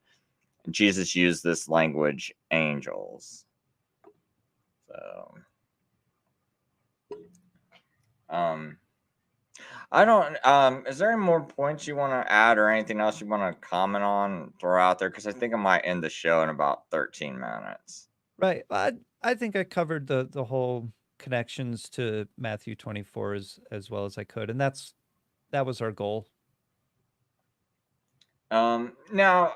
Jesus used this language, angels. So, um, I don't. Is there any more points you want to add, or anything else you want to comment on, throw out there? Because I think I might end the show in about 13 minutes. Right. I think I covered the whole connections to Matthew 24 as well as I could, and that was our goal. Now,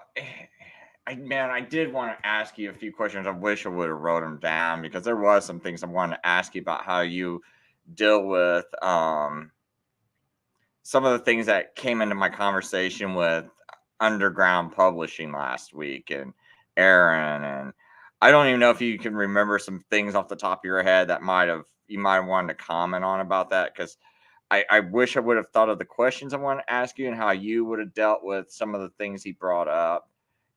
I did want to ask you a few questions. I wish I would have wrote them down because there was some things I wanted to ask you about how you deal with some of the things that came into my conversation with Underground Publishing last week and Aaron, and I don't even know if you can remember some things off the top of your head that you might have wanted to comment on about that, because I wish I would have thought of the questions I want to ask you and how you would have dealt with some of the things he brought up,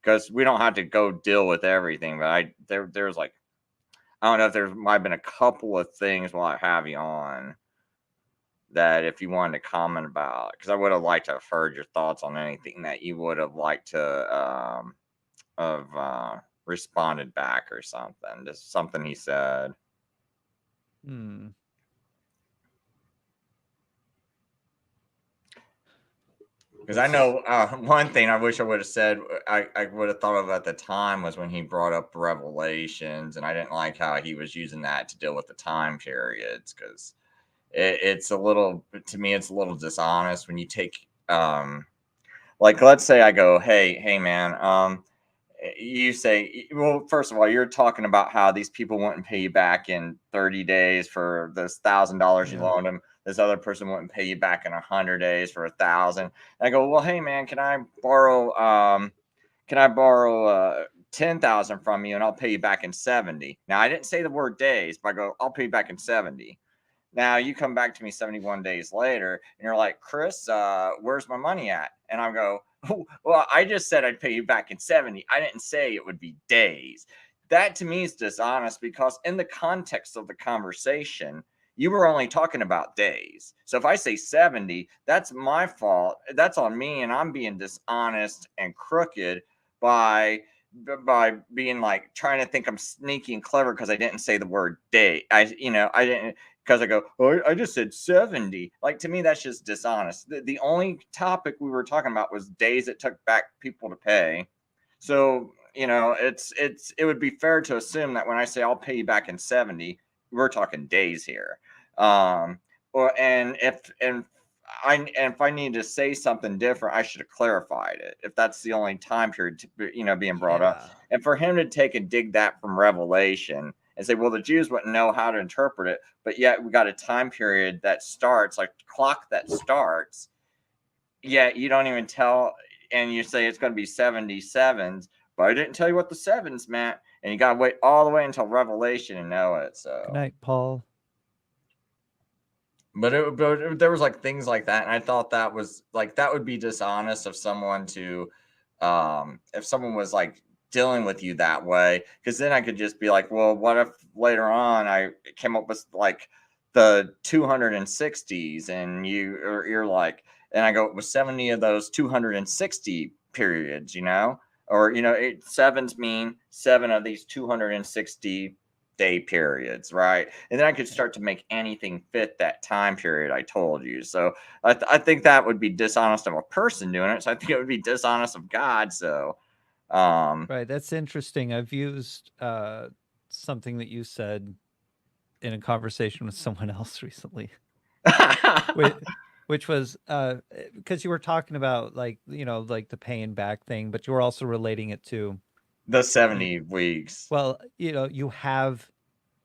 because we don't have to go deal with everything, but there's like, I don't know if there might have been a couple of things while I have you on that if you wanted to comment about, because I would have liked to have heard your thoughts on anything that you would have liked to have responded back or something, just something he said. Hmm. Because I know one thing I wish I would have said, I would have thought of at the time, was when he brought up Revelations, and I didn't like how he was using that to deal with the time periods, because it's a little, to me, it's a little dishonest when you take, like, let's say I go, hey, man, you say, well, first of all, you're talking about how these people wouldn't pay you back in 30 days for this $1,000 you Yeah. loaned them. This other person wouldn't pay you back in 100 days for 1,000. I go, well, hey man, can I borrow 10,000 from you and I'll pay you back in 70? Now I didn't say the word days, but I go, I'll pay you back in 70. Now you come back to me 71 days later and you're like, Chris, where's my money at? And I go, oh, well, I just said I'd pay you back in 70. I didn't say it would be days. That to me is dishonest, because in the context of the conversation, you were only talking about days. So if I say 70, that's my fault. That's on me, and I'm being dishonest and crooked by being like trying to think I'm sneaky and clever because I didn't say the word day. I didn't, because I go, oh, I just said 70. Like, to me, that's just dishonest. The only topic we were talking about was days it took back people to pay. So, it would be fair to assume that when I say I'll pay you back in 70, we're talking days here. If I need to say something different, I should have clarified it. If that's the only time period being brought up, Yeah. and for him to take and dig that from Revelation and say, well, the Jews wouldn't know how to interpret it, but yet we got a time period that starts, like clock that starts. Yet you don't even tell, and you say it's going to be 77s, but I didn't tell you what the sevens meant, and you got to wait all the way until Revelation and know it. So Good night, Paul. But there was like things like that, and I thought that was like, that would be dishonest of someone to, if someone was like dealing with you that way, because then I could just be like, well, what if later on I came up with like the 260s, and you're like, and I go, it was 70 of those 260 periods, or sevens mean 7 of these 260 day periods, right? And then I could start to make anything fit that time period I told you. So I think that would be dishonest of a person doing it. So I think it would be dishonest of God. So Right, that's interesting. I've used something that you said in a conversation with someone else recently, which was because you were talking about like like the paying back thing, but you were also relating it to the 70 weeks. Well, you have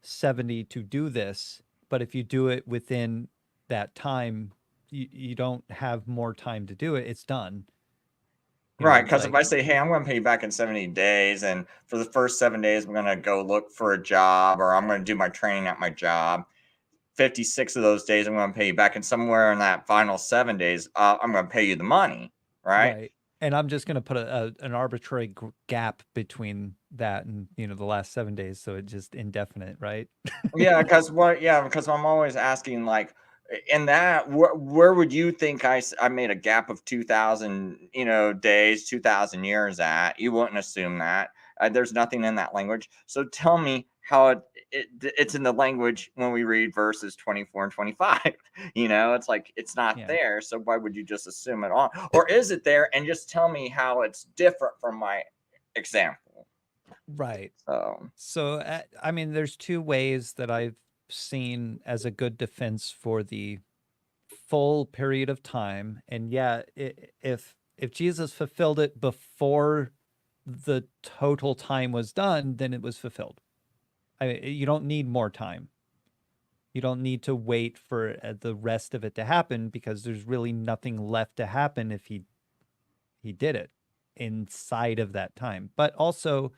70 to do this, but if you do it within that time, you don't have more time to do it. It's done. Right, It's because if like, I say, hey, I'm going to pay you back in 70 days, and for the first 7 days, I'm going to go look for a job, or I'm going to do my training at my job. 56 of those days, I'm going to pay you back, and somewhere in that final 7 days, I'm going to pay you the money, right? right. And I'm just going to put an arbitrary gap between that and, the last 7 days. So it's just indefinite, right? Yeah, because I'm always asking, like, in that, where would you think I made a gap of 2,000, days, 2,000 years at? You wouldn't assume that. There's nothing in that language. So tell me how it's in the language when we read verses 24 and 25. It's like, it's not Yeah. there. So why would you just assume it on? Or is it there? And just tell me how it's different from my example. Right. So I mean, there's two ways that I've seen as a good defense for the full period of time. And yeah, if Jesus fulfilled it before the total time was done, then it was fulfilled. You don't need more time. You don't need to wait for the rest of it to happen, because there's really nothing left to happen if he did it inside of that time. But also,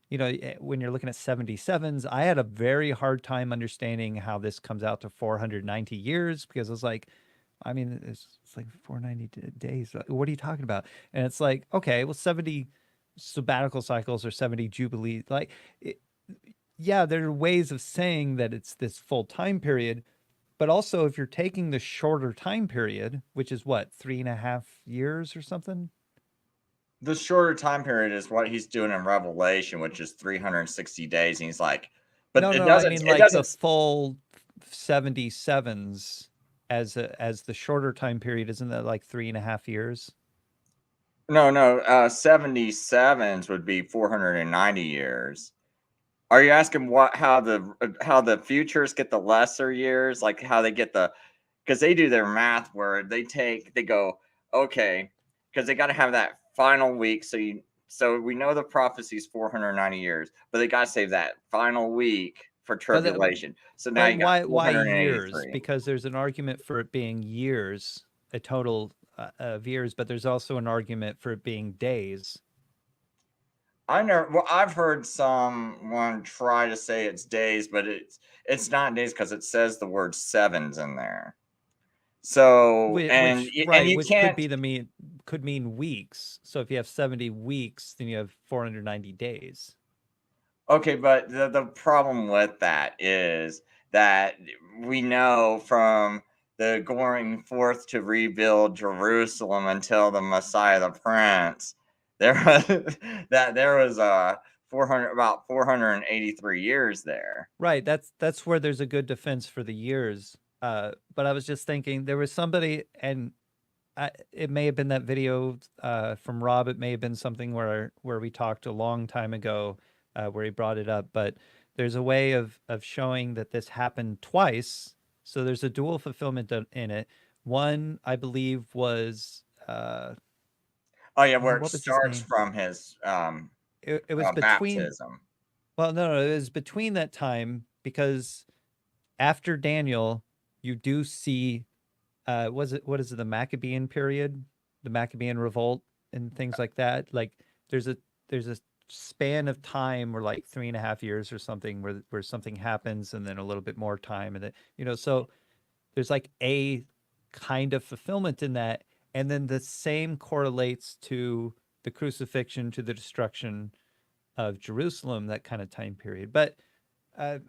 when you're looking at 77s, I had a very hard time understanding how this comes out to 490 years, because I was like, I mean, it's like 490 days. What are you talking about? And it's like, okay, well, 70 sabbatical cycles or 70 jubilees. Like, yeah, there are ways of saying that it's this full time period. But also, if you're taking the shorter time period, which is what, 3.5 years or something? the shorter time period is what he's doing in Revelation, which is 360 days. And he's like, but No, it no, I doesn't, mean it like the doesn't, full 77s as the shorter time period. Isn't that like 3.5 years? no, 77s would be 490 years. Are you asking how the futures get the lesser years? Like how they get because they do their math where they go, okay, because they got to have that final week. So we know the prophecy is 490 years, but they got to save that final week for tribulation. So now But you got why years? 483. Because there's an argument for it being years, a total of years, but there's also an argument for it being days. I've heard someone try to say it's days, but it's not days because it says the word sevens in there. So and you Which can't. could mean weeks. So if you have 70 weeks, then you have 490 days. Okay, but the problem with that is that we know from the going forth to rebuild Jerusalem until the Messiah, the Prince, there was that there was 483 years there. Right. That's where there's a good defense for the years. But I was just thinking there was somebody, and it may have been that video from Rob. It may have been something where we talked a long time ago where he brought it up. But there's a way of showing that this happened twice. So there's a dual fulfillment in it. One, I believe, was Oh yeah, where it what was his starts name? from his It was between. baptism. Well, no, it was between that time because after Daniel, you do see what is it, the Maccabean period, the Maccabean revolt and things like that. Like there's a span of time where like 3.5 years or something where something happens and then a little bit more time and then so there's like a kind of fulfillment in that, and then the same correlates to the crucifixion, to the destruction of Jerusalem, that kind of time period. But uh,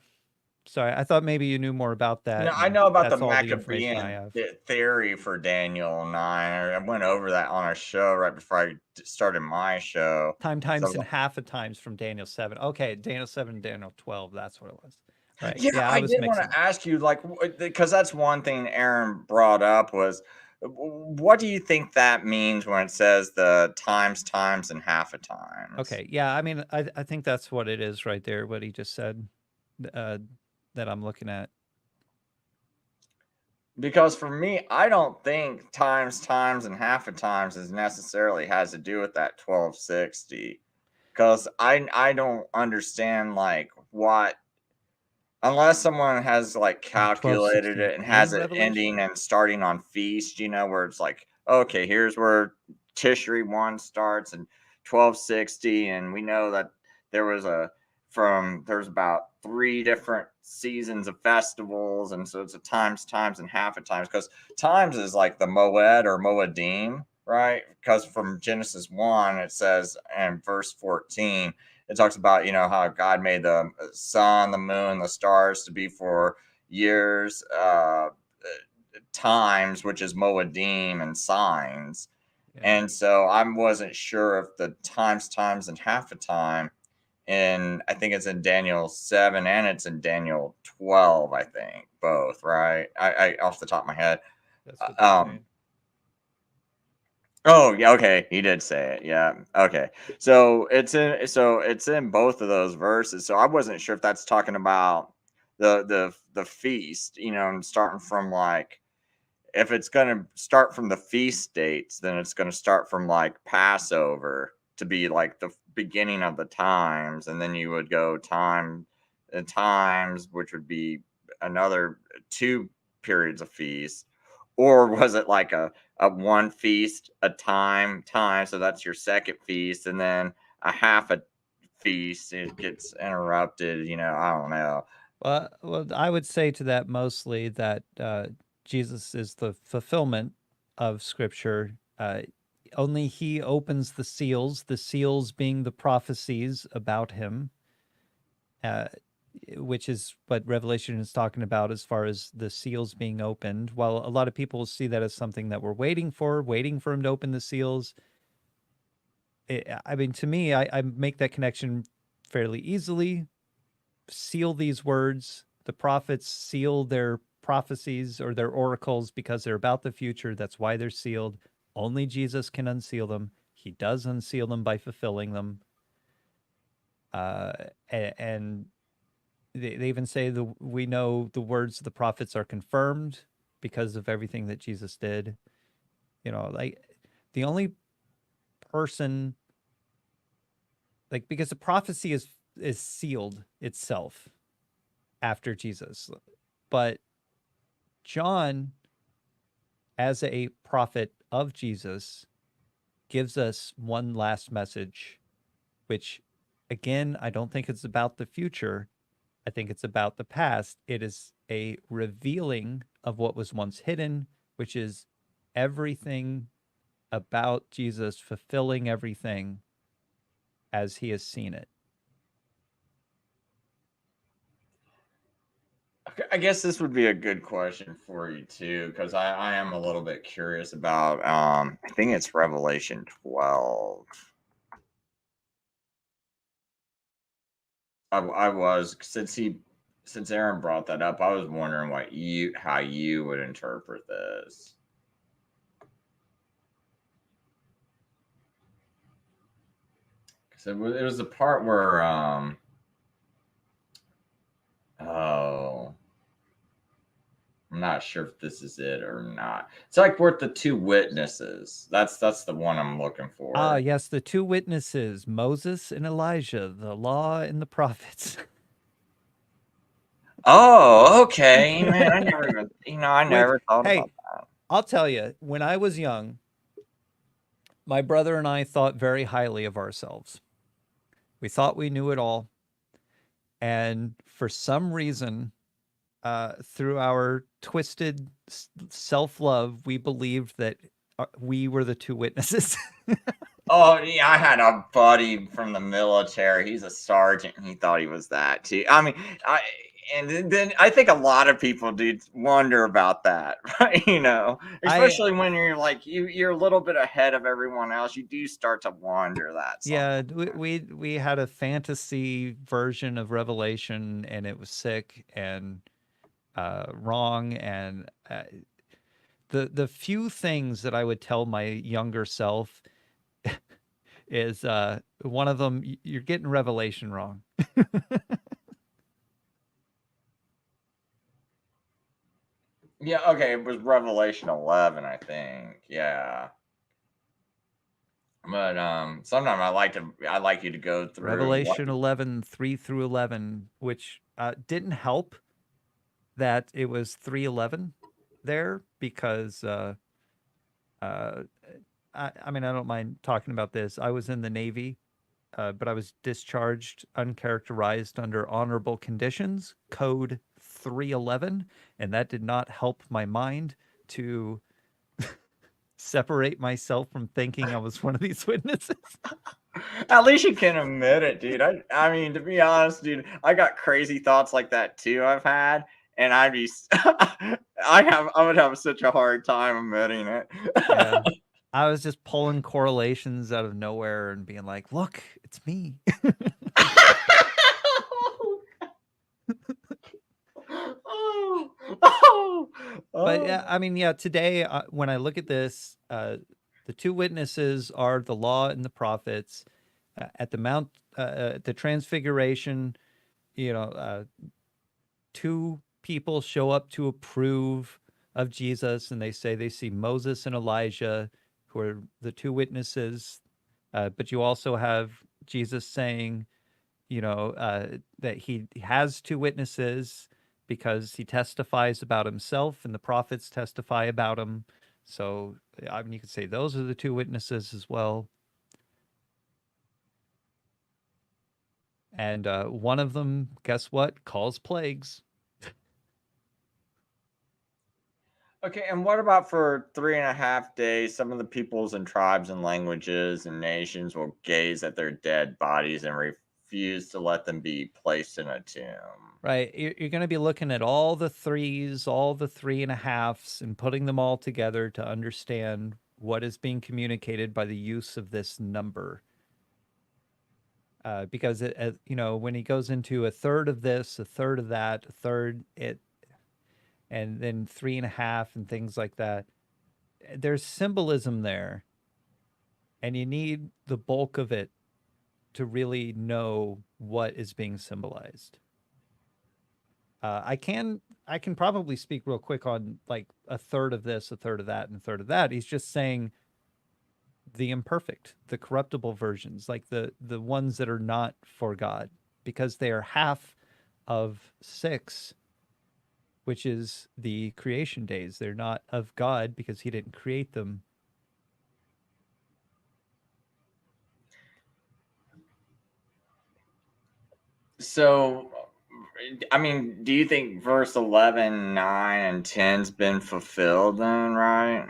sorry, I thought maybe you knew more about No, that, I and know about the that's all the information I Maccabean have. theory for Daniel 9. I went over that on a show right before I started my show. Times and So half of times from Daniel 7. Okay, Daniel 7, Daniel 12. That's what it was. Right. yeah, Yeah, I I was did want mixing. to ask you, like, because that's one thing Aaron brought up was, what do you think that means when it says the times, and half a times? Okay. Yeah, I mean, I think that's what it is right there, what he just said, uh, that I'm looking at. Because for me, I don't think times, and half a times is necessarily has to do with that 1260. Because I don't understand like what, unless someone has like calculated 1260 it and has in it ending Revelation? and starting on feast, where it's like, okay, here's where Tishri 1 starts and 1260, and we know that there was there's about 3 different seasons of festivals, and so it's a times, and half a times, because times is like the Moed or Moedim, right? Because from Genesis 1 it says in verse 14, it talks about how God made the sun, the moon, the stars to be for years, times, which is Moedim, and signs. Yeah. And so I wasn't sure if the times, and half a time, and I think it's in Daniel 7 and it's in Daniel 12, I think, both, right? I off the top of my head. That's what they're Um, saying. Oh, yeah, okay. He did say it. Yeah. Okay. So it's in both of those verses. So I wasn't sure if that's talking about the feast, and starting from like, if it's going to start from the feast dates, then it's going to start from like Passover to be like the beginning of the times, and then you would go times, which would be another 2 periods of feast. Or was it like a one feast a time, so that's your second feast, and then a half a feast, it gets interrupted, I don't know. Well, I would say to that mostly that Jesus is the fulfillment of Scripture. Only he opens the seals being the prophecies about him, uh, which is what Revelation is talking about as far as the seals being opened. While a lot of people see that as something that we're waiting for him to open the seals. I mean, to me, I make that connection fairly easily. Seal these words. The prophets seal their prophecies or their oracles because they're about the future. That's why they're sealed. Only Jesus can unseal them. He does unseal them by fulfilling them. And they even say we know the words of the prophets are confirmed because of everything that Jesus did. Like the only person, like, because the prophecy is sealed itself after Jesus, but John, as a prophet of Jesus, gives us one last message, which, again, I don't think it's about the future. I think it's about the past. It is a revealing of what was once hidden, which is everything about Jesus fulfilling everything as he has seen it. I guess this would be a good question for you too, because I am a little bit curious about I think it's Revelation 12. I was since Aaron brought that up, I was wondering how you would interpret this. Because it was the part where oh, I'm not sure if this is it or not. It's like we're the two witnesses. That's the one I'm looking Ah, for. yes, the two witnesses, Moses and Elijah, the law and the prophets. Oh, okay, man. I never even, I Which, never thought hey, about that. I'll tell you, when I was young, my brother and I thought very highly of ourselves. We thought we knew it all. And for some reason, through our twisted self love, we believed that we were the two witnesses. Oh, yeah, I had a buddy from the military. He's a sergeant, and he thought he was that too. I mean, and then I think a lot of people do wonder about that, right? I, Especially when you're like you're a little bit ahead of everyone else. You do start to wonder that yeah, sometimes. we had a fantasy version of Revelation, and it was sick and wrong. And the few things that I would tell my younger self is one of them, you're getting Revelation wrong. Yeah, okay, it was Revelation 11, I think. Yeah. But sometimes I like you to go through what. Revelation 11, 3 through 11, which didn't help that it was 311 there because uh, I mean, I don't mind talking about this. I was in the Navy, but I was discharged uncharacterized under honorable conditions, code 311, and that did not help my mind to separate myself from thinking I was one of these witnesses. At least you can admit it, dude. I mean, to be honest, dude, I got crazy thoughts like that too. I've had, and I'd be, I would have such a hard time admitting it. Yeah. I was just pulling correlations out of nowhere and being like, look, it's me. Oh, oh, But oh. yeah, I mean, yeah, today, when I look at this, the two witnesses are the law and the prophets. At the Mount, the Transfiguration, you know, two people show up to approve of Jesus, and they say they see Moses and Elijah, who are the two witnesses. But you also have Jesus saying, that he has two witnesses because he testifies about himself and the prophets testify about him. So, I mean, you could say those are the two witnesses as well. And one of them, guess what, calls plagues. Okay, and what about for 3.5 days? Some of the peoples and tribes and languages and nations will gaze at their dead bodies and refuse to let them be placed in a tomb. Right. You're going to be looking at all the threes, all the 3.5s, and putting them all together to understand what is being communicated by the use of this number. Because when he goes into a third of this, a third of that, a third it, and then 3.5 and things like that, there's symbolism there, and you need the bulk of it to really know what is being symbolized. I can probably speak real quick on like a third of this, a third of that, and a third of that. He's just saying the imperfect, the corruptible versions, like the ones that are not for God, because they are half of 6, which is the creation days. They're not of God because he didn't create them. So, I mean, do you think verse 11, 9, and 10's been fulfilled then, right?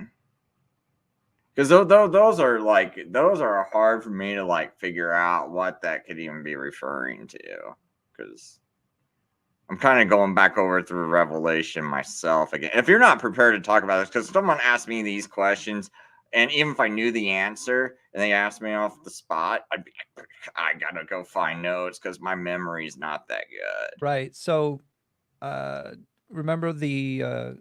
Because those are hard for me to like figure out what that could even be referring to. Because I'm kind of going back over through Revelation myself again. If you're not prepared to talk about this, because someone asked me these questions, and even if I knew the answer and they asked me off the spot, I'd be like, I gotta go find notes because my memory's not that good. Right. So, remember the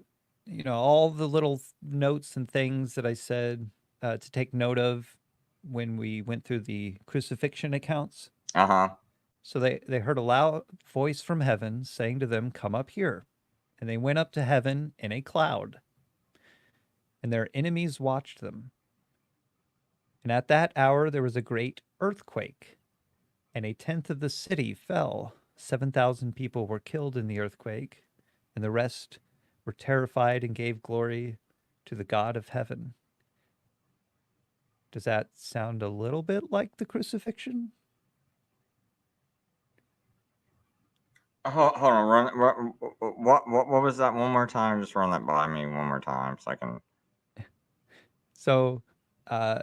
all the little notes and things that I said to take note of when we went through the crucifixion accounts. Uh-huh. So they heard a loud voice from heaven saying to them, "Come up here." And they went up to heaven in a cloud, and their enemies watched them. And at that hour there was a great earthquake, and a tenth of the city fell. 7,000 people were killed in the earthquake, and the rest were terrified and gave glory to the God of heaven. Does that sound a little bit like the crucifixion? Hold on, what was that one more time? Just run that by me one more time so I can. So uh,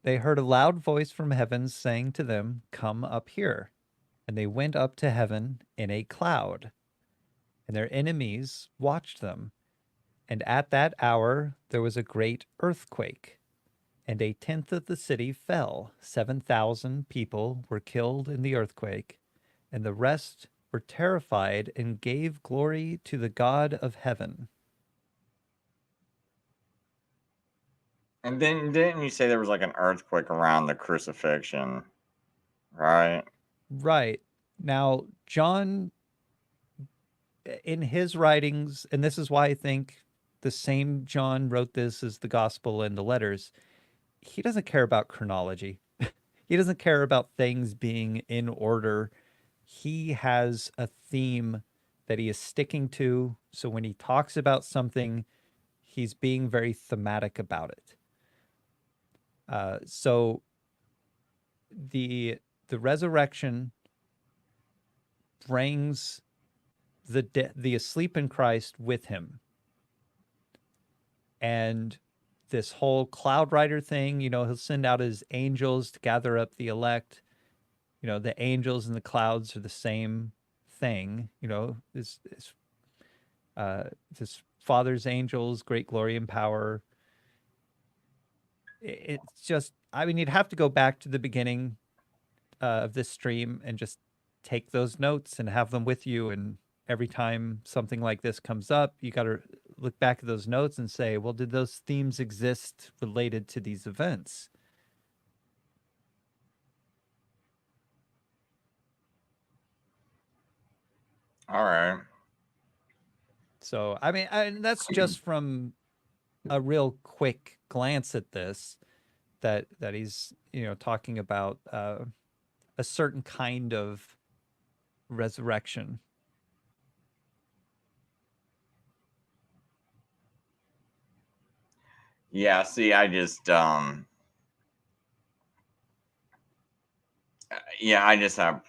they heard a loud voice from heaven saying to them, "Come up here." And they went up to heaven in a cloud, and their enemies watched them. And at that hour there was a great earthquake, and a tenth of the city fell. 7,000 people were killed in the earthquake, and the rest were terrified and gave glory to the God of heaven. And then didn't you say there was like an earthquake around the crucifixion, right? Right. Now, John, in his writings, and this is why I think the same John wrote this as the gospel and the letters, he doesn't care about chronology. He doesn't care about things being in order. He has a theme that he is sticking to. So when he talks about something, he's being very thematic about it. So the resurrection brings the asleep in Christ with him, and this whole cloud rider thing. He'll send out his angels to gather up the elect. The angels and the clouds are the same thing. This Father's angels, great glory and power. It's just, I mean, you'd have to go back to the beginning of this stream and just take those notes and have them with you. And every time something like this comes up, you got to look back at those notes and say, well, did those themes exist related to these events? All right. So, I mean, that's just from a real quick glance at this, that he's talking about a certain kind of resurrection. Yeah, see, I just yeah, I just have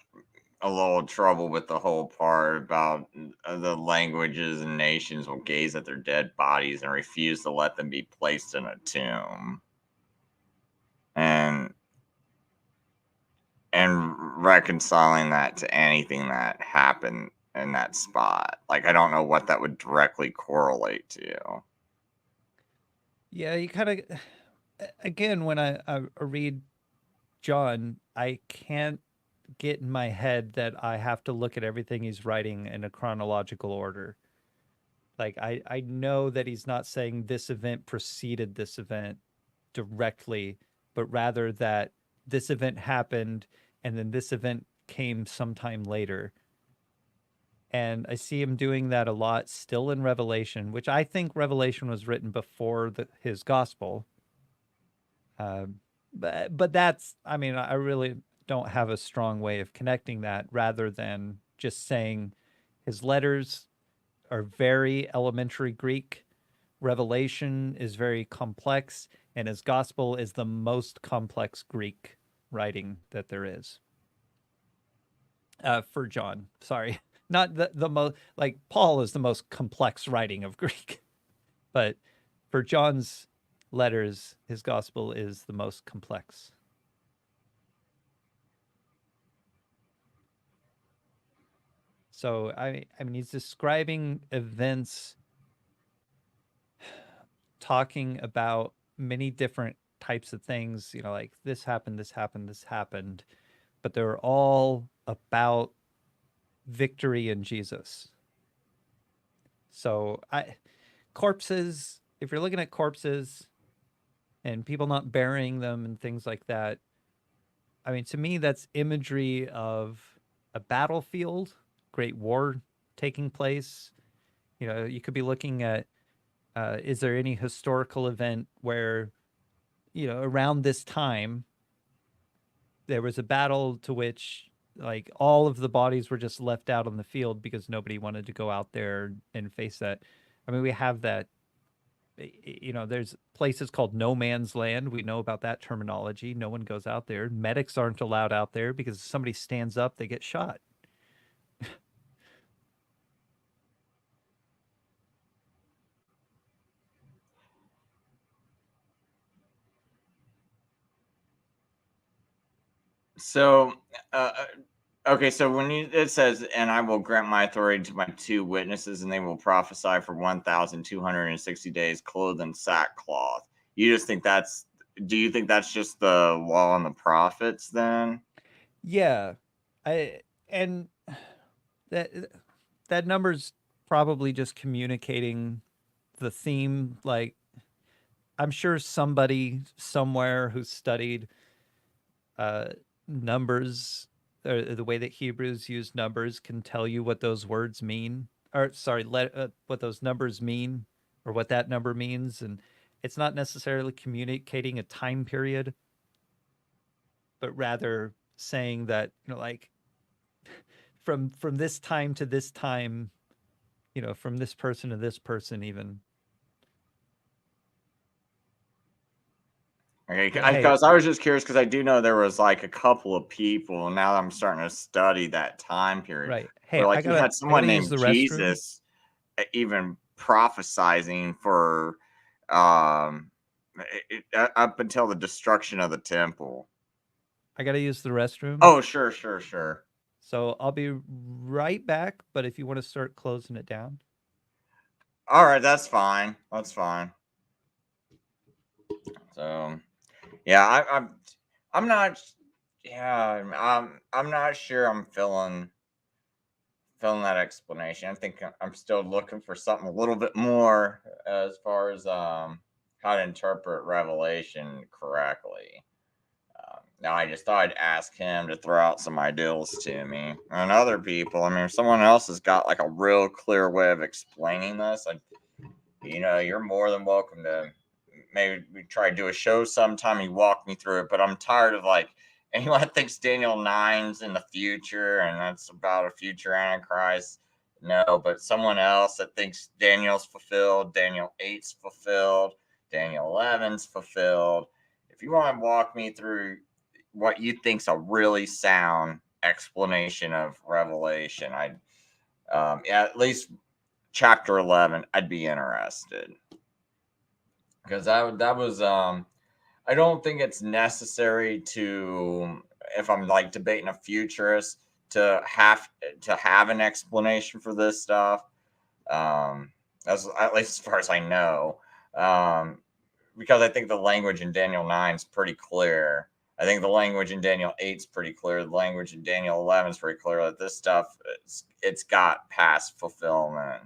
a little trouble with the whole part about the languages and nations will gaze at their dead bodies and refuse to let them be placed in a tomb. And reconciling that to anything that happened in that spot. Like I don't know what that would directly correlate to. Yeah, you kind of, again, when I read John, I can't get in my head that I have to look at everything he's writing in a chronological order. Like, I know that he's not saying this event preceded this event directly, but rather that this event happened and then this event came sometime later. And I see him doing that a lot still in Revelation, which I think Revelation was written before his gospel. But that's, I mean, I really don't have a strong way of connecting that, rather than just saying his letters are very elementary Greek. Revelation is very complex, and his gospel is the most complex Greek writing that there is. For John, sorry, not the most, like Paul is the most complex writing of Greek, but for John's letters, his gospel is the most complex. So I mean, he's describing events, talking about many different types of things. You know, like this happened, this happened, this happened, but they're all about victory in Jesus. So corpses. If you're looking at corpses and people not burying them and things like that, I mean, to me, that's imagery of a battlefield, great war taking place. You know, you could be looking at, is there any historical event where, you know, around this time, there was a battle to which, like, all of the bodies were just left out on the field because nobody wanted to go out there and face that. I mean, we have that. You know, there's places called no man's land. We know about that terminology. No one goes out there. Medics aren't allowed out there because if somebody stands up, they get shot. So, okay, so it says, "And I will grant my authority to my two witnesses, and they will prophesy for 1,260 days, clothed in sackcloth." You just think that's? Do you think that's just the law and the prophets then? Yeah, I and that that number's probably just communicating the theme. Like, I'm sure somebody somewhere who studied numbers, or the way that Hebrews use numbers, can tell you what those words mean, or sorry, what those numbers mean, or what that number means, and it's not necessarily communicating a time period, but rather saying that, you know, like from this time to this time, you know, from this person to this person, even. Okay, But hey, because I was just curious because I do know there was like a couple of people, and now I'm starting to study that time period right, hey, where I like you gotta had I someone gotta use named the restroom. Jesus even prophesizing for um up until the destruction of the temple. I gotta use the restroom. Oh, sure, sure, sure. So I'll be right back. But if you want to start closing it down. All right, that's fine. That's fine. So, yeah, I'm not. Yeah, I'm not sure. I'm feeling that explanation. I think I'm still looking for something a little bit more as far as how to interpret Revelation correctly. Now, I just thought I'd ask him to throw out some ideals to me and other people. I mean, if someone else has got like a real clear way of explaining this, you're more than welcome to maybe we try to do a show sometime. You walk me through it, but I'm tired of like anyone that thinks Daniel 9's in the future and that's about a future Antichrist. No, but someone else that thinks Daniel's fulfilled, Daniel 8's fulfilled, Daniel 11's fulfilled. If you want to walk me through what you think's a really sound explanation of Revelation, yeah, at least chapter 11, I'd be interested because that was I don't think it's necessary to, if I'm like debating a futurist, to have an explanation for this stuff. As at least as far as I know, um, because I think the language in Daniel 9 is pretty clear. I think the language in Daniel 8 is pretty clear. The language in Daniel 11 is pretty clear that this stuff it's got past fulfillment,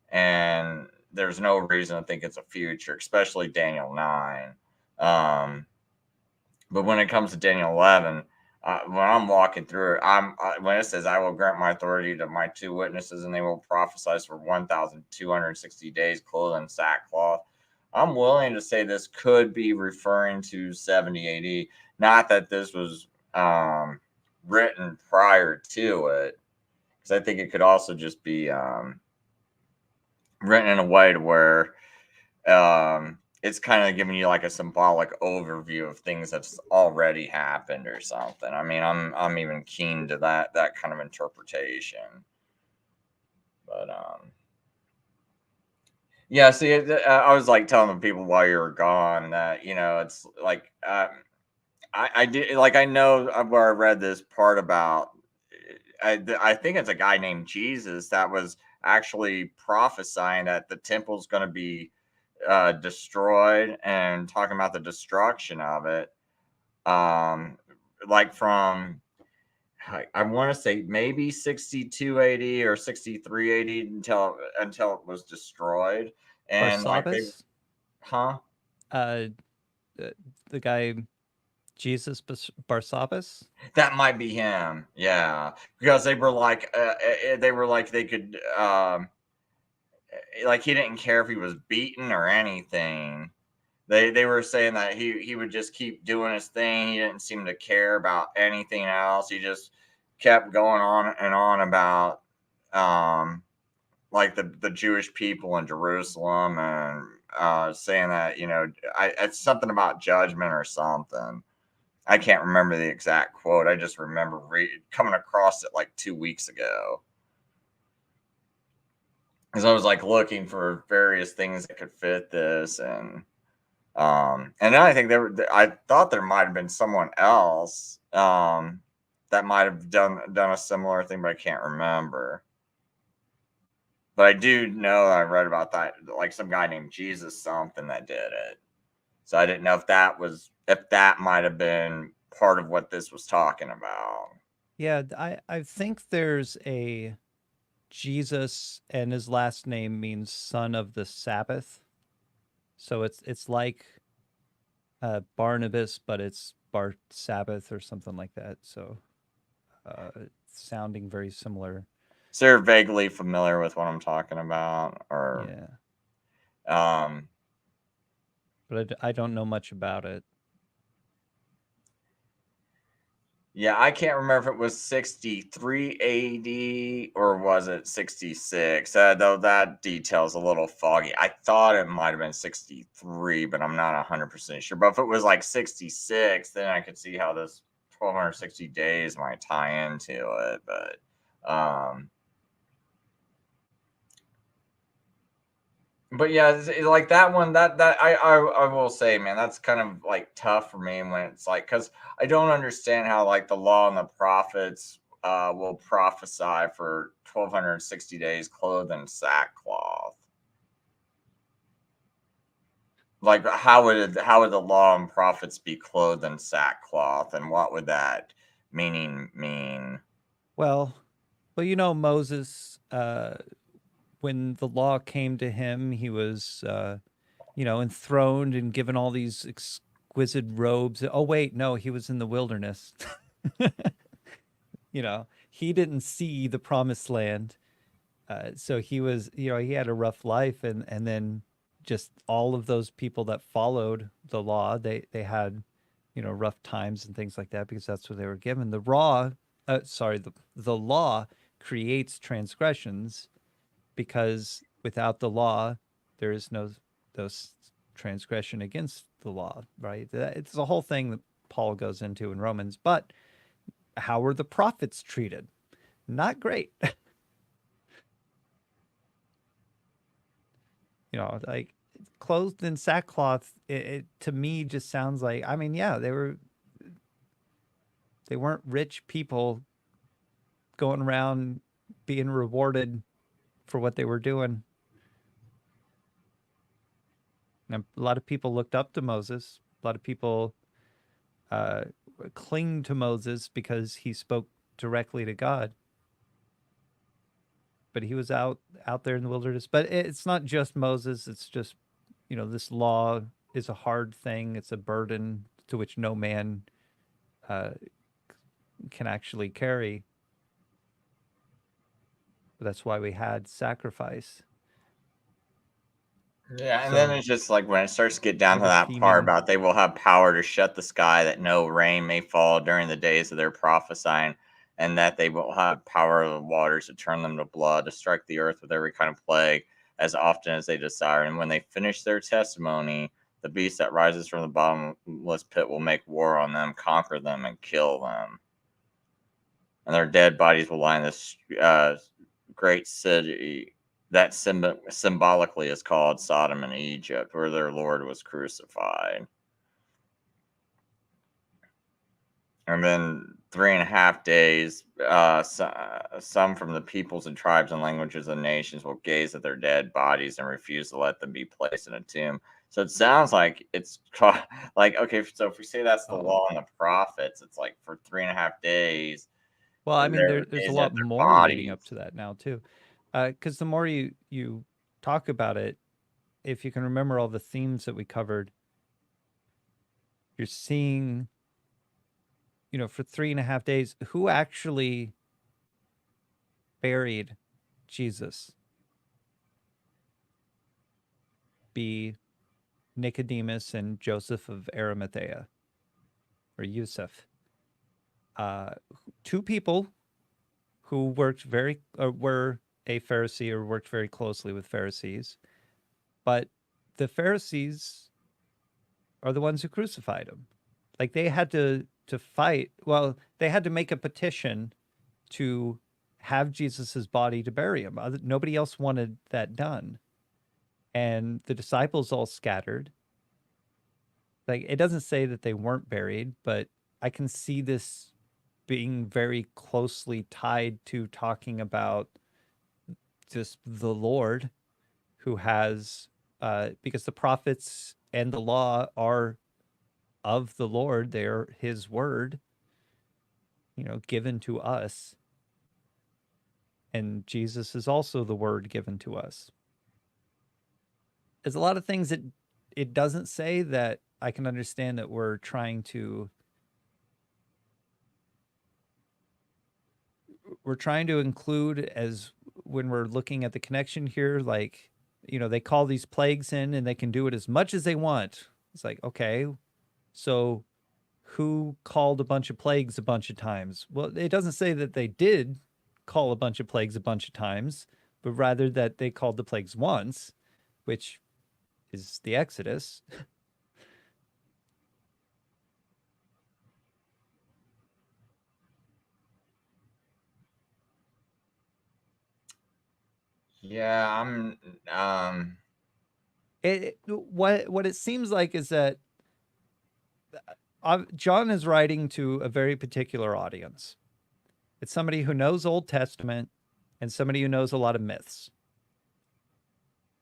and there's no reason to think it's a future, especially Daniel 9. Um, but when it comes to Daniel 11, when I'm walking through it, when it says, "I will grant my authority to my two witnesses, and they will prophesy for 1,260 days, clothed in sackcloth." I'm willing to say this could be referring to 70 AD. Not that this was written prior to it, because I think it could also just be written in a way to where it's kind of giving you like a symbolic overview of things that's already happened or something. I mean, I'm even keen to that kind of interpretation. But yeah. See, I was like telling the people while you were gone that it's like I did like I know where I read this part about I think it's a guy named Jesus that was actually prophesying that the temple's going to be destroyed and talking about the destruction of it. Like from I want to say maybe 62 AD or 63 AD until it was destroyed. And like they, Barsabbas, huh? uh, the guy Jesus Barsabbas. That might be him. Yeah, because they were like they could like he didn't care if he was beaten or anything. They were saying that he would just keep doing his thing. He didn't seem to care about anything else. He just kept going on and on about like the Jewish people in Jerusalem and saying that it's something about judgment or something. I can't remember the exact quote. I just remember coming across it like 2 weeks ago because I was like looking for various things that could fit this, and then I think I thought there might have been someone else that might have done a similar thing, but I can't remember. But I do know I read about that, like some guy named Jesus something that did it. So I didn't know if that might have been part of what this was talking about. Yeah, I think there's a Jesus, and his last name means son of the Sabbath. So it's like Barnabas, but it's Bar Sabbath or something like that. So sounding very similar. So you're vaguely familiar with what I'm talking about, or Yeah, but I don't know much about it. yeah, I can't remember if it was 63 AD or was it 66. Though that detail's a little foggy. I thought it might have been 63, but I'm not 100% sure. But if it was like 66, then I could see how this 1260 days might tie into it. But yeah, like that one, that I will say, man, that's kind of like tough for me when it's like because I don't understand how like the law and the prophets will prophesy for 1260 days clothed in sackcloth. Like how would the law and prophets be clothed in sackcloth, and what would that meaning mean? Well, Moses. When the law came to him, he was enthroned and given all these exquisite robes. Oh wait, no, he was in the wilderness. He didn't see the promised land. So he was, he had a rough life, and then just all of those people that followed the law, they had, rough times and things like that because that's what they were given. The law creates transgressions because without the law, there is no those transgression against the law, right? It's the whole thing that Paul goes into in Romans. But how were the prophets treated? Not great. Like clothed in sackcloth, it to me just sounds like, I mean, yeah, they weren't rich people going around being rewarded for what they were doing. And a lot of people looked up to Moses. A lot of people uh, cling to Moses because he spoke directly to God. But he was out there in the wilderness. But it's not just Moses. It's just, this law is a hard thing. It's a burden to which no man uh, can actually carry. But that's why we had sacrifice. Yeah, and then So it's just like when it starts to get down to that part redeeming. about they will have power to shut the sky that no rain may fall during the days of their prophesying, and that they will have power of the waters to turn them to blood, to strike the earth with every kind of plague as often as they desire. And when they finish their testimony, the beast that rises from the bottomless pit will make war on them, conquer them, and kill them. And their dead bodies will lie in this great city that symbolically is called Sodom and Egypt, where their Lord was crucified. And then 3.5 days, some from the peoples and tribes and languages and nations will gaze at their dead bodies and refuse to let them be placed in a tomb. So it sounds like it's like, okay, so if we say that's the law and the prophets, it's like for 3.5 days. Well, I mean, they're there's a gazing at lot their more leading up bodies. to that now too, because the more you talk about it, if you can remember all the themes that we covered, you're seeing, for 3.5 days, who actually buried Jesus? Be Nicodemus and Joseph of Arimathea, or Yusuf. Two people who were a Pharisee or worked very closely with Pharisees, but the Pharisees are the ones who crucified him. Like they had to fight. Well, they had to make a petition to have Jesus's body to bury him. Nobody else wanted that done, and the disciples all scattered. Like it doesn't say that they weren't buried, but I can see this being very closely tied to talking about just the Lord who has, because the prophets and the law are of the Lord, they're his word, given to us. And Jesus is also the word given to us. There's a lot of things that it doesn't say that I can understand that we're trying to include as when we're looking at the connection here, like, they call these plagues in and they can do it as much as they want. It's like, okay, so who called a bunch of plagues a bunch of times? Well, it doesn't say that they did call a bunch of plagues a bunch of times, but rather that they called the plagues once, which is the Exodus. Yeah, What it seems like is that John is writing to a very particular audience. It's somebody who knows Old Testament and somebody who knows a lot of myths,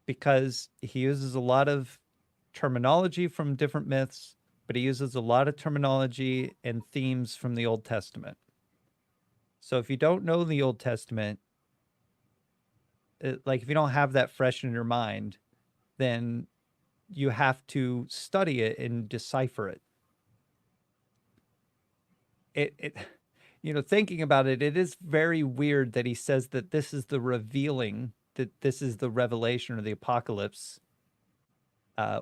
because he uses a lot of terminology from different myths, but he uses a lot of terminology and themes from the Old Testament. So if you don't know the Old Testament, like if you don't have that fresh in your mind, then you have to study it and decipher it. Thinking about it, it is very weird that he says that this is the revealing, that this is the revelation or the apocalypse,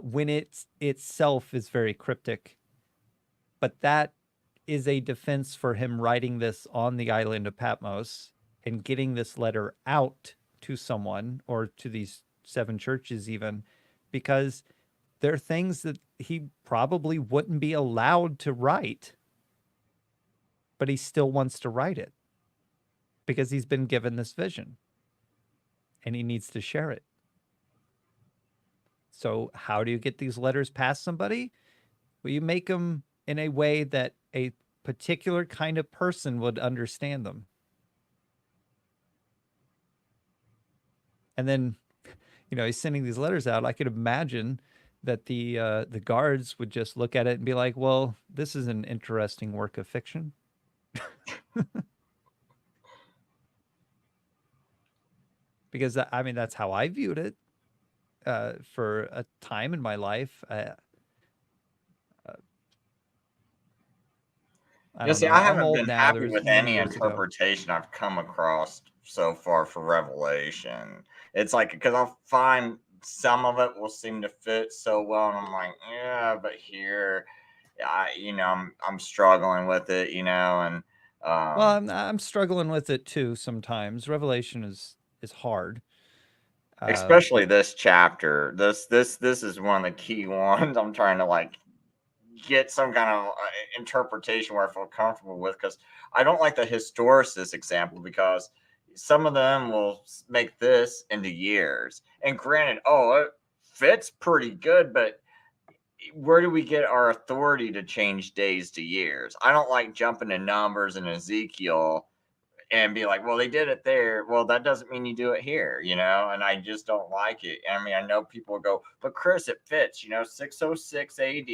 when it itself is very cryptic. But that is a defense for him writing this on the island of Patmos and getting this letter out to someone or to these 7 churches even, because there are things that he probably wouldn't be allowed to write, but he still wants to write it because he's been given this vision and he needs to share it. So how do you get these letters past somebody? Well, you make them in a way that a particular kind of person would understand them. And then, he's sending these letters out. I could imagine that the guards would just look at it and be like, well, this is an interesting work of fiction. Because, I mean, that's how I viewed it for a time in my life. I don't know. I I'm haven't old been now. happy There's with many any years ago. interpretation I've come across so far for Revelation. It's like, because I'll find some of it will seem to fit so well, and I'm like, yeah, but here, I'm struggling with it, and Well, I'm struggling with it too sometimes. Revelation is hard. especially this chapter. This is one of the key ones I'm trying to like get some kind of interpretation where I feel comfortable with, because I don't like the historicist example, because some of them will make this into years. And granted, it fits pretty good, but where do we get our authority to change days to years? I don't like jumping in Numbers and Ezekiel and be like, well, they did it there. Well, that doesn't mean you do it here, And I just don't like it. I mean, I know people go, but Chris, it fits, 606 AD.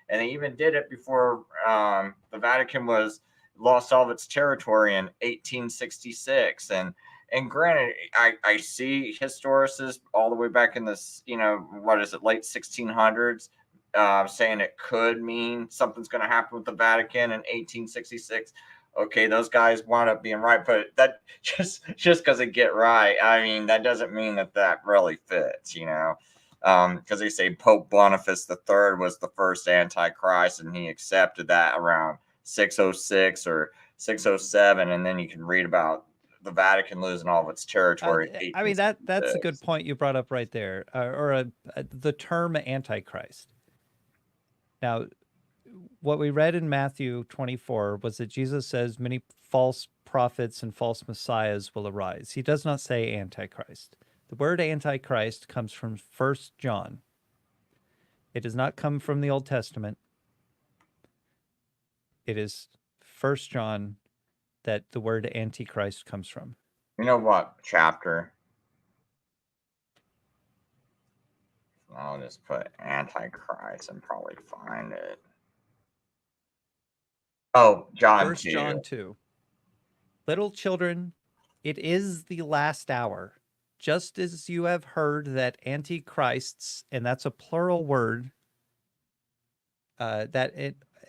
And they even did it before the Vatican was lost all of its territory in 1866. And granted, I see historicists all the way back in this, what is it, late 1600s, saying it could mean something's going to happen with the Vatican in 1866. Okay, those guys wound up being right, but that just because they get right, I mean, that doesn't mean that really fits, because they say Pope Boniface III was the first Antichrist, and he accepted that around 606 or 607, and then you can read about the Vatican losing all of its territory. I mean, that's a good point you brought up right there, the term Antichrist. Now, what we read in Matthew 24 was that Jesus says many false prophets and false messiahs will arise. He does not say Antichrist. The word Antichrist comes from 1 John. It does not come from the Old Testament. It is 1 John that the word Antichrist comes from. You know what chapter? I'll just put Antichrist and probably find it. Oh, John 1 2. John 2. Little children, it is the last hour. Just as you have heard that antichrists, and that's a plural word, an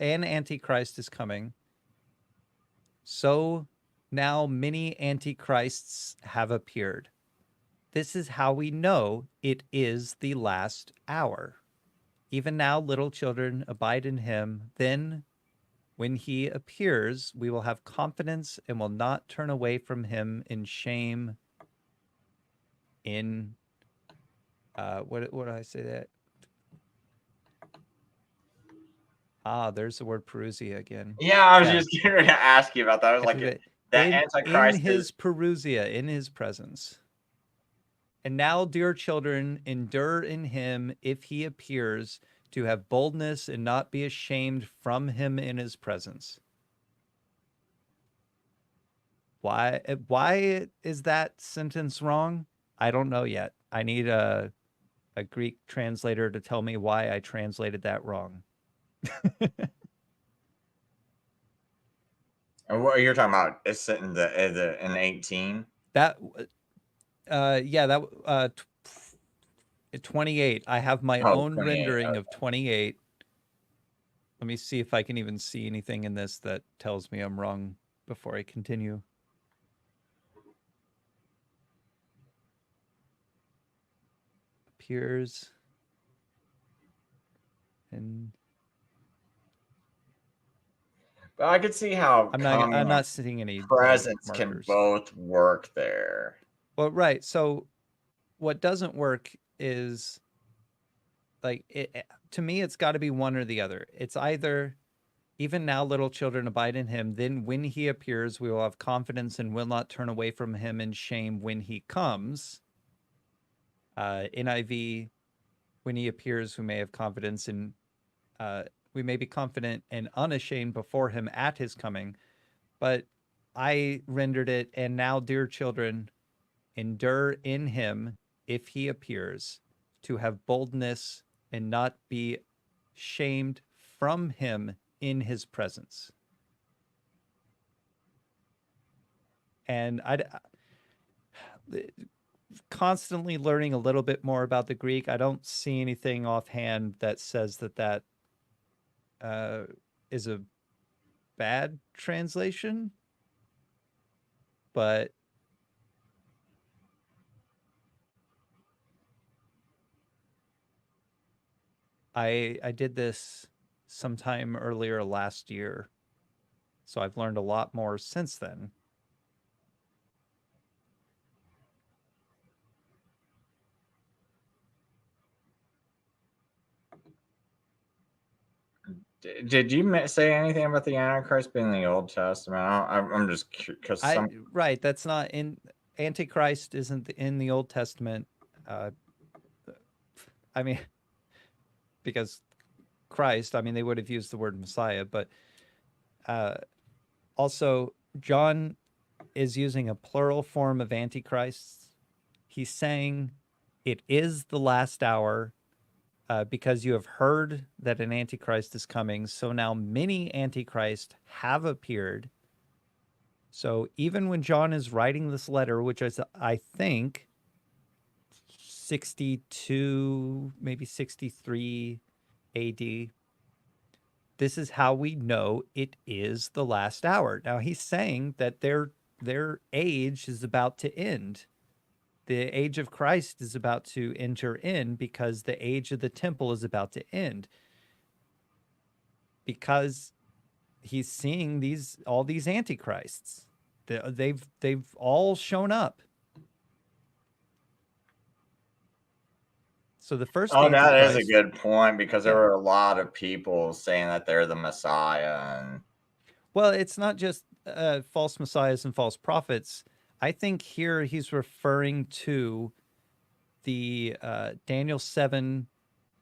antichrist is coming, so now many antichrists have appeared. This is how we know it is the last hour. Even now, little children, abide in him. Then, when he appears, we will have confidence and will not turn away from him in shame. In what did I say that? There's the word Parousia again. Yeah, I was just going to ask you about that. I was like, that Antichrist in his Parousia, in his presence. And now, dear children, endure in him if he appears, to have boldness and not be ashamed from him in his presence. Why is that sentence wrong? I don't know yet. I need a Greek translator to tell me why I translated that wrong. And what you're talking about? It's in 18. That, 28. I have my own rendering of 28. Let me see if I can even see anything in this that tells me I'm wrong before I continue. Appears and but I could see how I'm not seeing any presence can both work there. Well, right. So what doesn't work is to me, it's got to be one or the other. It's either even now, little children, abide in him. Then when he appears, we will have confidence and will not turn away from him in shame when he comes. NIV, when he appears, we may have confidence and we may be confident and unashamed before him at his coming. But I rendered it, and now, dear children, endure in him if he appears, to have boldness and not be shamed from him in his presence. And constantly learning a little bit more about the Greek. I don't see anything offhand that says that is a bad translation, but I did this sometime earlier last year, so I've learned a lot more since then. Did you say anything about the Antichrist being in the Old Testament? I'm just because right. That's not in Antichrist. Isn't in the Old Testament. I mean, because Christ. I mean, they would have used the word Messiah, but also John is using a plural form of antichrists. He's saying it is the last hour because you have heard that an antichrist is coming. So now many antichrists have appeared. So even when John is writing this letter, which is, I think, 62, maybe 63 AD, this is how we know it is the last hour. Now he's saying that their age is about to end. The age of Christ is about to enter in because the age of the temple is about to end. Because he's seeing all these antichrists. They've all shown up. So the first Oh, that is a antichrist, good point because there yeah. were a lot of people saying that they're the Messiah. And Well, it's not just false messiahs and false prophets. I think here he's referring to the Daniel 7,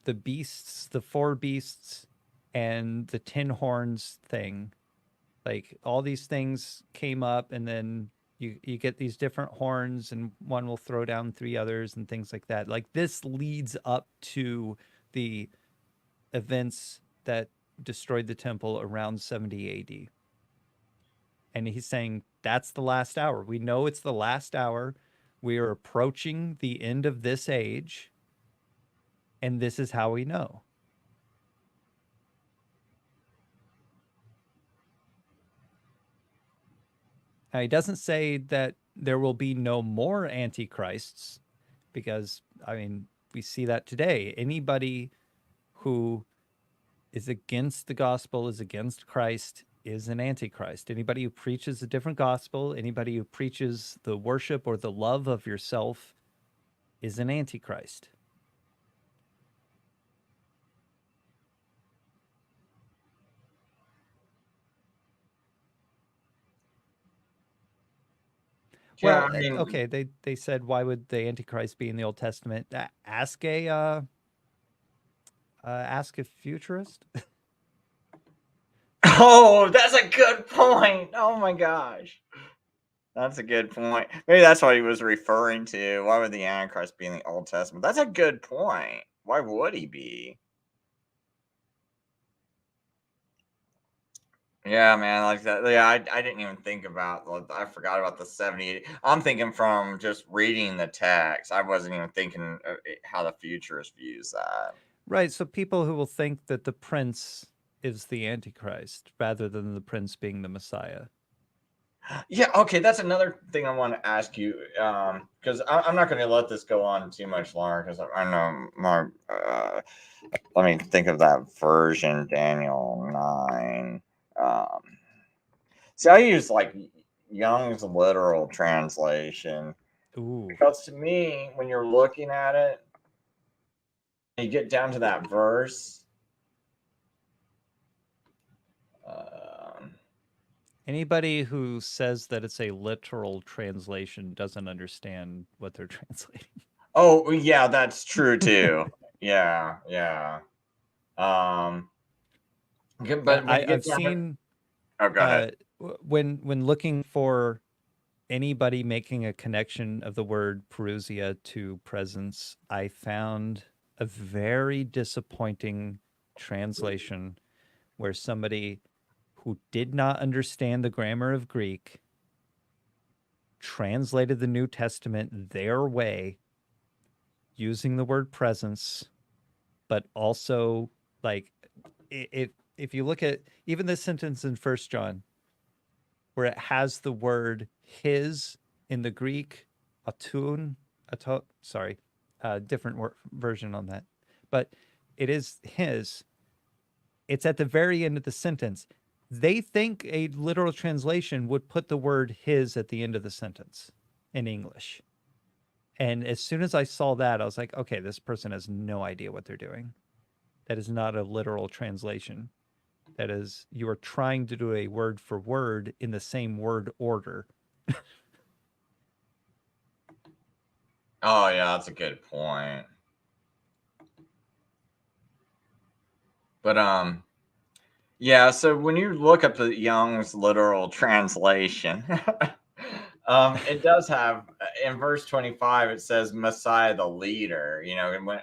the beasts, the 4 beasts, and the 10 horns thing. Like all these things came up, and then you get these different horns, and one will throw down 3 others and things like that. Like this leads up to the events that destroyed the temple around 70 AD. And he's saying that's the last hour. We know it's the last hour. We are approaching the end of this age, and this is how we know. Now, he doesn't say that there will be no more antichrists because, I mean, we see that today. Anybody who is against the gospel, is against Christ, is an antichrist. Anybody who preaches a different gospel, anybody who preaches the worship or the love of yourself is an antichrist. yeah, Well, I mean, okay, they said, why would the Antichrist be in the Old Testament? Ask a futurist. oh, that's a good point. Oh my gosh. That's a good point. Maybe that's what he was referring to. Why would the Antichrist be in the Old Testament? That's a good point. Why would he be? Yeah, man, like that. Yeah, I didn't even think about. I forgot about the 70. I'm thinking from just reading the text. I wasn't even thinking how the futurist views that. Right. So people who will think that the prince is the Antichrist rather than the prince being the Messiah. Yeah, okay, that's another thing I want to ask you, because I'm not going to let this go on too much longer because I know my. Let me think of that version, Daniel 9. Um, see, I use like Young's literal translation Ooh. because to me, when you're looking at it, you get down to that verse. Um, Anybody who says that it's a literal translation doesn't understand what they're translating. oh, yeah, that's true too. Yeah, yeah. Um, but when you I've get down to, seen oh, go ahead. when looking for anybody making a connection of the word Parousia to presence, I found a very disappointing translation where somebody who did not understand the grammar of Greek translated the New Testament their way using the word presence, but also like if you look at even this sentence in First John where it has the word his in the Greek, sorry, different version on that, but it is his. It's at the very end of the sentence. They think a literal translation would put the word his at the end of the sentence in English. And as soon as I saw that, I was like, okay, this person has no idea what they're doing. That is not a literal translation. That is, you are trying to do a word for word in the same word order. Oh, yeah, that's a good point. But yeah, so when you look up the Young's literal translation, it does have in verse 25 it says Messiah the leader, and when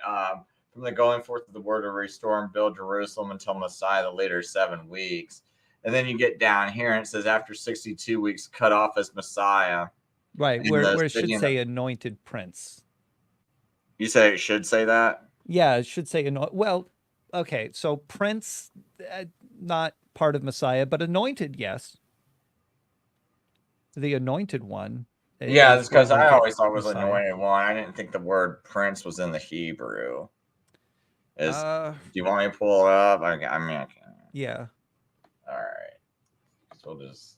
from the going forth of the word to restore and build Jerusalem until Messiah the leader 7 weeks. And then you get down here and it says after 62 weeks cut off as Messiah. Right, In the where it should city say anointed prince. You say it should say that? Yeah, it should say well, okay, so prince, not part of Messiah, but anointed, yes. The anointed one Yeah, is it's where because we I get always thought it was Messiah. anointed one. I didn't think the word prince was in the Hebrew. Do you want me to pull it up? I mean, I can. Yeah. All right. So we'll just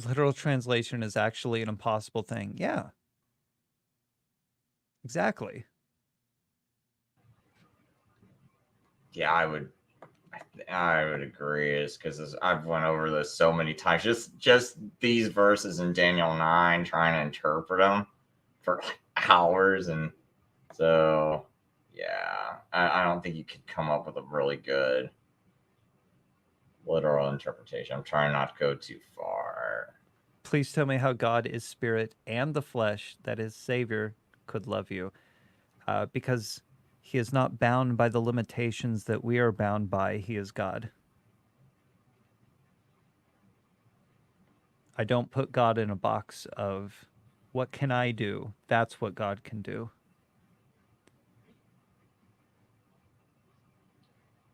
Literal translation is actually an impossible thing. Yeah. Exactly. yeah, I would agree. It's because I've went over this so many times. Just these verses in Daniel 9, trying to interpret them for like hours, and so yeah, I don't think you could come up with a really good literal interpretation. I'm trying not to go too far. Please tell me how God is spirit and the flesh, that his Savior, could love you. Because he is not bound by the limitations that we are bound by. He is God. I don't put God in a box of what can I do? That's what God can do.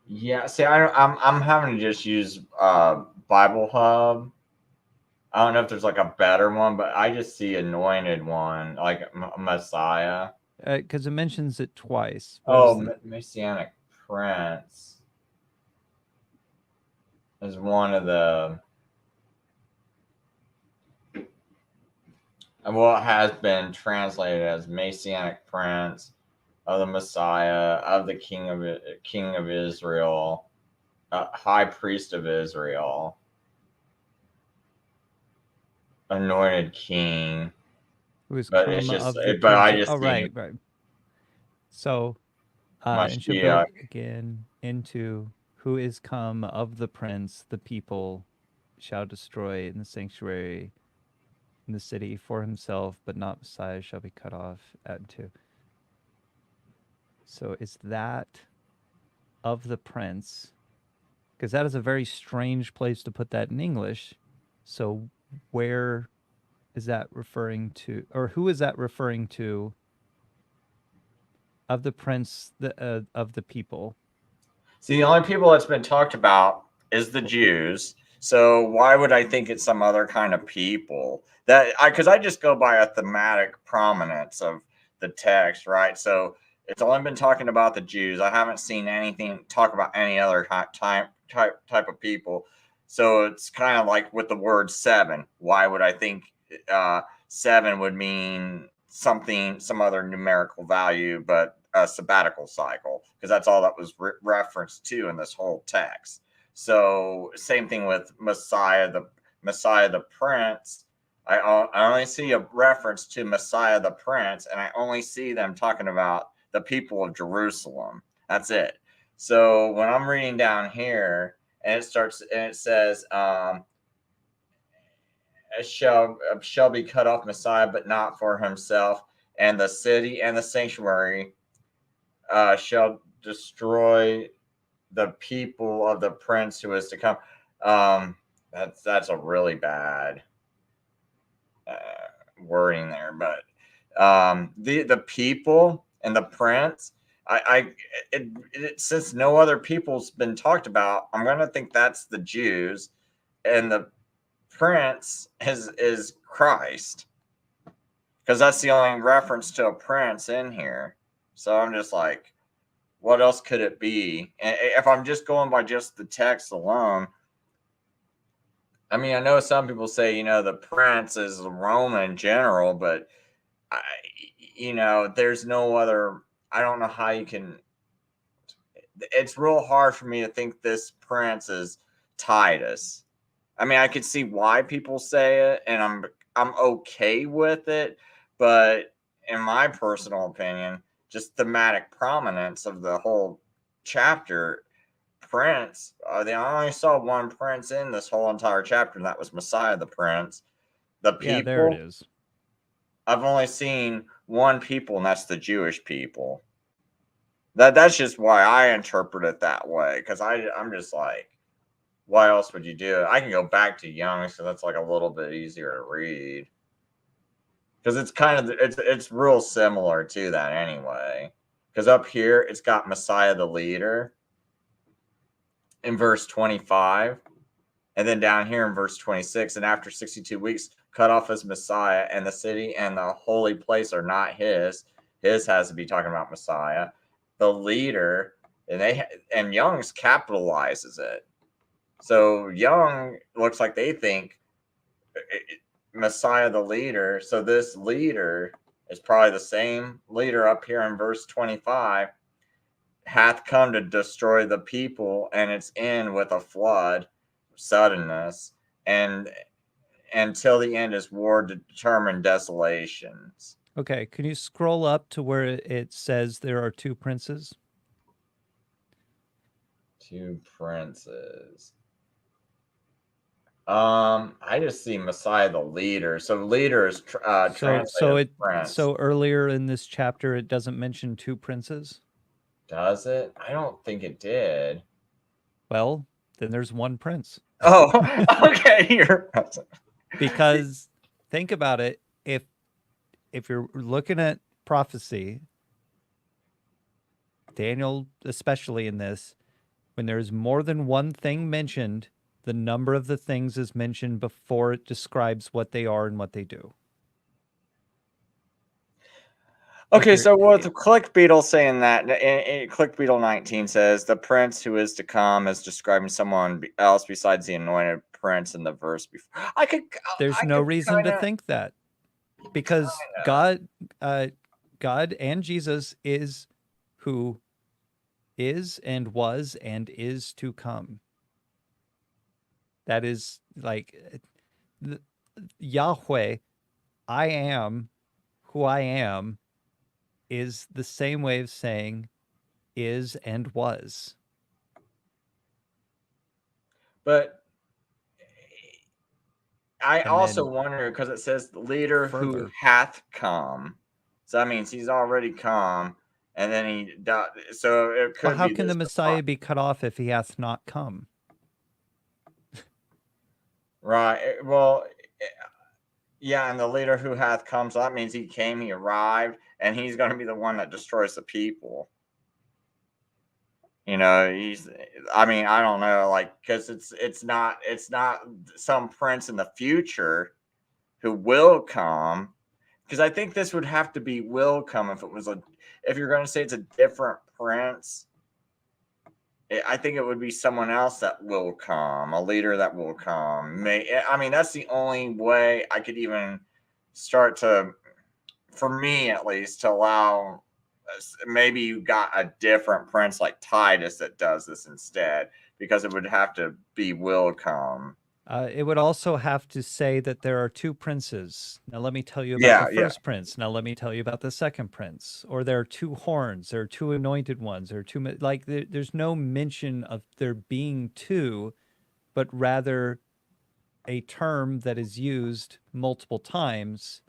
Yeah, see, I'm having to just use Bible Hub. I don't know if there's like a better one, but I just see anointed one, like Messiah. Because it mentions it twice. What is Oh, the Messianic Prince is one of the what has been translated as Messianic Prince of the Messiah of the King of Israel, High Priest of Israel, Anointed King. who is But it's come just, of the but I prince? just Oh, see right, right. So, and shall build Mashiach. again into who is come of the prince, the people shall destroy in the sanctuary, in the city for himself, but not Messiah shall be cut off at two. So is that of the prince? Because that is a very strange place to put that in English. So where is that referring to, or who is that referring to? Of the prince, of the people. See, the only people that's been talked about is the Jews. So why would I think it's some other kind of people? Because I just go by a thematic prominence of the text, right? So it's only been talking about the Jews. I haven't seen anything talk about any other type of people. So it's kind of like with the word seven. Why would I think seven would mean some other numerical value, but a sabbatical cycle? Because that's all that was referenced to in this whole text. So same thing with Messiah the Prince. I only see a reference to Messiah the Prince, and I only see them talking about the people of Jerusalem. That's it. So when I'm reading down here, and it says, shall be cut off Messiah, but not for himself, and the city and the sanctuary shall destroy the people of the prince who is to come. That's a really bad wording there, but the people and the prince. Since no other people's been talked about, I'm gonna think that's the Jews, and the prince is Christ, because that's the only reference to a prince in here. So I'm just like, what else could it be? And if I'm just going by just the text alone, I mean, I know some people say, the prince is a Roman general, but there's no other. I don't know how you can. It's real hard for me to think this prince is Titus. I mean, I could see why people say it, and I'm okay with it, but in my personal opinion, just thematic prominence of the whole chapter. Prince, I only saw one prince in this whole entire chapter, and that was Messiah the Prince. The people, Yeah, there it is. I've only seen one people, and that's the Jewish people. That's just why I interpret it that way, because I'm just like, what else would you do? I can go back to Young's, so that's like a little bit easier to read, because it's kind of it's real similar to that anyway. Because up here it's got Messiah the leader in verse 25, and then down here in verse 26, and after 62 weeks, cut off as Messiah, and the city and the holy place are not his. His has to be talking about Messiah, the leader, and Young's capitalizes it. So Young looks like they think Messiah the leader. So this leader is probably the same leader up here in verse 25. Hath come to destroy the people, and it's in with a flood, suddenness, and until the end is war to determine desolations. Okay, can you scroll up to where it says there are two princes? Two princes. I just see Messiah the leader. So leader is translated prince. So earlier in this chapter, it doesn't mention two princes. Does it? I don't think it did. Well, then there's one prince. Oh, okay. Because think about it. If you're looking at prophecy, Daniel, especially in this, when there's more than one thing mentioned, the number of the things is mentioned before it describes what they are and what they do. Okay, so with Click Beetle saying that, Click Beetle 19 says the prince who is to come is describing someone else besides the anointed prince in the verse before. There's no reason to think that, because God and Jesus is who is and was and is to come. That is like Yahweh, I am who I am, is the same way of saying is and was. But I also wonder, because it says the leader who hath come. So that means he's already come, and then he died. So it could be. How can the Messiah be cut off if he hath not come? Right. Well, yeah, and the leader who hath come, so that means he came, he arrived, and he's going to be the one that destroys the people. You know, I don't know, like, because it's not some prince in the future who will come, because I think this would have to be will come if you're going to say it's a different prince. I think it would be someone else that will come, a leader that will come. That's the only way I could even start to, for me at least, to allow. Maybe you got a different prince like Titus that does this instead, because it would have to be will come. It would also have to say that there are two princes. Now let me tell you about the first prince. Now let me tell you about the second prince. Or there are two horns. There are two anointed ones. There are two, like there's no mention of there being two, but rather a term that is used multiple times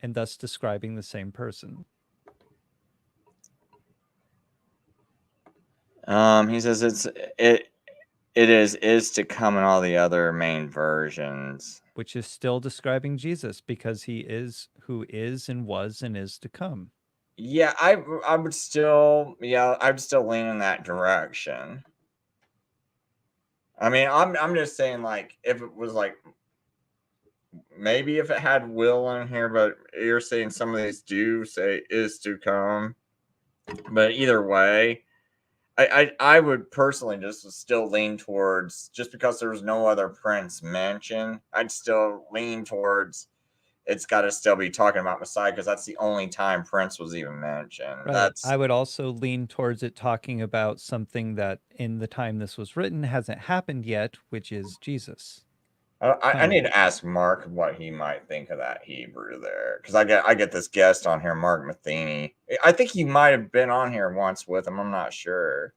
and thus describing the same person. He says it is to come in all the other main versions, which is still describing Jesus, because he is who is and was and is to come. Yeah, I would still lean in that direction. I'm just saying, like, if it was like, maybe if it had will in here, but you're saying some of these do say is to come. But either way, I would personally just still lean towards, just because there's no other prince mentioned, I'd still lean towards it's got to still be talking about Messiah, because that's the only time Prince was even mentioned. Right. I would also lean towards it talking about something that in the time this was written hasn't happened yet, which is Jesus. I need to ask Mark what he might think of that Hebrew there, because I get this guest on here, Mark Matheny. I think he might have been on here once with him. I'm not sure.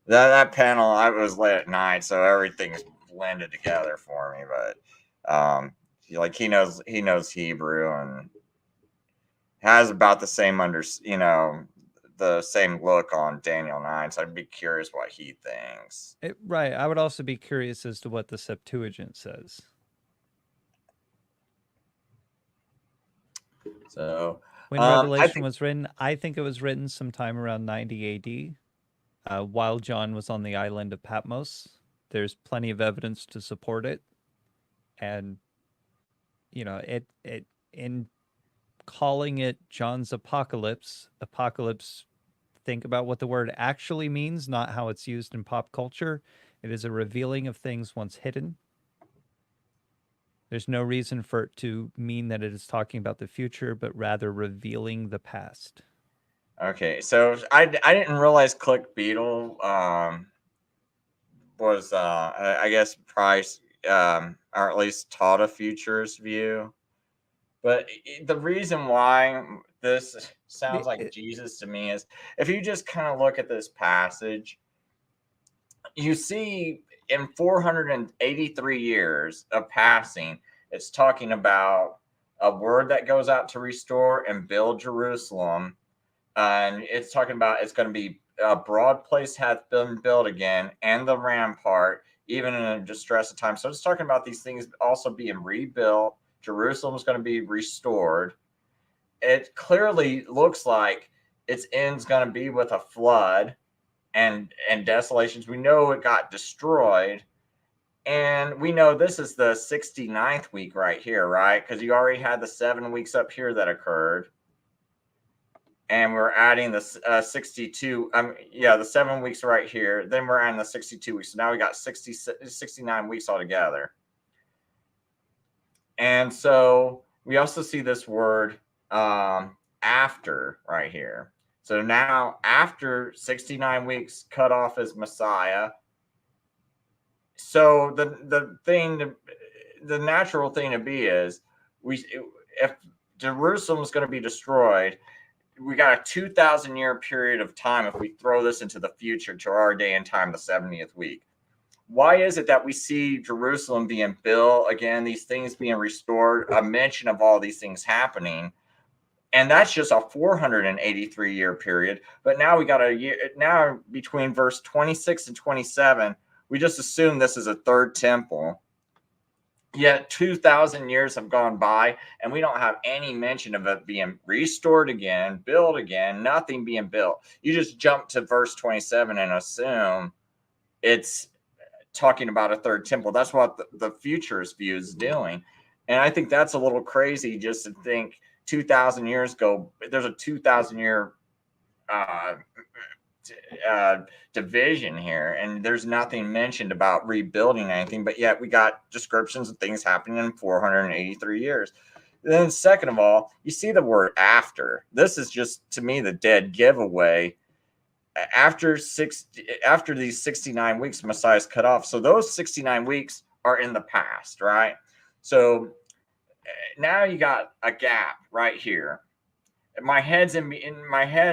That panel, I was late at night, so everything's blended together for me. But he knows Hebrew and has about the same the same look on Daniel 9. So I'd be curious what he thinks. Right. I would also be curious as to what the Septuagint says. So when Revelation was written, I think it was written sometime around 90 AD, while John was on the island of Patmos. There's plenty of evidence to support it, and it in calling it John's apocalypse. Think about what the word actually means, not how it's used in pop culture. It is a revealing of things once hidden. There's no reason for it to mean that it is talking about the future, but rather revealing the past. Okay, so I didn't realize Click Beetle was I guess Price or at least taught a futures view. But the reason why this sounds like Jesus to me is if you just kind of look at this passage, you see in 483 years of passing, it's talking about a word that goes out to restore and build Jerusalem. And it's talking about it's going to be a broad place hath been built again, and the rampart, even in a distress of time. So it's talking about these things also being rebuilt. Jerusalem is going to be restored. It clearly looks like its end's going to be with a flood and desolations. We know it got destroyed. And we know this is the 69th week right here, right? Because you already had the 7 weeks up here that occurred. And we're adding the 62. The 7 weeks right here. Then we're adding the 62 weeks. So now we got 69 weeks altogether. And so we also see this word after right here. So now after 69 weeks cut off as Messiah. So the natural thing to be is if Jerusalem is going to be destroyed, we got a 2,000 year period of time if we throw this into the future to our day and time, the 70th week. Why is it that we see Jerusalem being built again, these things being restored, a mention of all these things happening? And that's just a 483 year period. But now we got a year now between verse 26 and 27. We just assume this is a third temple. Yet 2,000 years have gone by, and we don't have any mention of it being restored again, built again, nothing being built. You just jump to verse 27 and assume it's talking about a third temple. That's what the futurist view is doing. And I think that's a little crazy just to think 2,000 years ago, there's a 2,000 year division here, and there's nothing mentioned about rebuilding anything, but yet we got descriptions of things happening in 483 years. Then second of all, you see the word after. This is just, to me, the dead giveaway. After these 69 weeks, Messiah's cut off. So those 69 weeks are in the past, right? So now you got a gap right here. My head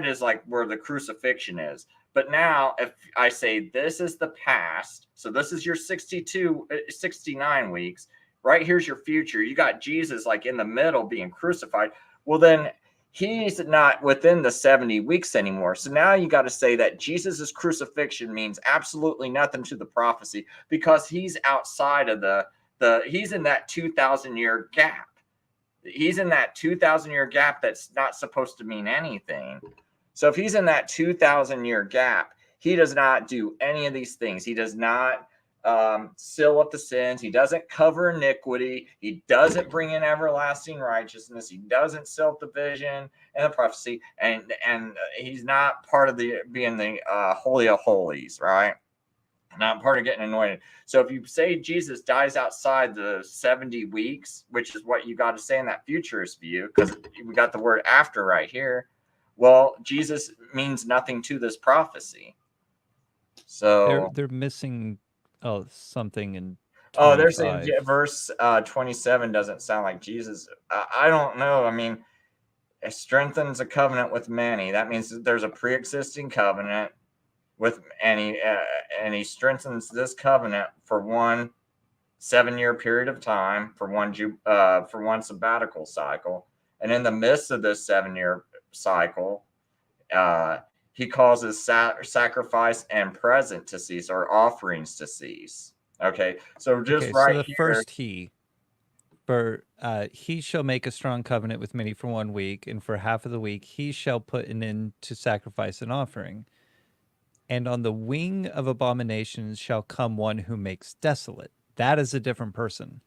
is like where the crucifixion is. But now if I say this is the past, so this is your 69 weeks, right here's your future. You got Jesus like in the middle being crucified. Well, then he's not within the 70 weeks anymore. So now you got to say that Jesus's crucifixion means absolutely nothing to the prophecy because he's outside of he's in that 2,000 year gap. He's in that 2,000 year gap that's not supposed to mean anything. So if he's in that 2,000 year gap, he does not do any of these things. He does not seal up the sins. He doesn't cover iniquity. He doesn't bring in everlasting righteousness. He doesn't seal up the vision and the prophecy. And he's not part of being the Holy of Holies, right? Not part of getting anointed. So if you say Jesus dies outside the 70 weeks, which is what you got to say in that futurist view, because we got the word after right here. Well, Jesus means nothing to this prophecy. So they're missing something in Oh, they're saying 25. verse 27 doesn't sound like Jesus. I don't know. I mean, it strengthens a covenant with many. That means that there's a pre-existing covenant with and he strengthens this covenant for one 7-year period of time for one sabbatical cycle, and in the midst of this 7-year cycle, he causes sacrifice and present to cease, or offerings to cease. Okay, so just Okay, right so the here. first he shall make a strong covenant with many for 1 week, and for half of the week he shall put an end to sacrifice and offering. And on the wing of abominations shall come one who makes desolate. That is a different person.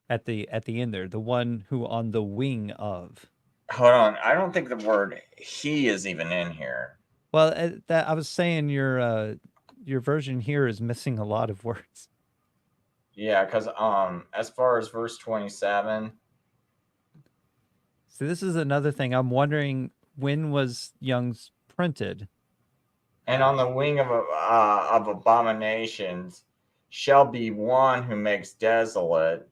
At the end there, the one who on the wing of. Hold on, I don't think the word "he" is even in here. Well, that I was saying your version here is missing a lot of words. Yeah, because as far as verse 27. So this is another thing. I'm wondering, when was Young's printed? And on the wing of abominations shall be one who makes desolate.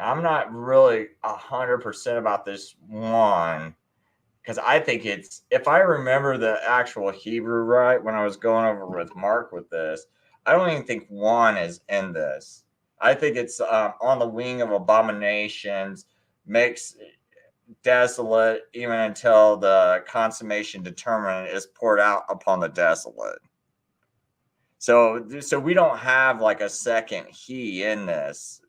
I'm not really 100% about this one, because I think it's, if I remember the actual Hebrew right when I was going over with Mark with this, I don't even think one is in this. I think it's on the wing of abominations makes desolate even until the consummation determinant is poured out upon the desolate. So we don't have like a second he in this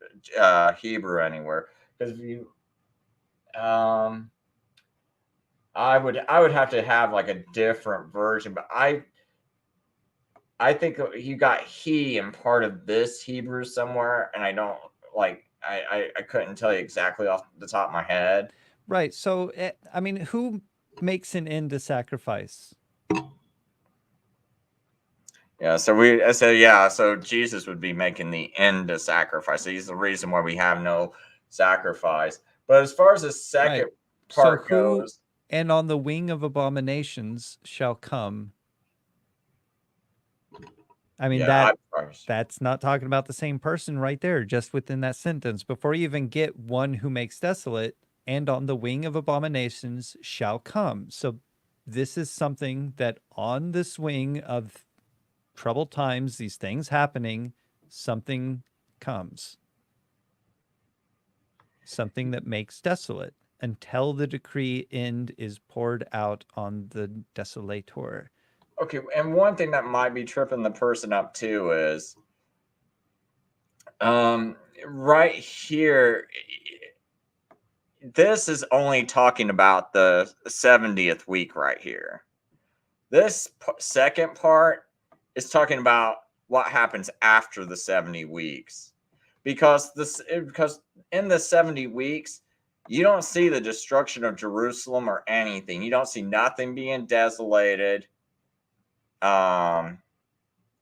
Hebrew anywhere, because if you I would have to have like a different version, but I think you got he in part of this Hebrew somewhere, and I don't like I couldn't tell you exactly off the top of my head. Right. So, I mean, who makes an end to sacrifice? Yeah, so Jesus would be making the end of sacrifice. So he's the reason why we have no sacrifice. But as far as the second Right. So part who goes, and on the wing of abominations shall come. I mean, yeah, that's not talking about the same person right there, just within that sentence. Before you even get one who makes desolate, and on the wing of abominations shall come. So this is something that on this wing of troubled times, these things happening, something comes. Something that makes desolate until the decree end is poured out on the desolator. okay, and one thing that might be tripping the person up too is right here, this is only talking about the 70th week right here. This second part is talking about what happens after the 70 weeks. Because in the 70 weeks, you don't see the destruction of Jerusalem or anything. You don't see nothing being desolated. None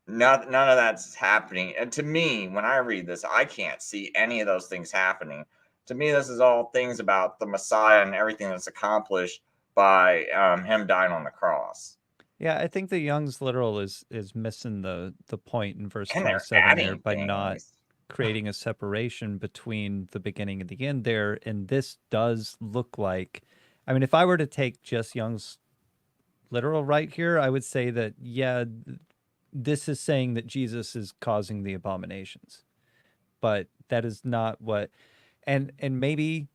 of that's happening. And to me, when I read this, I can't see any of those things happening. To me, this is all things about the Messiah and everything that's accomplished by him dying on the cross. Yeah, I think the Young's literal is missing the point in verse And they're 27 there adding by not things. creating a separation between the beginning and the end there. And this does look like, I mean, if I were to take just Young's literal right here, I would say that, yeah, this is saying that Jesus is causing the abominations. But that is not what, and maybe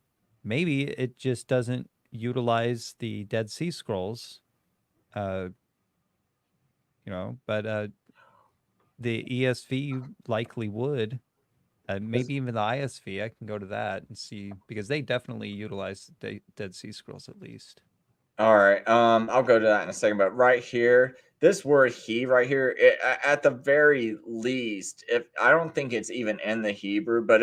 it just doesn't utilize the Dead Sea Scrolls, uh, but the ESV likely would. Maybe even the ISV. I can go to that and see, because they definitely utilize the Dead Sea Scrolls at least. All right. I'll go to that in a second. But right here, this word "he" right here, at the very least, if I don't think it's even in the Hebrew, but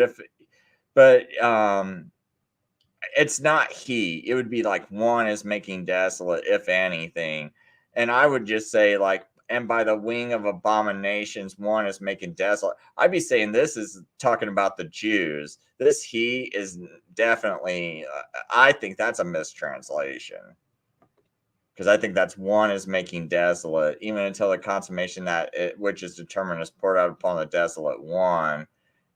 it's not "he." It would be like one is making desolate, if anything. And I would just say like, and by the wing of abominations, one is making desolate. I'd be saying this is talking about the Jews. This "he" is definitely. I think that's a mistranslation. because I think that's one is making desolate, even until the consummation that which is determined is poured out upon the desolate one.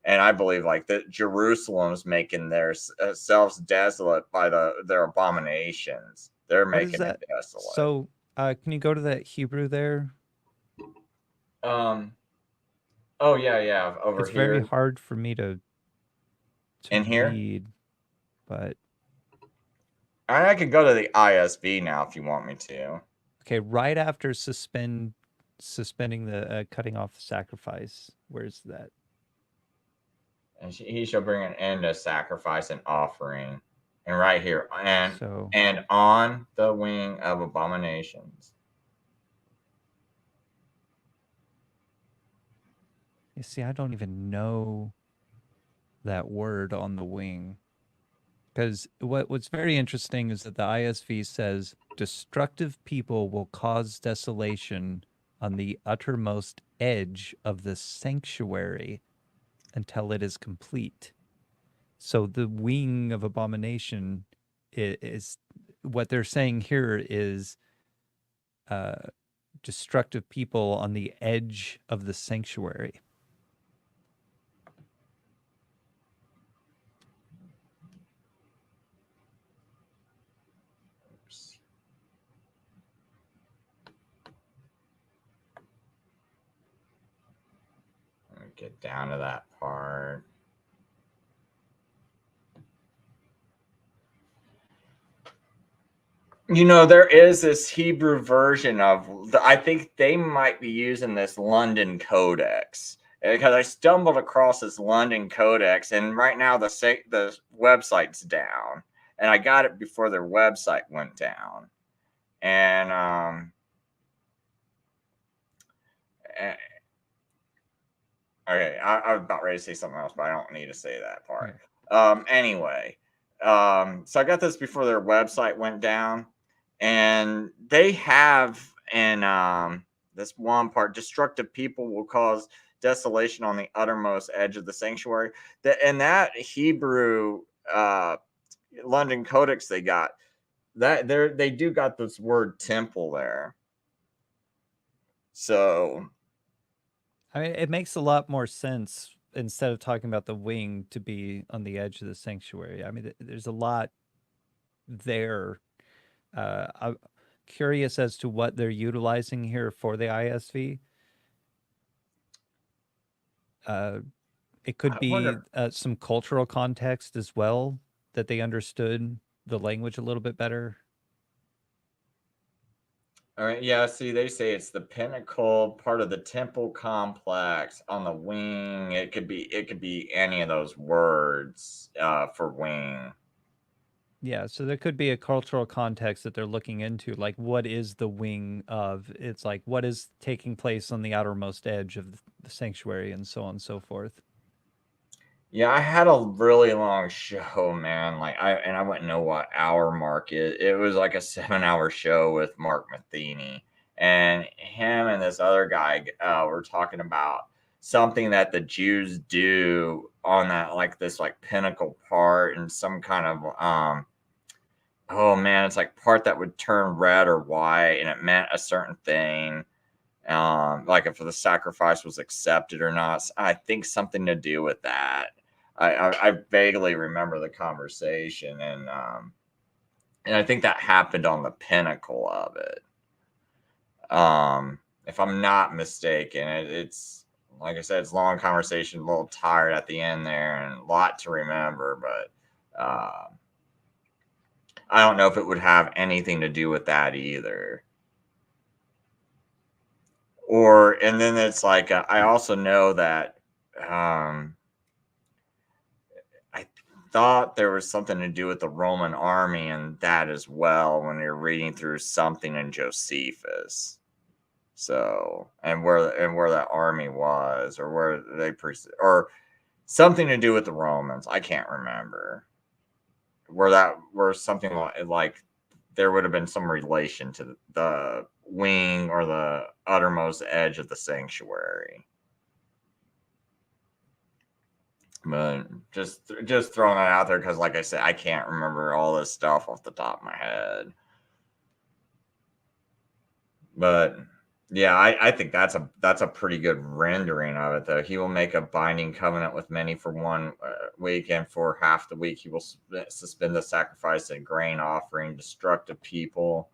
And I believe like that Jerusalem's making their selves desolate by their abominations. They're What is making it that? desolate. So, can you go to that Hebrew there? Oh yeah, over It's here. very hard for me to In here? read, but I could go to the ISV now if you want me to. okay, right after suspending the cutting off the sacrifice. Where's that? And he shall bring an end to sacrifice and offering. And right here, and on the wing of abominations. You see, I don't even know that word on the wing. Because what's very interesting is that the ISV says, destructive people will cause desolation on the uttermost edge of the sanctuary until it is complete. So the wing of abomination is what they're saying here is destructive people on the edge of the sanctuary. Oops. Let me get down to that part. You know, there is this Hebrew version of, I think they might be using this London Codex, because I stumbled across this London Codex, and right now the website's down, and I got it before their website went down, and okay, I was about ready to say something else, but I don't need to say that part. Anyway, so I got this before their website went down, and they have in this one part, destructive people will cause desolation on the uttermost edge of the sanctuary. That Hebrew London Codex they got, that they do got this word temple there. So I mean, it makes a lot more sense instead of talking about the wing to be on the edge of the sanctuary. I mean, there's a lot there. I'm curious as to what they're utilizing here for the ISV. It could be some cultural context as well, that they understood the language a little bit better. All right, yeah, see, they say it's the pinnacle part of the temple complex on the wing. It could be any of those words for wing. Yeah, so there could be a cultural context that they're looking into, like what is the wing of? It's like what is taking place on the outermost edge of the sanctuary, and so on and so forth. Yeah, I had a really long show, man. Like I wouldn't know what hour mark it was like a 7-hour show with Mark Matheny, and him and this other guy were talking about something that the Jews do on that, like this like pinnacle part, and some kind of oh man, it's like part that would turn red or white, and it meant a certain thing. Like if the sacrifice was accepted or not. I think something to do with that. I vaguely remember the conversation, and I think that happened on the pinnacle of it. If I'm not mistaken, it's like I said, it's a long conversation, a little tired at the end there, and a lot to remember, but I don't know if it would have anything to do with that either. And then it's like I also know that I thought there was something to do with the Roman army and that as well when you're reading through something in Josephus. So and where that army was, or where they or something to do with the Romans. I can't remember where something like there would have been some relation to the wing or the uttermost edge of the sanctuary. But just throwing it out there because, like I said, I can't remember all this stuff off the top of my head. But yeah, I think that's a pretty good rendering of it, though. He will make a binding covenant with many for 1 week, and for half the week he will suspend the sacrifice and grain offering. Destructive people,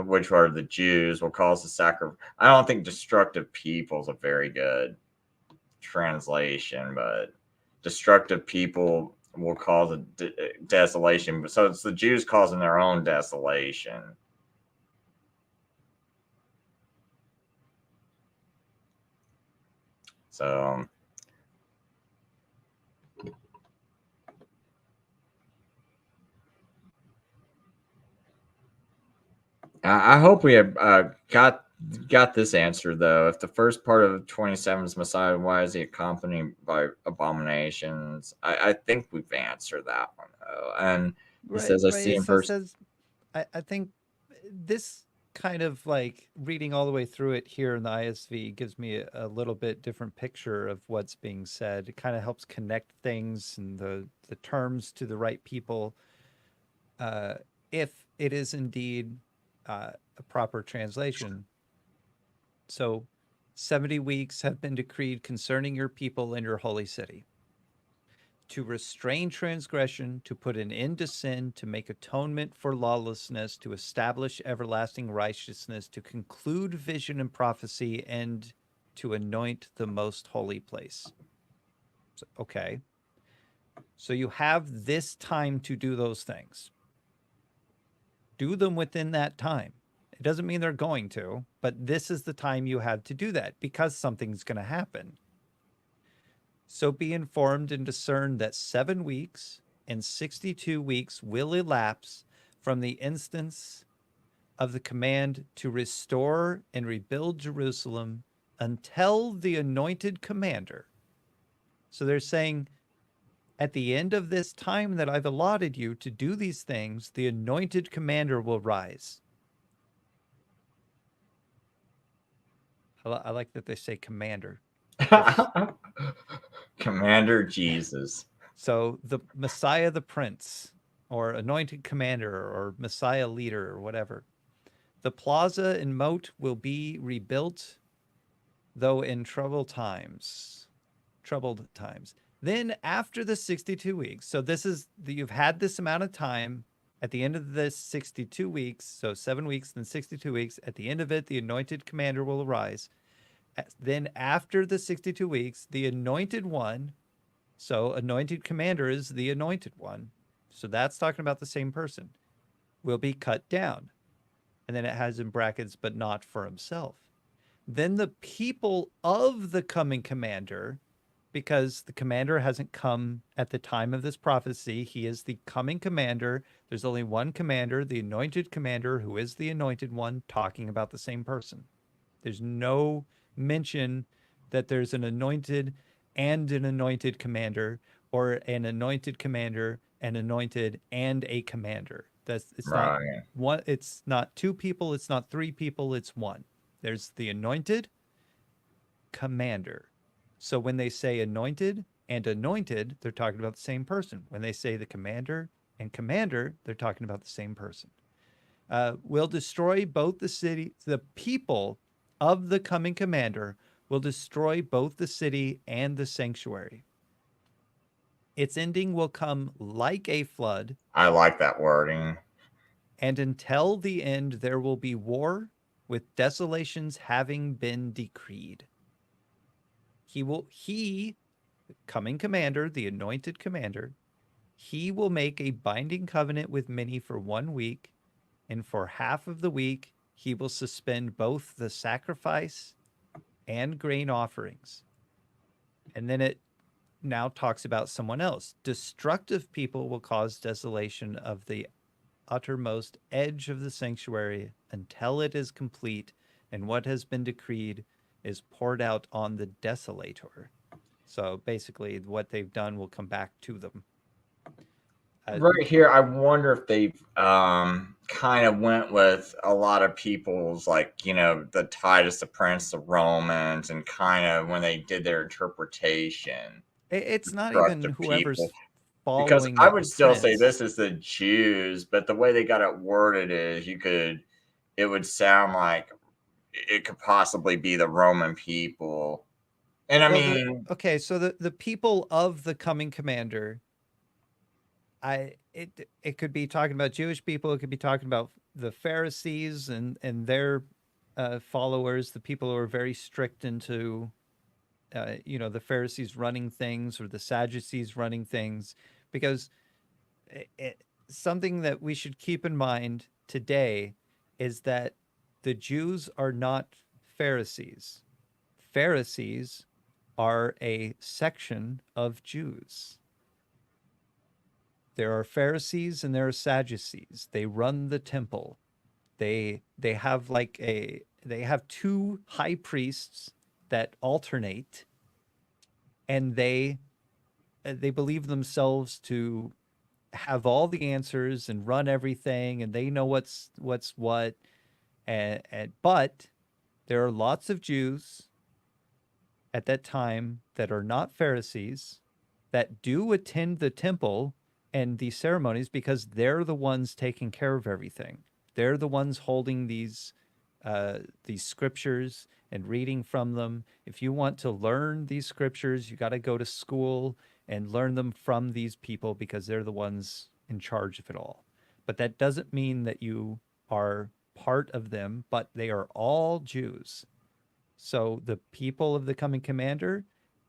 which are the Jews, will cause the sacrifice. I don't think destructive people is a very good translation, but destructive people will cause a desolation. So it's the Jews causing their own desolation. So I hope we have got this answer, though. If the first part of 27 is Messiah, why is he accompanied by abominations? I think we've answered that one, though. And he says, I see It in still first. says, I think this kind of like reading all the way through it here in the ISV gives me a little bit different picture of what's being said. It kind of helps connect things and the terms to the right people. If it is indeed a proper translation. So 70 weeks have been decreed concerning your people and your holy city, to restrain transgression, to put an end to sin, to make atonement for lawlessness, to establish everlasting righteousness, to conclude vision and prophecy, and to anoint the most holy place. So, okay. So you have this time to do those things. Do them within that time. It doesn't mean they're going to, but this is the time you have to do that because something's going to happen. So be informed and discern that 7 weeks and 62 weeks will elapse from the instance of the command to restore and rebuild Jerusalem until the anointed commander. So they're saying, at the end of this time that I've allotted you to do these things, the anointed commander will rise. I like that they say commander. Commander Jesus. So the Messiah, the Prince, or anointed commander, or Messiah leader, or whatever. The plaza and moat will be rebuilt, though in troubled times. Then after the 62 weeks, so this is, you've had this amount of time. At the end of this 62 weeks, so 7 weeks, then 62 weeks, at the end of it, the anointed commander will arise. Then after the 62 weeks, the anointed one, so anointed commander is the anointed one. So that's talking about the same person, will be cut down. And then it has in brackets, but not for himself. Then the people of the coming commander, because the commander hasn't come at the time of this prophecy, he is the coming commander. There's only one commander, the anointed commander, who is the anointed one, talking about the same person. There's no mention that there's an anointed and an anointed commander, or an anointed commander, an anointed and a commander. It's Right. not one, it's not two people, it's not three people, it's one. There's the anointed commander. So when they say anointed and anointed, they're talking about the same person. When they say the commander and commander, they're talking about the same person. Will destroy both the city, the people of the coming commander will destroy both the city and the sanctuary. Its ending will come like a flood. I like that wording. And until the end, there will be war, with desolations having been decreed. He, coming commander, the anointed commander, he will make a binding covenant with many for 1 week, and for half of the week, he will suspend both the sacrifice and grain offerings. And then it now talks about someone else. Destructive people will cause desolation of the uttermost edge of the sanctuary until it is complete, and what has been decreed is poured out on the desolator. So basically, what they've done will come back to them. Right here, I wonder if they've kind of went with a lot of people's, like, the Titus, the Prince, the Romans, and kind of when they did their interpretation, It's not even destructive whoever's people. Because following I the would still say prince. this is the Jews, but the way they got it worded is you could it would sound like it could possibly be the Roman people. And I Well, mean, okay, so the people of the coming commander, it could be talking about Jewish people, it could be talking about the Pharisees and their followers, the people who are very strict into the Pharisees running things or the Sadducees running things, because something that we should keep in mind today is that the Jews are not Pharisees. Pharisees are a section of Jews. There are Pharisees and there are Sadducees. They run the temple. They have they have two high priests that alternate, and they believe themselves to have all the answers and run everything, and they know what's what. And but there are lots of Jews at that time that are not Pharisees that do attend the temple and these ceremonies because they're the ones taking care of everything. They're the ones holding these scriptures and reading from them. If you want to learn these scriptures, you got to go to school and learn them from these people because they're the ones in charge of it all. But that doesn't mean that you are part of them, but they are all Jews. So the people of the coming commander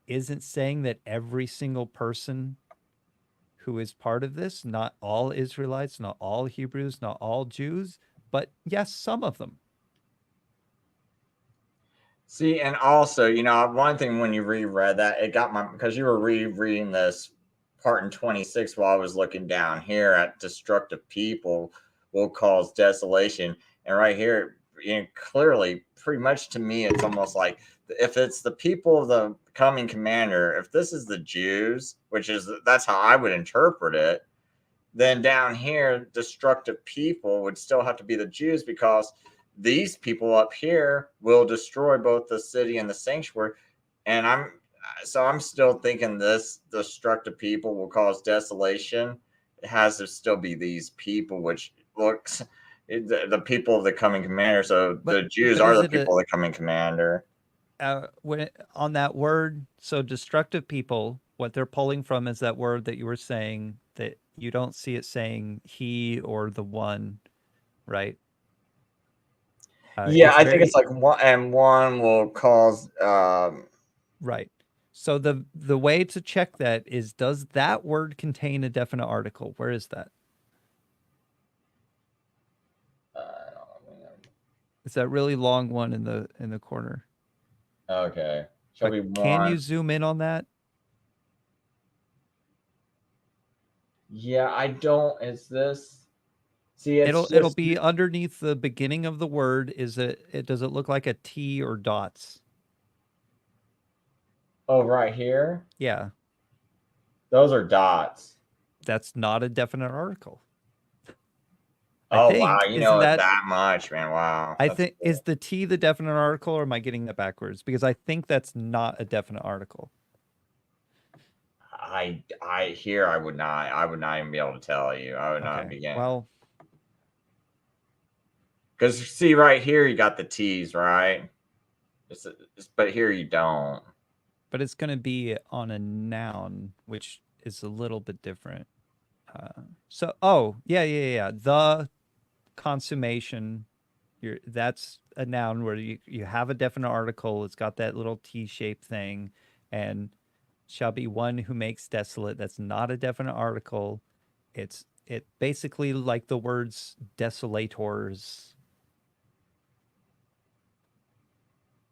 isn't saying that every single person who is part of this, not all Israelites, not all Hebrews, not all Jews, but yes, some of them. see, and also, one thing when you reread that, it got because you were rereading this part in 26 while I was looking down here at destructive people will cause desolation. And right here, clearly, pretty much to me, it's almost like if it's the people of the coming commander, if this is the Jews, that's how I would interpret it, then down here, destructive people would still have to be the Jews because these people up here will destroy both the city and the sanctuary. And I'm still thinking this destructive people will cause desolation. It has to still be these people, which looks the people of the coming commander. So the Jews But are is the it people of the coming commander. when on that word? So destructive people, what they're pulling from is that word that you were saying that you don't see it saying he or the one, right? Yeah, It's I think it's very like one will cause right. So the way to check that is, does that word contain a definite article? Where is that? It's that really long one in the corner. okay. Shall But be can one. you zoom in on that? Yeah, I don't. Is this? See, it's It'll just. be underneath the beginning of the word. Does it look like a T or dots? Oh, right here. Yeah, Those are dots. that's not a definite article. I Oh wow, think you isn't know it that that much, man. Wow, I that's think is cool. the T the definite article, or am I getting that backwards? Because I think that's not a definite article. I would not even be able to tell you. I would not Okay. begin. Well, Because see, right here you got the T's, right? But here you don't. but it's going to be on a noun, which is a little bit different. Oh, yeah. The consummation, that's a noun where you have a definite article. It's got that little T-shaped thing, and shall be one who makes desolate. That's not a definite article. It basically like the words desolators.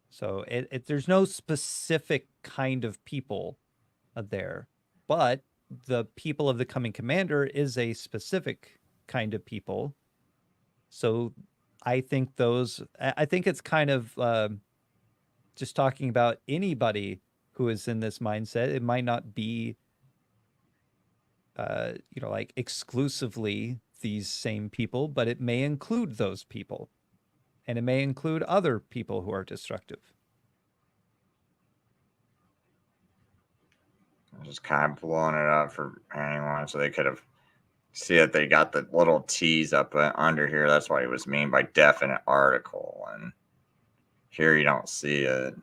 So there's no specific kind of people there, but the people of the coming commander is a specific kind of people. So I think it's kind of just talking about anybody who is in this mindset. It might not be like exclusively these same people, but it may include those people, and it may include other people who are destructive. I'm just kind of blowing it up for anyone, so they could have See that they got the little T's up under here. That's what it was mean by definite article. And here you don't see it.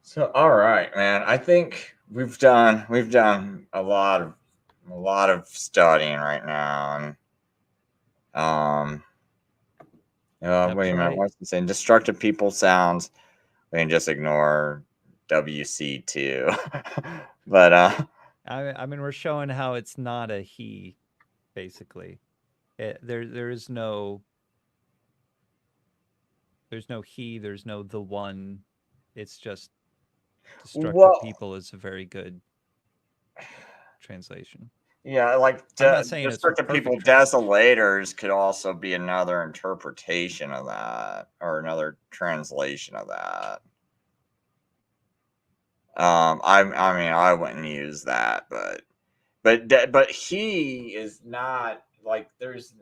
So, all right, man. I think we've done a lot of studying right now, and wait a minute. Right. What's it saying? Destructive people sounds. We can just ignore WC2, but I mean, we're showing how it's not a he, basically. There is no. There's no he. There's no the one. It's just destructive well, people is a very good translation. yeah, like I'm not saying it's a destructive people, perfect translation. desolators could also be another interpretation of that, or another translation of that. I mean, I wouldn't use that, but he is not like there's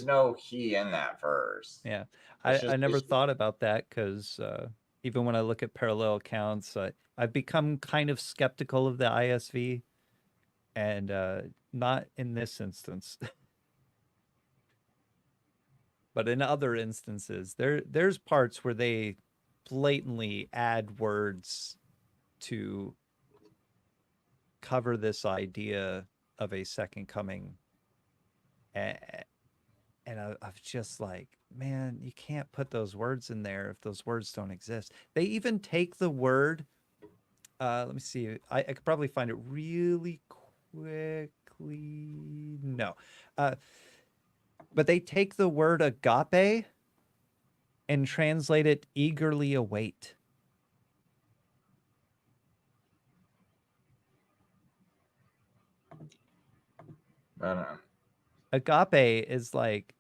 no he in that verse. Yeah, It's I just never thought about that because even when I look at parallel accounts, I've become kind of skeptical of the ISV, and not in this instance, but in other instances, there's parts where they blatantly add words to cover this idea of a second coming, and, I was just like, man, you can't put those words in there if those words don't exist. They even take the word. Let me see. I could probably find it really quickly. No, but they take the word agape and translate it eagerly await. I don't know. Agape is like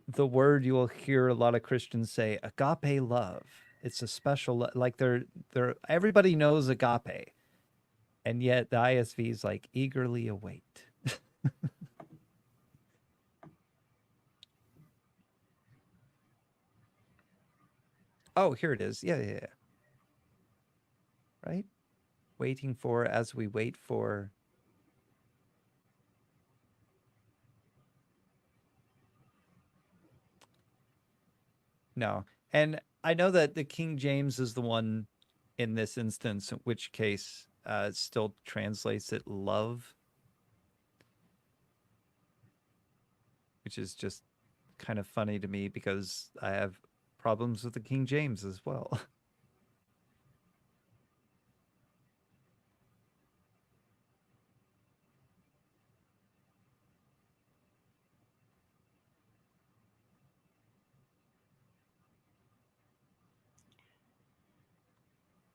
the word you will hear a lot of Christians say, agape love. It's a special, like they're everybody knows agape, and yet the ISV is like eagerly await. Oh, here it is. Yeah. Right? Waiting for as we wait for. No. And I know that the King James is the one in this instance, in which case still translates it love, which is just kind of funny to me because I have problems with the King James as well.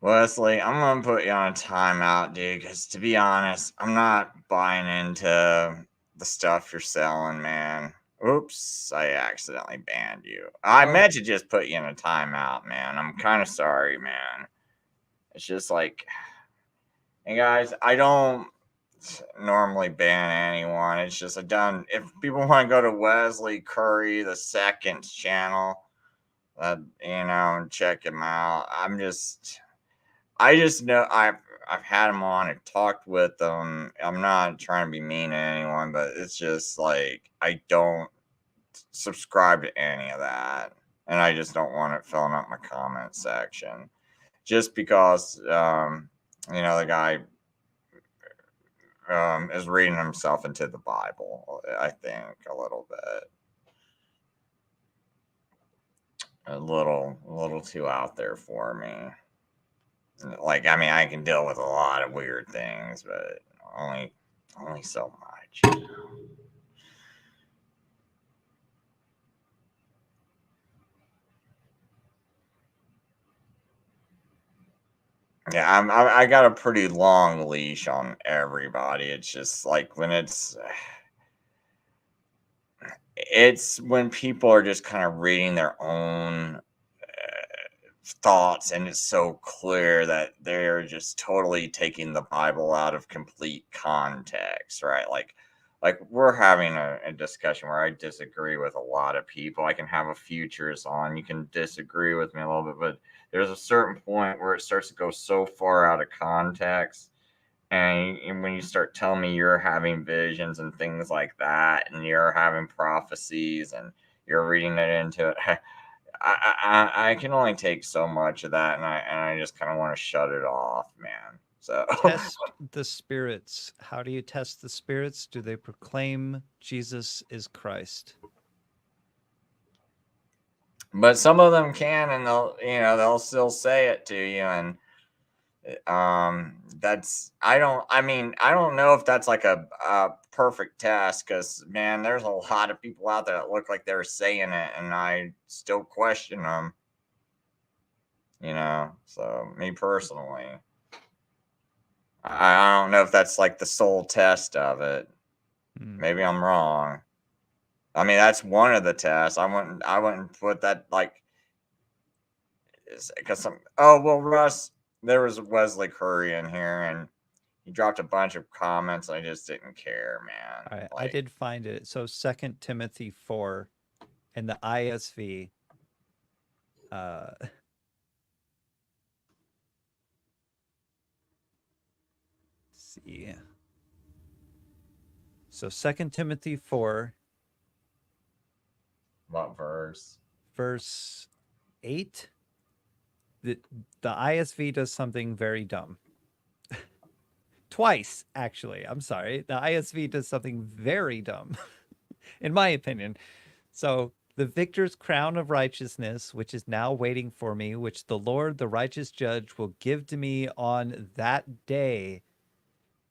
Wesley, I'm gonna put you on a timeout, dude. Because to be honest, I'm not buying into the stuff you're selling, man. Oops, I accidentally banned you. I Oh, meant to just put you in a timeout, man. I'm kind of sorry, man. It's just like, hey guys, I don't normally ban anyone. It's just if people want to go to Wesley Curry the second's channel, and check him out. I just know I've had him on and talked with them. I'm not trying to be mean to anyone, but it's just like I don't subscribe to any of that, and I just don't want it filling up my comment section. Just because the guy is reading himself into the Bible, I think a little bit, a little too out there for me. Like, I mean, I can deal with a lot of weird things, but only so much. Yeah, I got a pretty long leash on everybody. It's just like it's when people are just kind of reading their own thoughts, and it's so clear that they're just totally taking the Bible out of complete context, right? Like, like we're having a discussion where I disagree with a lot of people. I can have a futures on. You can disagree with me a little bit, but there's a certain point where it starts to go so far out of context. And when you start telling me you're having visions and things like that, and you're having prophecies and you're reading it into it, I can only take so much of that, and I just kind of want to shut it off, man. So Test the spirits. How do you test the spirits? Do they proclaim Jesus is Christ? but some of them can, and they'll still say it to you, and that's I don't know if that's like a perfect test, because man, there's a lot of people out there that look like they're saying it, and I still question them. So me personally, I don't know if that's like the sole test of it. Maybe I'm wrong. I mean, that's one of the tests. I wouldn't put that like, because Russ, there was Wesley Curry in here, and he dropped a bunch of comments. I just didn't care, man. All right, I Like, did find it. So 2 Timothy 4 in the ISV. See. So 2 Timothy 4, what verse? verse 8. The ISV does something very dumb. Twice, actually. I'm sorry. The ISV does something very dumb, in my opinion. So, the victor's crown of righteousness, which is now waiting for me, which the Lord, the righteous judge, will give to me on that day.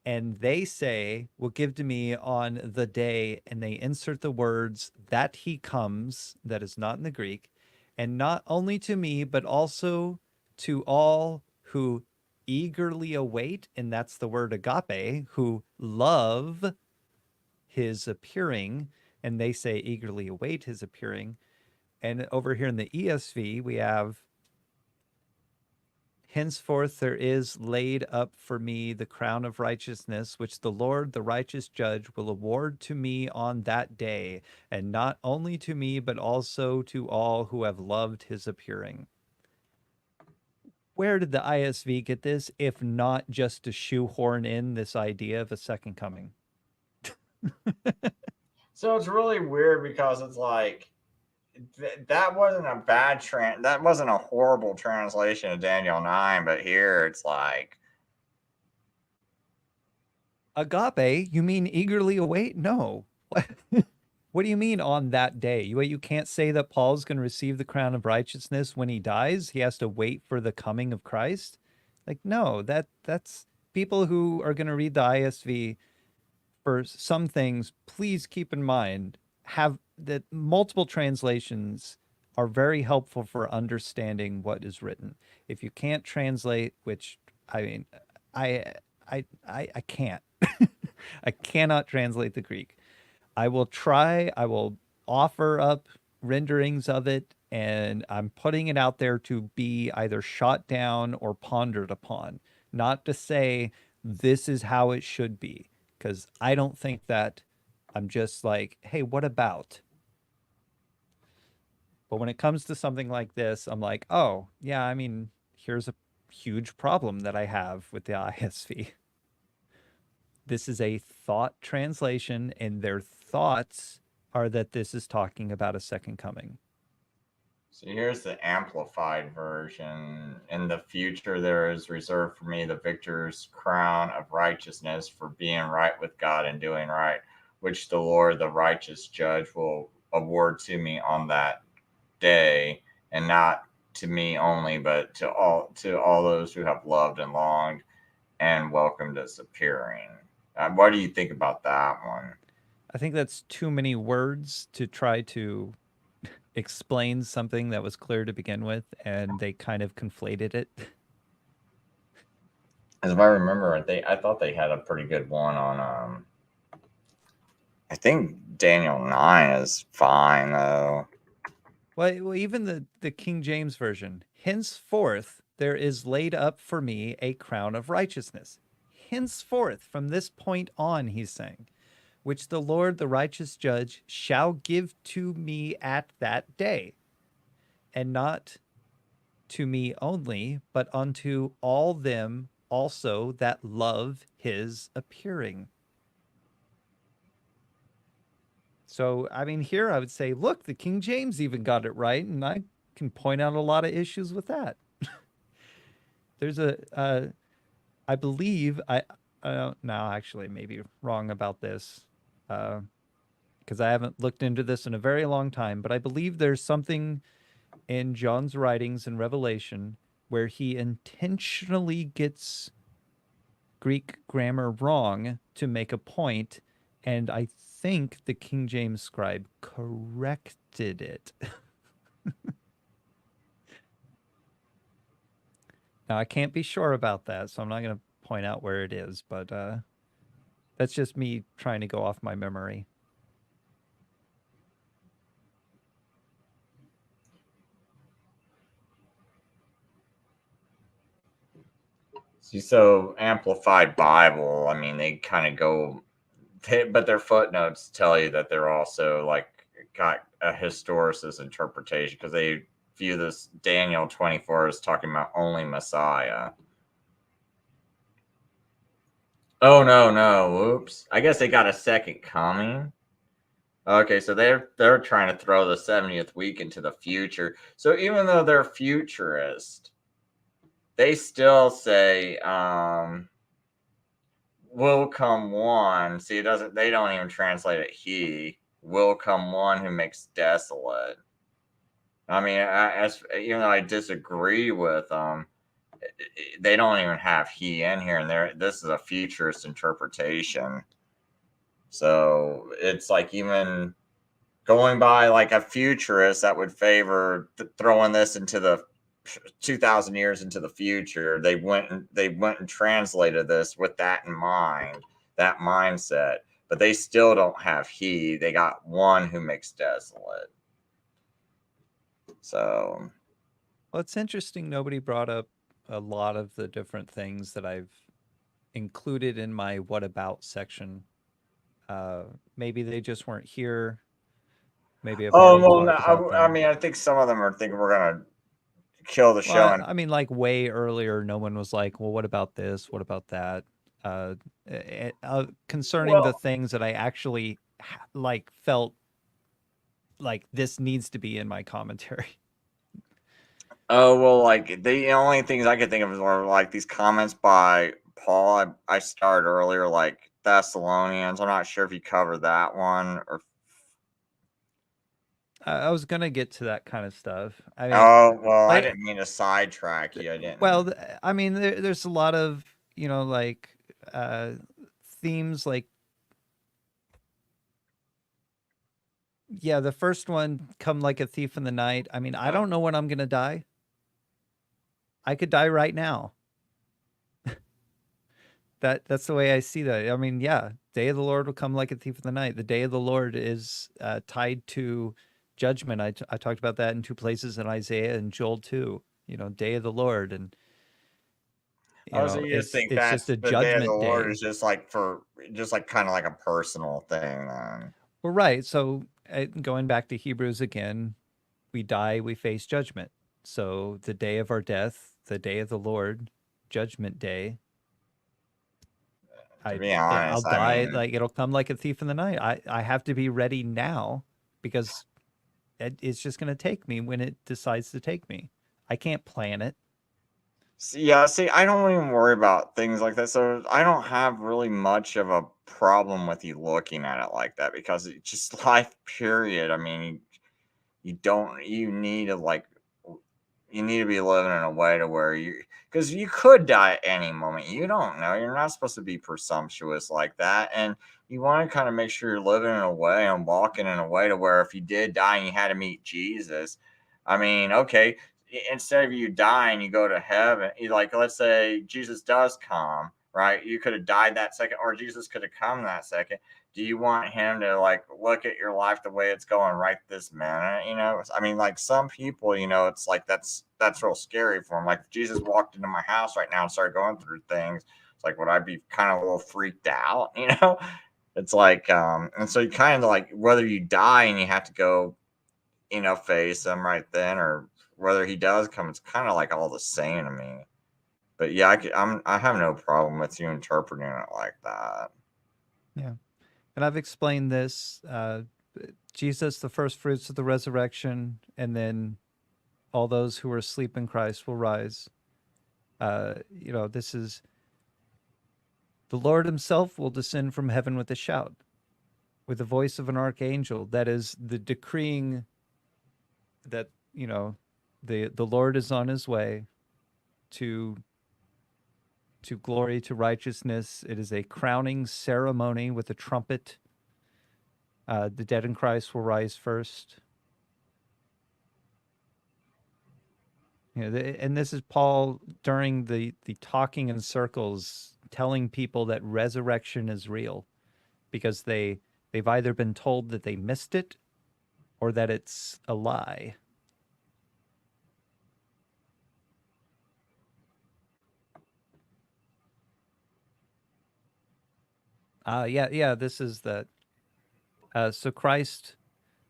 And they say, will give to me on the day, and they insert the words that he comes, that is not in the Greek, and not only to me, but also to all who eagerly await, and that's the word agape, who love his appearing, and they say eagerly await his appearing. And over here in the ESV, we have, henceforth there is laid up for me the crown of righteousness, which the Lord, the righteous judge, will award to me on that day, and not only to me, but also to all who have loved his appearing. Where did the ISV get this, if not just to shoehorn in this idea of a second coming? So it's really weird, because it's like that wasn't a that wasn't a horrible translation of Daniel 9, but here it's like, Agape, you mean eagerly await? No. What do you mean on that day? You can't say that Paul's going to receive the crown of righteousness when he dies. He has to wait for the coming of Christ. Like, no, that's people who are going to read the ISV for some things. Please keep in mind have that multiple translations are very helpful for understanding what is written. If you can't translate, which I mean, I can't. I cannot translate the Greek. I will try. I will offer up renderings of it, and I'm putting it out there to be either shot down or pondered upon, not to say this is how it should be, because I don't think that. I'm just like, hey, what about? But when it comes to something like this, I'm like, oh, yeah, I mean, here's a huge problem that I have with the ISV. This is a thought translation, and their thoughts are that this is talking about a second coming. so here's the amplified version. In the future, there is reserved for me the victor's crown of righteousness for being right with God and doing right, which the Lord, the righteous judge, will award to me on that day, and not to me only, but to all those who have loved and longed and welcomed his appearing. What do you think about that one? I think that's too many words to try to explain something that was clear to begin with, and they kind of conflated it. As if I remember, I thought they had a pretty good one on. I think Daniel 9 is fine though. Well, even the King James Version, henceforth there is laid up for me a crown of righteousness. Henceforth, from this point on, he's saying. which the Lord, the righteous judge, shall give to me at that day, and not to me only, but unto all them also that love his appearing. So, I mean, here I would say, look, the King James even got it right, and I can point out a lot of issues with that. There's I believe, I don't know, actually, maybe wrong about this, because I haven't looked into this in a very long time, but I believe there's something in John's writings in Revelation where he intentionally gets Greek grammar wrong to make a point, and I think the King James scribe corrected it. Now, I can't be sure about that, so I'm not going to point out where it is, but that's just me trying to go off my memory. See, so Amplified Bible, I mean, they kind of go, but their footnotes tell you that they're also like got a historicist interpretation because they view this Daniel 24 as talking about only Messiah. Oh no, whoops. I guess they got a second coming. Okay, so they're trying to throw the 70th week into the future. So even though they're futurist, they still say will come one. See, they don't even translate it he. Will come one who makes desolate. I mean, even though I disagree with them, they don't even have he in here, and this is a futurist interpretation. So it's like even going by like a futurist that would favor throwing this into the 2,000 years into the future. They went and translated this with that in mind, that mindset. But they still don't have he. They got one who makes desolate. So, well, it's interesting. Nobody brought up a lot of the different things that I've included in my "What About" section. Maybe they just weren't here. Maybe I've already talked about them. I mean, I think some of them are thinking we're gonna kill the show. Well, I mean, like way earlier, no one was like, "Well, what about this? What about that?" Concerning the things that I actually like felt like this needs to be in my commentary. Oh, well, like the only things I could think of were like these comments by Paul. I started earlier, like Thessalonians. I'm not sure if you covered that one or. I was gonna get to that kind of stuff. I mean, oh well, I didn't mean to sidetrack you. I didn't. Well, I mean, there's a lot of like themes like. Yeah, the first one, come like a thief in the night. I mean, I don't know when I'm going to die. I could die right now. That's the way I see that. I mean, yeah, day of the Lord will come like a thief in the night. The day of the Lord is tied to judgment. I talked about that in two places in Isaiah and Joel 2. Day of the Lord, and you just think it's just a the day of the judgment Lord day. is just like kind of like a personal thing. Then. Well, right. So going back to Hebrews again, we die, we face judgment. So the day of our death, the day of the Lord, judgment day. To be honest, I'll die, I mean, like it'll come like a thief in the night. I have to be ready now because it's just going to take me when it decides to take me. I can't plan it. see, I don't even worry about things like that. So I don't have really much of a problem with you looking at it like that because it's just life, period. I mean, you need to like you need to be living in a way to where because you could die at any moment. You don't know. You're not supposed to be presumptuous like that. And you want to kind of make sure you're living in a way and walking in a way to where if you did die and you had to meet Jesus, I mean, okay, instead of you dying, you go to heaven. Like, let's say Jesus does come, right? You could have died that second, or Jesus could have come that second. Do you want him to like look at your life the way it's going right this minute? I mean, like some people, it's like that's real scary for them. Like if Jesus walked into my house right now and started going through things, it's like would I be kind of a little freaked out? It's like, and so you kind of like whether you die and you have to go, face him right then, or whether he does come, it's kind of like all the same to me. But yeah, I have no problem with you interpreting it like that. Yeah. And I've explained this. Jesus, the first fruits of the resurrection, and then all those who are asleep in Christ will rise. This is the Lord himself will descend from heaven with a shout, with the voice of an archangel. That is the decreeing that, the Lord is on his way to glory, to righteousness. It is a crowning ceremony with a trumpet. The dead in Christ will rise first. And this is Paul during the talking in circles, telling people that resurrection is real, because they've either been told that they missed it or that it's a lie. This is that. So Christ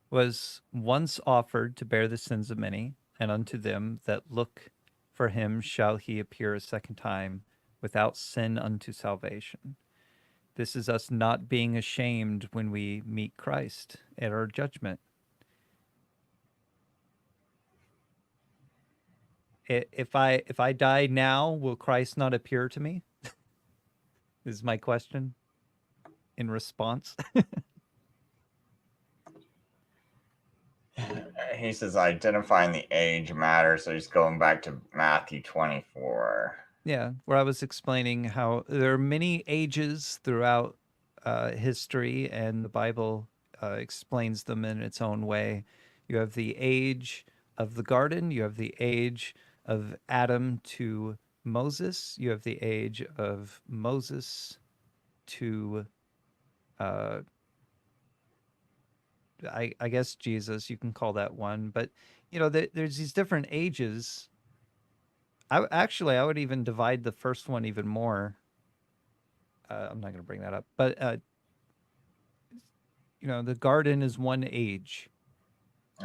was once offered to bear the sins of many, and unto them that look for him shall he appear a second time without sin unto salvation. This is us not being ashamed when we meet Christ at our judgment. If I die now, will Christ not appear to me? Is my question in response. He says identifying the age matters, so he's going back to Matthew 24. Yeah, where I was explaining how there are many ages throughout history, and the Bible explains them in its own way. You have the age of the garden, you have the age of Adam to Moses, you have the age of Moses to, I guess, Jesus, you can call that one. But, there's these different ages. I would even divide the first one even more. I'm not going to bring that up, but the garden is one age,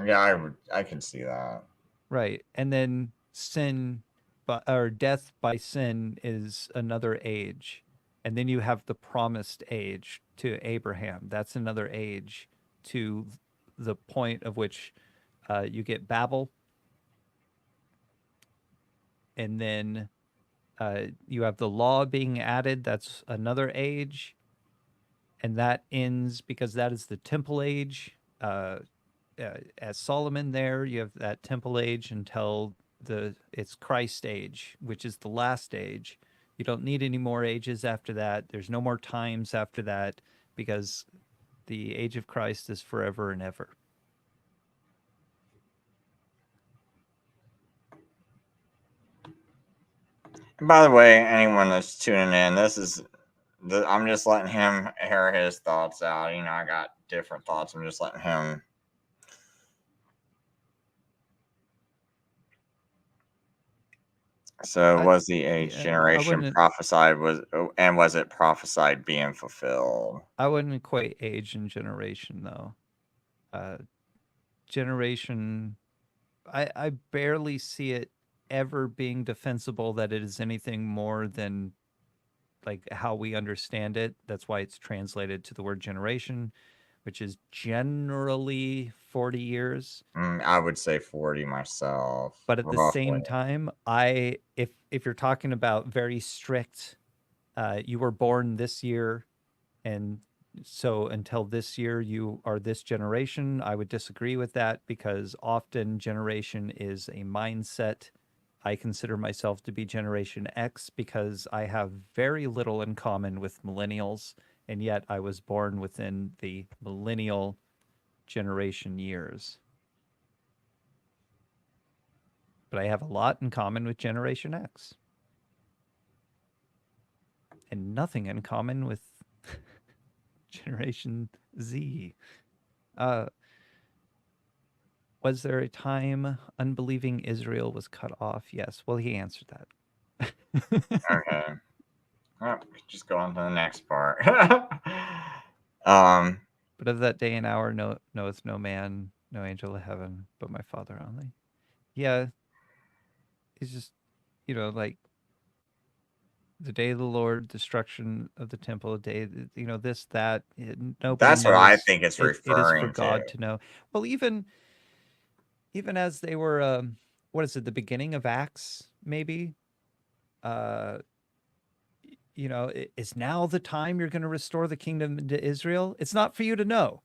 Yeah, I can see that. right? And then sin, or death by sin is another age, and then you have the promised age to Abraham. That's another age to the point of which you get Babel, and then you have the law being added. That's another age, and that ends because that is the temple age. As Solomon, there you have that temple age until it's Christ age, which is the last age. You don't need any more ages after that. There's no more times after that, because the age of Christ is forever and ever. And by the way, anyone that's tuning in, I'm just letting him air his thoughts out. I got different thoughts. I'm just letting him. So was the age generation prophesied, was it prophesied being fulfilled? I wouldn't equate age and generation, though. Generation, I barely see it ever being defensible that it is anything more than like how we understand it. That's why it's translated to the word generation, which is generally 40 years. I would say 40 myself. But at the same time, if you're talking about very strict, you were born this year, and so until this year you are this generation, I would disagree with that, because often generation is a mindset. I consider myself to be Generation X because I have very little in common with millennials, and yet I was born within the millennial generation years. But I have a lot in common with Generation X. And nothing in common with Generation Z. Was there a time unbelieving Israel was cut off? Yes. Well, he answered that. Okay. Well, just go on to the next part. But of that day and hour knoweth no man, no angel of heaven, but my Father only. Yeah, it's just, like the day of the Lord, destruction of the temple, a day, this, that. Nobody That's what I knows. think it's It is for referring to. God to know. Well, even as they were, what is it, the beginning of Acts, maybe? Uh, is now the time you're going to restore the kingdom to Israel? It's not for you to know.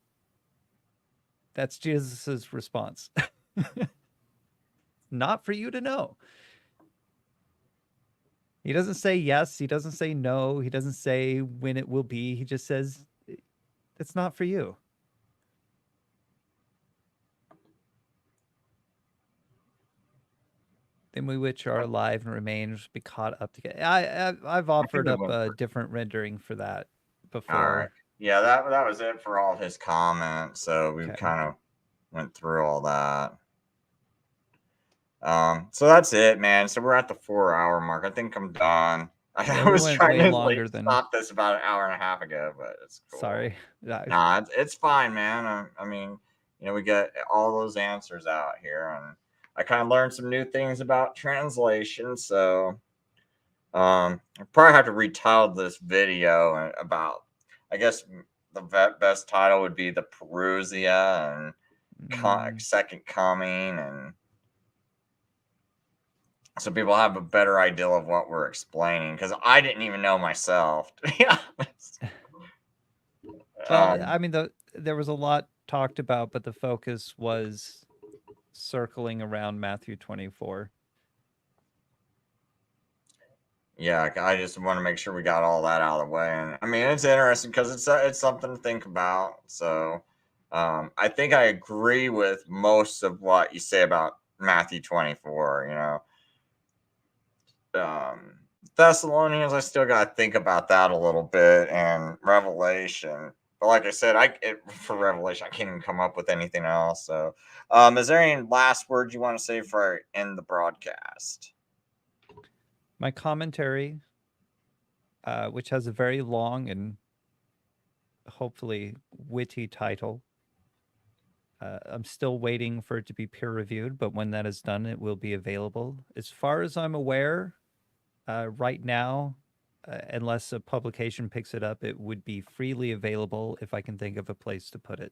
That's Jesus's response. Not for you to know. He doesn't say yes. He doesn't say no. He doesn't say when it will be. He just says, it's not for you. Then we which are alive and remain be caught up together. I've offered up a different rendering for that before. All right. Yeah, that was it for all of his comments. So we kind of went through all that. So that's it, man. So we're at the 4-hour mark. I think I'm done. I was trying to stop this about an hour and a half ago, but it's cool. Sorry. Nah, it's fine, man. I mean, we get all those answers out here, and I kind of learned some new things about translation. So, I probably have to retitle this video about. I guess the best title would be the Parousia and Second Coming, and so people have a better idea of what we're explaining, because I didn't even know myself, to be honest. Well, I mean, there was a lot talked about, but the focus was circling around Matthew 24. Yeah, I just want to make sure we got all that out of the way. And I mean, it's interesting because it's something to think about. So I think I agree with most of what you say about Matthew 24. Thessalonians, I still got to think about that a little bit, and Revelation. But like I said, for Revelation, I can't even come up with anything else. So, is there any last words you want to say before I end the broadcast? My commentary, which has a very long and hopefully witty title. I'm still waiting for it to be peer reviewed, but when that is done, it will be available. As far as I'm aware, right now, unless a publication picks it up, it would be freely available if I can think of a place to put it.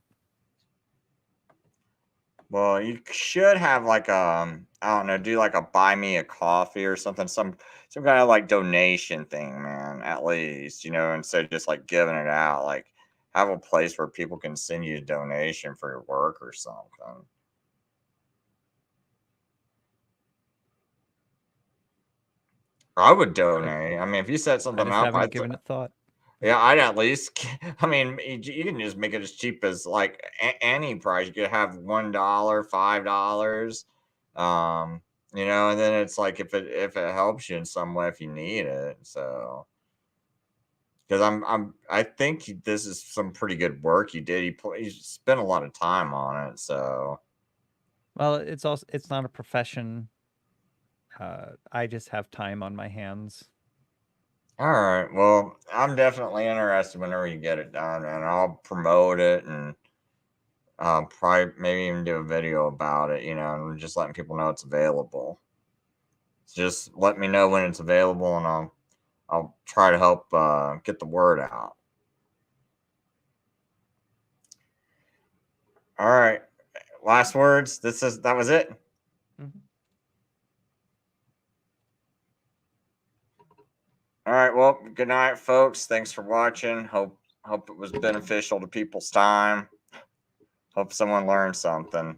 Well, you should have like I don't know, do like a buy me a coffee or something, some kind of like donation thing, man. At least instead of just like giving it out, like have a place where people can send you a donation for your work or something. I would donate. I mean, if you set something up, haven't given it thought. Yeah, I'd at least. I mean, you can just make it as cheap as like any price. You could have $1, $5, and then it's like if it helps you in some way, if you need it. So, because I think this is some pretty good work you did. You spent a lot of time on it. So, well, it's not a profession. I just have time on my hands. All right. Well, I'm definitely interested whenever you get it done, and I'll promote it and probably maybe even do a video about it, and just letting people know it's available. Just let me know when it's available, and I'll try to help get the word out. All right. Last words. That was it. Mm-hmm. All right. Well, good night, folks. Thanks for watching. Hope it was beneficial to people's time. Hope someone learned something.